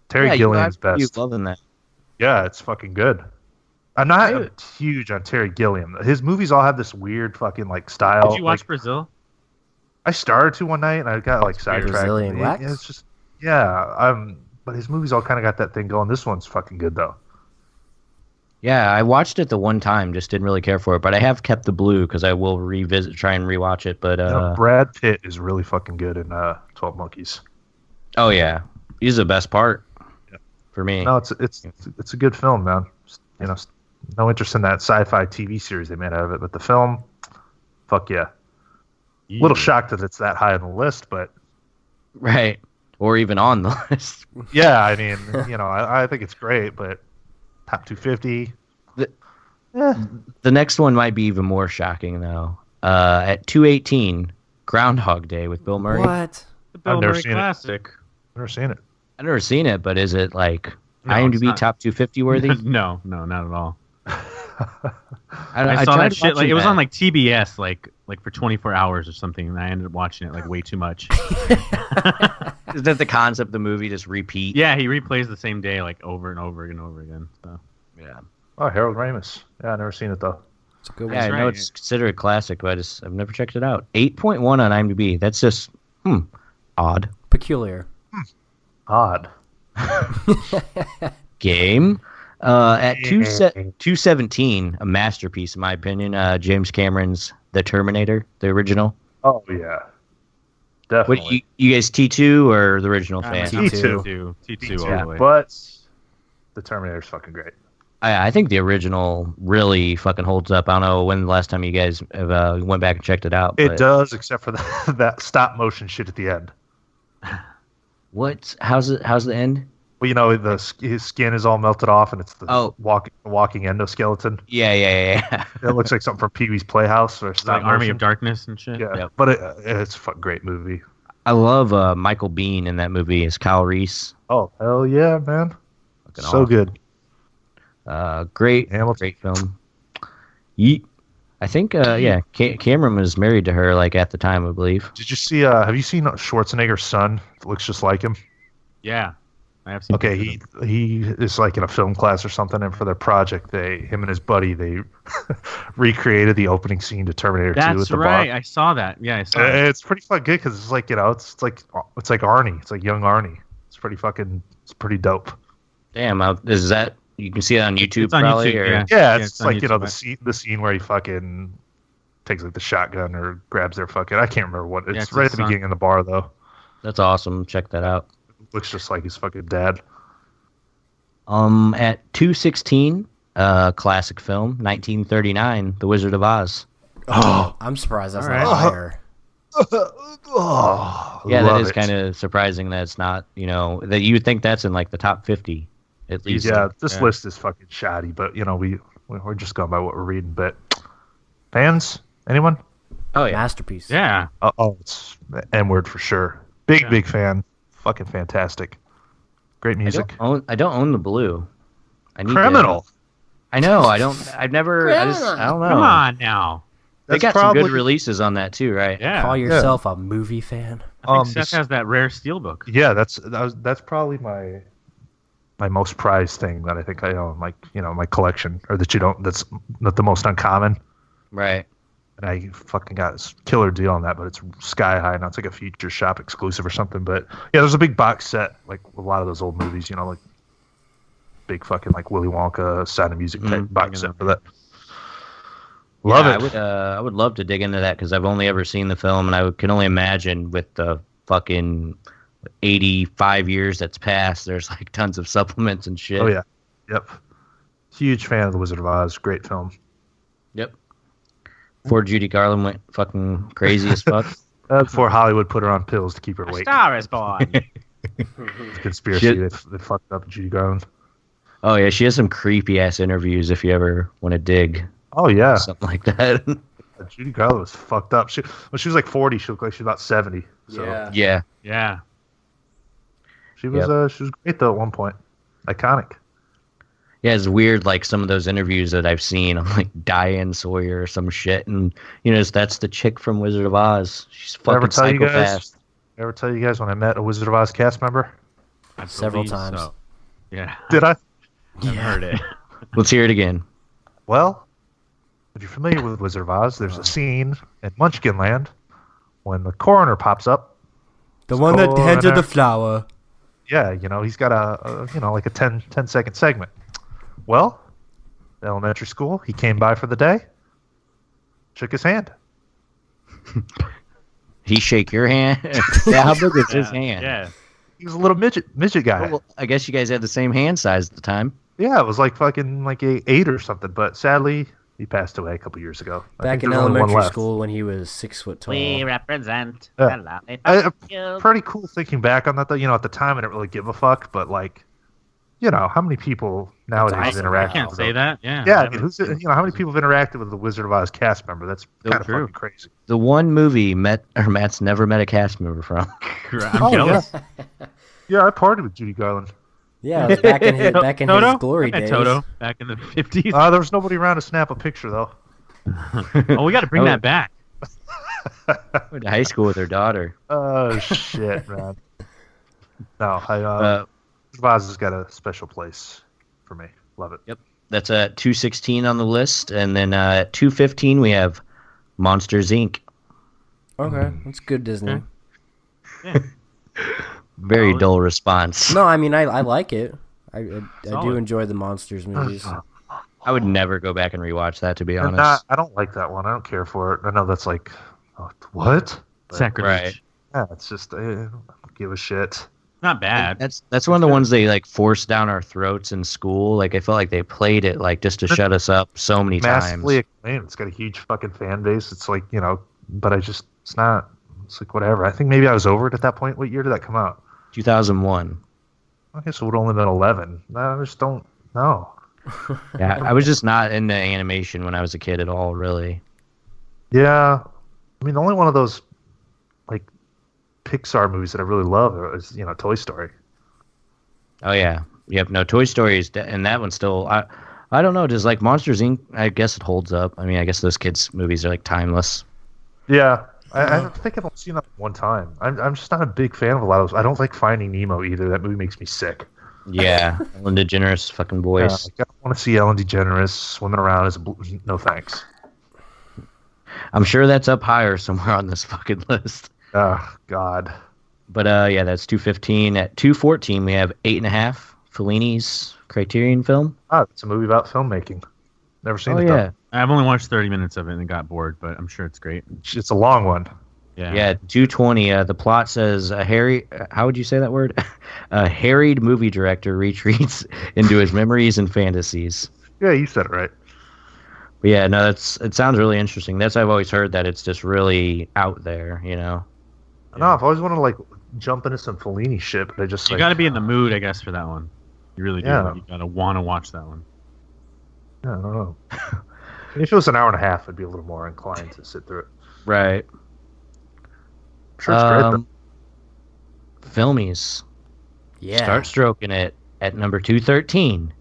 Terry Yeah, Gilliam's you best. loving that. Yeah, it's fucking good. I'm not huge on Terry Gilliam. His movies all have this weird fucking like style. Did you watch like, Brazil? I started to one night and I got like sidetracked. Brazilian wax? Yeah, it's just but his movies all kind of got that thing going. This one's fucking good though. Yeah, I watched it the one time, just didn't really care for it. But I have kept the blue because I will try and rewatch it. But Brad Pitt is really fucking good in 12 Monkeys. oh yeah, he's the best part for me. No, it's a good film, man. You know, no interest in that sci-fi TV series they made out of it, but the film, fuck yeah. Little shocked that it's that high on the list, but Right, or even on the list. yeah, I mean, you know, I think it's great, but top 250. The next one might be even more shocking though. At 218, Groundhog Day with Bill Murray. What? The Bill never Murray seen it. classic. Never seen it. I've never seen it, but is it like No, it's IMDb not. top 250 worthy? No, not at all. I I saw tried that shit. Like watching it was that. on like TBS, like for 24 hours or something, and I ended up watching it like way too much. Is that the concept of the movie? Just repeat? Yeah, he replays the same day like over and over and over again. So. Yeah. Oh, Harold Ramis. Yeah, I've never seen it though. It's a good one. Yeah, I know right. it's considered a classic, but I've never checked it out. 8.1 on IMDb. That's just odd. Peculiar. Odd. Game. At 217, a masterpiece in my opinion. James Cameron's The Terminator, the original. Oh yeah, definitely. What you guys T2 or the original fan? T2. T2 all yeah, the way. but the Terminator's fucking great. I think the original really fucking holds up. I don't know when the last time you guys have, went back and checked it out. It but does, except for that stop motion shit at the end. What? How's the end? Well, you know, his skin is all melted off, and it's the Oh. walking endoskeleton. Yeah. It looks like something from Pee Wee's Playhouse or It's stop like Army motion. of Darkness and shit. Yeah, Yep. but it's a great movie. I love Michael Biehn in that movie as Kyle Reese. Oh hell yeah, man! Fucking So awesome. good. Great Hamilton. film. I think Cameron was married to her like at the time, I believe. Did you see? Have you seen Schwarzenegger's son? That looks just like him. Yeah, I have seen. Okay, pictures of he is like in a film class or something, and for their project, him and his buddy, they recreated the opening scene to Terminator 2 at That's the right. bar. I saw that. Yeah, I saw it. It's pretty fucking good because it's like, you know, it's like Arnie. It's like young Arnie. It's pretty dope. Damn, is that you can see it on YouTube It's on probably? YouTube, or, yeah. Yeah, it's it's on like, you know, YouTube. the scene where he fucking takes like the shotgun or grabs their fucking, I can't remember what. It's it's right his at the son. beginning of the bar though. That's awesome. Check that out. Looks just like his fucking dad. At 216, classic film, 1939, The Wizard of Oz. Oh, I'm surprised that's All not right. higher. Yeah, that love is it. kind of surprising that it's not, that you would think that's in like the top 50 at least. Yeah, this Yeah. list is fucking shoddy, but you know, we're just going by what we're reading. But fans, anyone? Oh, yeah. Masterpiece. Yeah. Oh, it's N word for sure. Big Yeah. big fan. Fucking fantastic. Great music. I don't own the blue. I need Criminal. I know. I don't know. Come on now. They That's got some good probably- releases on that too, right? Yeah. Call yourself a movie fan. I think Seth this- has that rare steelbook. Yeah, that's probably my most prized thing that I think I own, like, you know, my collection, or that's not the most uncommon. Right. And I fucking got a killer deal on that, but it's sky high now. It's like a future shop exclusive or something. But yeah, there's a big box set, like a lot of those old movies, you know, like big fucking like Willy Wonka, Sound of Music type box set for that. Love it. I would love to dig into that because I've only ever seen the film, and I can only imagine with the fucking 85 years that's passed, there's like tons of supplements and shit. Oh yeah, yep. Huge fan of The Wizard of Oz. Great film. Yep. Before Judy Garland went fucking crazy as fuck. Before Hollywood put her on pills to keep her A awake. star is born. Conspiracy. Shit. They fucked up Judy Garland. Oh yeah, she has some creepy ass interviews if you ever want to dig Oh yeah. something like that. Judy Garland was fucked up. When she was like 40, she looked like she was about 70. So Yeah. Yeah. she was she was great though at one point. Iconic. Yeah, it's weird, like some of those interviews that I've seen on like Diane Sawyer or some shit, and that's the chick from Wizard of Oz. She's Did I ever fucking tell you guys? psychopath. Ever tell you guys when I met a Wizard of Oz cast member? I Several believe times. so. Yeah. Did I? I've heard it. Let's hear it again. Well, if you're familiar with Wizard of Oz, there's a scene in Munchkinland when the coroner pops up. The one that handed Coroner. the flower. Yeah, he's got like a 10-second segment. Well, the elementary school, he came by for the day, shook his hand. He shake your hand? Yeah, how big is his hand? Yeah. He was a little midget guy. Well, I guess you guys had the same hand size at the time. Yeah, it was like fucking like 8 or something. But sadly, he passed away a couple years ago. I Back think in there's only one elementary left. school when he was 6 foot tall. We represent Yeah. the lollipop guild. Pretty cool thinking back on that, though. At the time, I didn't really give a fuck. But like, how many people nowadays awesome. interact? I can't with say them? that. Yeah. Yeah, I never. mean, how many people have interacted with the Wizard of Oz cast member? That's kind of true. fucking crazy. The one movie Matt's never met a cast member from. I'm jealous. Yeah, I partied with Judy Garland. Yeah, it was back in his, Toto? his glory I met days. Toto back in the 50s. There was nobody around to snap a picture, though. Oh, we got to bring that back. Went to high school with her daughter. Oh, shit, man. No, Uh, Wizard of Oz has got a special place for me. Love it. Yep. That's at 216 on the list. And then at 215, we have Monsters, Inc. Okay, that's good Disney. Yeah. Very Solid. dull response. No, I mean I like it. I do Solid. enjoy the monsters movies. I would never go back and rewatch that, to be And honest. I don't like that one. I don't care for it. I know that's like, what? But, Sacrilege. yeah, it's just, I don't give a shit. Not bad. That's one of the ones they like forced down our throats in school. Like I felt like they played it like just to shut us up so many Massively times. acclaimed. It's got a huge fucking fan base. It's like, but it's not, it's like whatever. I think maybe I was over it at that point. What year did that come out? 2001. I guess it would only been 11. No, I just don't know. Yeah, I was just not into animation when I was a kid at all, really. Yeah. I mean, the only one of those, like, Pixar movies that I really love is, Toy Story. Oh yeah, yep. No, Toy Story is, and that one still. I don't know. Does like Monsters Inc. I guess it holds up. I mean, I guess those kids' movies are like timeless. Yeah. I think I've only seen that one time. I'm just not a big fan of a lot of those. I don't like Finding Nemo either. That movie makes me sick. Yeah, Ellen DeGeneres fucking Yeah, voice. like, I don't want to see Ellen DeGeneres swimming around as a no thanks. I'm sure that's up higher somewhere on this fucking list. Oh, God. But yeah, that's 215. At 214, we have 8.5. Fellini's Criterion film. It's a movie about filmmaking. Never seen Oh it, yeah, though. I've only watched 30 minutes of it and got bored, but I'm sure it's great. It's a long one. Yeah. yeah. 220. The plot says how would you say that word? A harried movie director retreats into his memories and fantasies. Yeah, you said it right. But yeah, no, it sounds really interesting. I've always heard that it's just really out there, No, I've always wanted to, like, jump into some Fellini shit, but I just, You like... got to be in the mood, I guess, for that one. You really do. Yeah. You got to want to watch that one. I don't know. If it was an hour and a half, I'd be a little more inclined to sit through it. right? Sure, it's great, though. Filmies. Yeah. Start stroking it at number 213.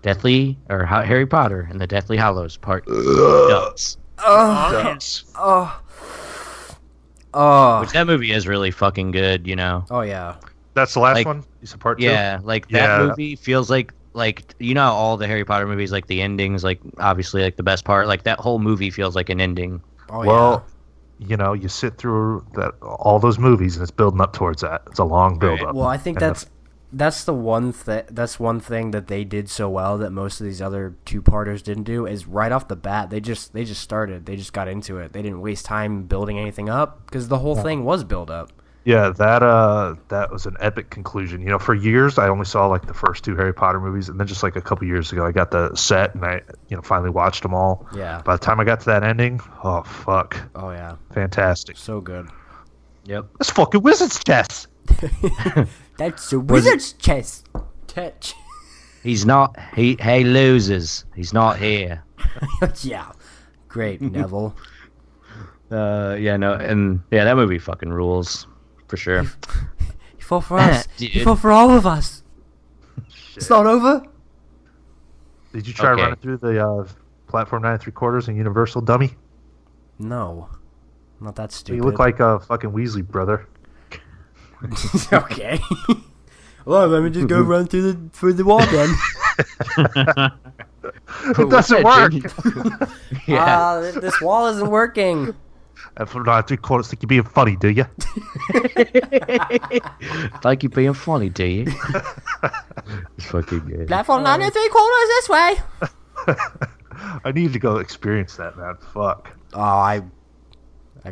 Harry Potter and the Deathly Hallows Part Ducks. Oh. Which that movie is really fucking good, Oh yeah. That's the last like- one? You said part 2? Yeah, like that Yeah. movie feels like how all the Harry Potter movies, like the endings, like obviously like the best part, like that whole movie feels like an ending. Oh Well, you sit through all those movies, and it's building up towards that. It's a long build-up. yeah. Well, I think And that's the one thing that they did so well that most of these other two-parters didn't do is right off the bat they just started. They just got into it. They didn't waste time building anything up because the whole thing was build up. Yeah, that was an epic conclusion. For years I only saw like the first 2 Harry Potter movies, and then just like a couple years ago I got the set and I finally watched them all. Yeah. By the time I got to that ending, oh fuck, Oh yeah. fantastic! So good. Yep. That's fucking wizard's chess. That's a wizard's chest. Touch. He's not. He loses. He's not here. Yeah. Great, Neville. Yeah, no, and yeah, that movie fucking rules for sure. He fought for us. He Dude. fought for all of us. It's not over. Did you try Okay. running through the platform 9 3/4 and Universal dummy? No. Not that stupid. You look like a fucking Weasley brother. Okay. Well, let me just go run through the wall then. It doesn't work. Yeah. This wall isn't working. For not 3/4, think you're being funny, do you? Like you being funny, do you? It's fucking good. Platform 9 3/4 this way. I need to go experience that, man. Fuck. Oh, I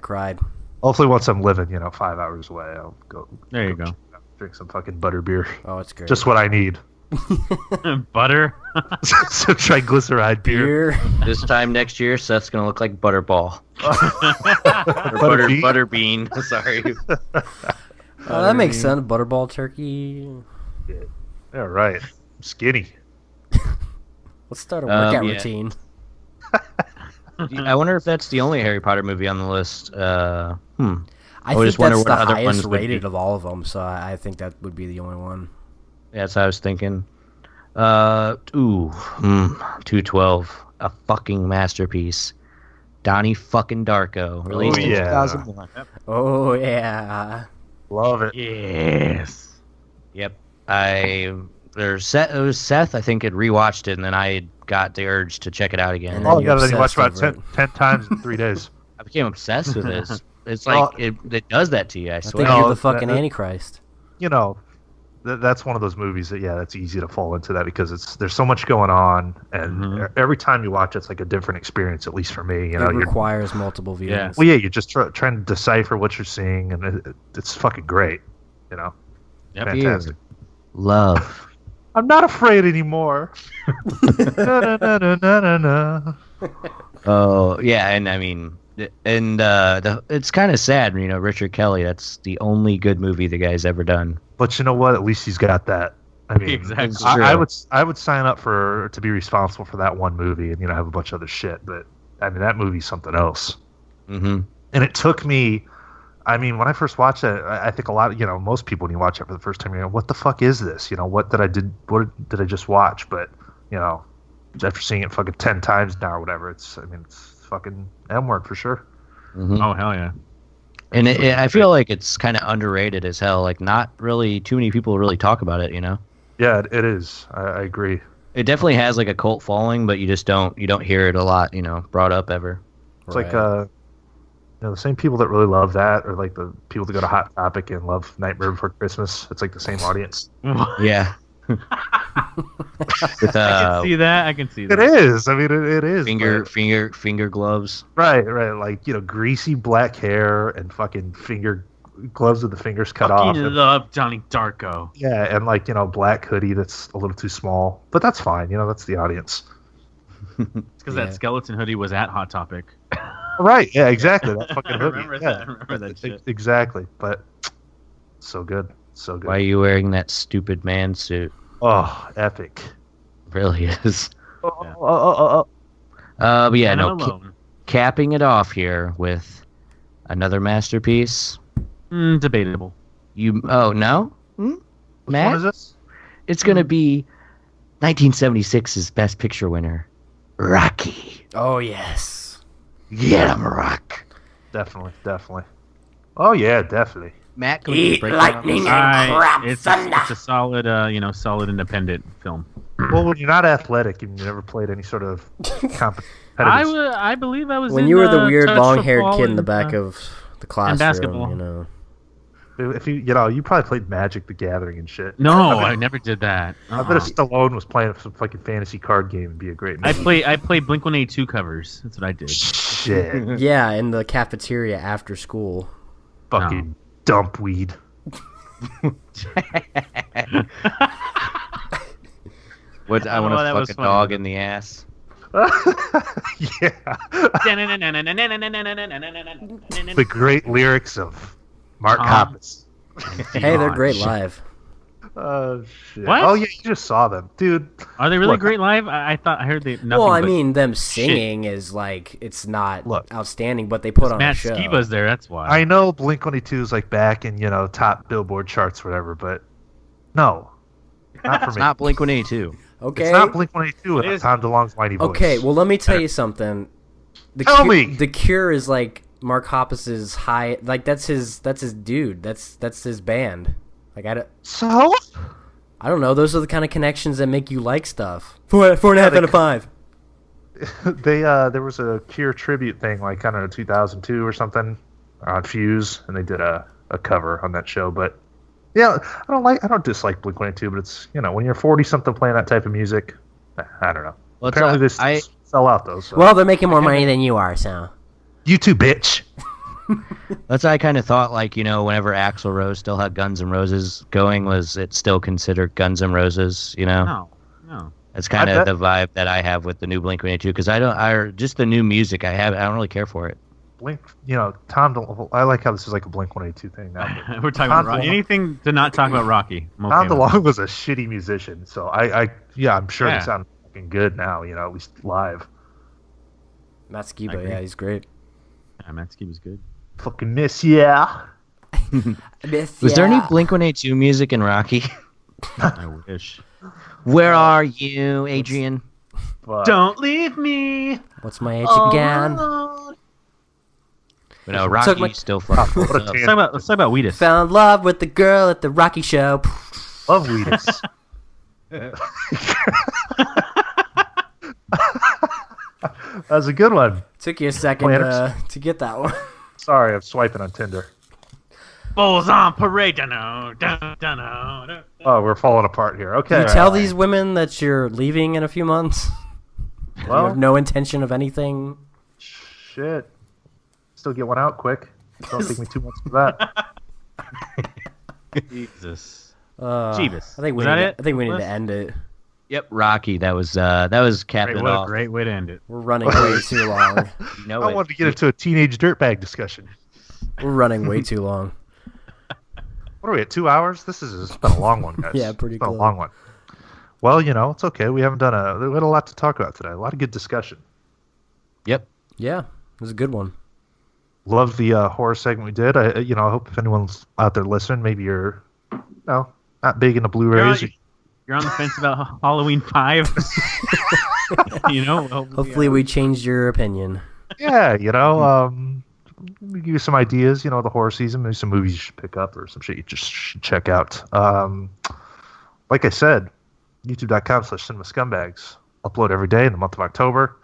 cried. Hopefully, once I'm living, 5 hours away, I'll go. There you go. Drink some fucking butter beer. Oh, it's great. Just what I need. Butter. Some triglyceride beer. This time next year, Seth's gonna look like Butterball. Butterbean? Butterbean. Sorry. Oh, that makes sense. Butterball turkey. Yeah, right. I'm skinny. Let's start a workout Yeah. routine. I wonder if that's the only Harry Potter movie on the list. I I think just wonder that's what the other highest ones would rated be. of all of them, so I think that would be the only one. That's what I was thinking. 212. A fucking masterpiece. Donnie fucking Darko. Released in yeah. 2001. Oh, yeah. Love it. Yes. Yep. It was Seth, I think, had rewatched it, and then I got the urge to check it out again. And Oh, you yeah, then you watched obsessed about over 10 times in 3 days. I became obsessed with this. It's Well, like, it does that to you, I I swear. think No, you're the fucking that- Antichrist. That's one of those movies that, that's easy to fall into that because there's so much going on, and every time you watch it's like a different experience, at least for me. It requires multiple viewings. Yeah. Well, yeah, you're just trying to decipher what you're seeing, and it's fucking great. Yep. Fantastic. Love. I'm not afraid anymore. Na, na, na, na, na, na. Oh, yeah, and I mean, it's kind of sad, Richard Kelly, that's the only good movie the guy's ever done. But you know what? At least he's got that. I mean, Exactly. I would sign up to be responsible for that one movie and have a bunch of other shit. But I mean, that movie's something else. Mm-hmm. And it took me. I mean, when I first watched it, I think a lot of most people, when you watch it for the first time, what the fuck is this? What did I just watch? But after seeing it fucking 10 times now or whatever, it's fucking M word for sure. Mm-hmm. Oh hell yeah. And I feel like it's kind of underrated as hell. Like, not really too many people really talk about it, Yeah, it is. I agree. It definitely has like a cult following, but you don't hear it a lot, brought up ever. It's like the same people that really love that, or like the people that go to Hot Topic and love Nightmare Before Christmas. It's like the same audience. Yeah. With I can see that. I can see It that. is. I mean, it is. finger gloves. Right. Like greasy black hair and fucking finger gloves with the fingers cut off. Fucking And, love Johnny Darko. yeah, and like black hoodie that's a little too small, but that's fine. That's the audience. It's because Yeah. that skeleton hoodie was at Hot Topic. Right. Yeah. Exactly. That fucking I hoodie. remember Yeah. that. I remember that shit. Exactly. But so good. So good. Why are you wearing that stupid man suit? Oh, epic. Really is. Oh. But yeah, And I'm no. alone. Capping it off here with another masterpiece. Debatable. Oh no, Which Matt? one is this? It's gonna be 1976's Best Picture winner, Rocky. Oh, yes. Get him, Rock. Definitely. Oh yeah, definitely. Matt, can we Eat break down lightning this? and crap It's thunder. a solid, solid independent film. Well, when you're not athletic and you never played any sort of competitive, I believe I was When in, you were the weird touch long-haired football kid in the and, back of the classroom, basketball. if you probably played Magic the Gathering and shit. No, I never did that. I bet if Stallone was playing some fucking fantasy card game, it'd be a great I movie. played Blink-182 covers. That's what I did. Shit, Yeah, in the cafeteria after school. fucking dump weed. What? I want Oh, to that fuck was a funny. dog in the ass. Yeah, the great lyrics of Mark Uh-huh. Hoppus. Hey, they're God, great shit. live. Oh shit! What? Oh yeah, you just saw them, dude. Are they really Look, great live? I thought I heard they. Nothing Well, I but mean, them singing is like, it's not Look. outstanding, but they put on Matt a show. Skiba's there. That's why. I know Blink-182 is like back in top Billboard charts, or whatever, but no, not for It's me. not Blink-182. Okay. It's not Blink-182 It and is. Tom DeLonge's mighty voice. Okay, well, let me tell you something. Tell me. The Cure is like Mark Hoppus's high, like that's his dude. That's his band. Like So I don't know. Those are the kind of connections that make you like stuff. 4.5 out of 5. There was a Cure tribute thing, like, I don't know, 2002 or something, on Fuse, and they did a cover on that show. But yeah, I don't dislike Blink-182, but it's, you know, when you're 40-something playing that type of music, I don't know. Well, Apparently they sell out though. So. Well, they're making more money than you are, so. You too, bitch. That's what I kind of thought, like, you know, whenever Axl Rose still had Guns N' Roses going, was it still considered Guns N' Roses, you know? No. It's kind of the vibe that I have with the new Blink-182, because just the new music I don't really care for it. Blink, you know, I like how this is like a Blink-182 thing now. We're talking about Rocky. Anything to not talk about Rocky. Tom DeLonge was a shitty musician, so I'm sure he sounds fucking good now, you know, at least live. Matt Skiba, yeah, he's great. Yeah, Matt Skiba's good. Fucking miss, yeah. Was there any Blink-182 music in Rocky? I wish. Where are you, Adrian? Don't leave me. What's my age again? But no, Rocky still fucking holds up. Let's talk about Wheatus. Found love with the girl at the Rocky show. Love Wheatus. That was a good one. Took you a second to get that one. Sorry, I'm swiping on Tinder. Bulls on parade. Dunno. Oh, we're falling apart here. Okay. Do you tell these women that you're leaving in a few months? Well, you have no intention of anything? Shit. Still get one out quick. Don't take me 2 months for that. Jesus. Jeebus. I think we need to end it. Yep, Rocky. That was capping it off. Great way to end it. We're running way too long. I wanted to get into a teenage dirtbag discussion. We're running way too long. What are we at, 2 hours? It's been a long one, guys. Yeah, pretty It's been close. a long one. Well, you know, it's okay. We haven't we had a lot to talk about today. A lot of good discussion. Yep. Yeah, it was a good one. Love the horror segment we did. I hope if anyone's out there listening, maybe you're, not big into Blu-rays. You're on the fence about Halloween 5. Hopefully we changed your opinion. Yeah, give you some ideas, the horror season, maybe some movies you should pick up or some shit you just should check out. Like I said, youtube.com/cinemascumbags. Upload every day in the month of October.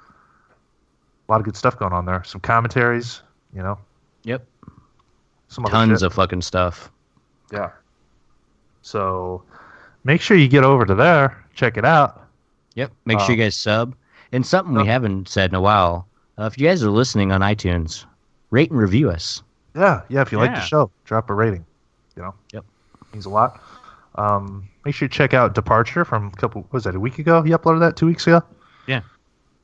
A lot of good stuff going on there. Some commentaries, Yep. Some other Tons shit. of fucking stuff. Yeah. So make sure you get over to there. Check it out. Yep. Make sure you guys sub. And something we haven't said in a while. If you guys are listening on iTunes, rate and review us. Yeah. If you like the show, drop a rating. Yep. Means a lot. Make sure you check out Departure from a week ago? You uploaded that 2 weeks ago? Yeah.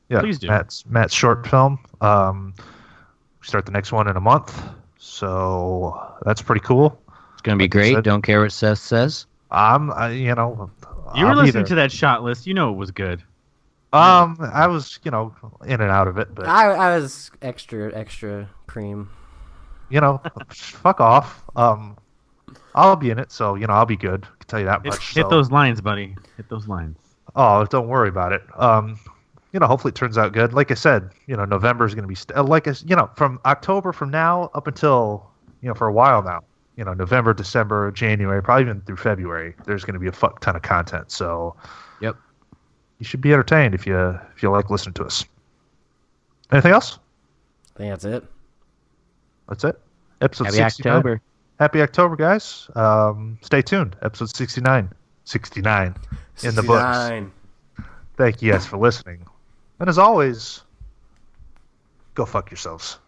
Yeah. Please do. Matt's short film. We start the next one in a month. So that's pretty cool. It's going to be great. Don't care what Seth says. You were listening to that shot list. You know it was good. I was, in and out of it, but I was extra cream. Fuck off. I'll be in it, so I'll be good. I can tell you that much. Hit those lines, buddy. Hit those lines. Oh, don't worry about it. Hopefully it turns out good. Like I said, November is going to be from October from now up until for a while now. November, December, January, probably even through February. There's going to be a fuck ton of content. So, yep, you should be entertained if you like listening to us. Anything else? I think that's it. That's it. Episode Happy 69. October. Happy October, guys. Stay tuned. Episode 69. 69 in the books. Thank you guys for listening. And as always, go fuck yourselves.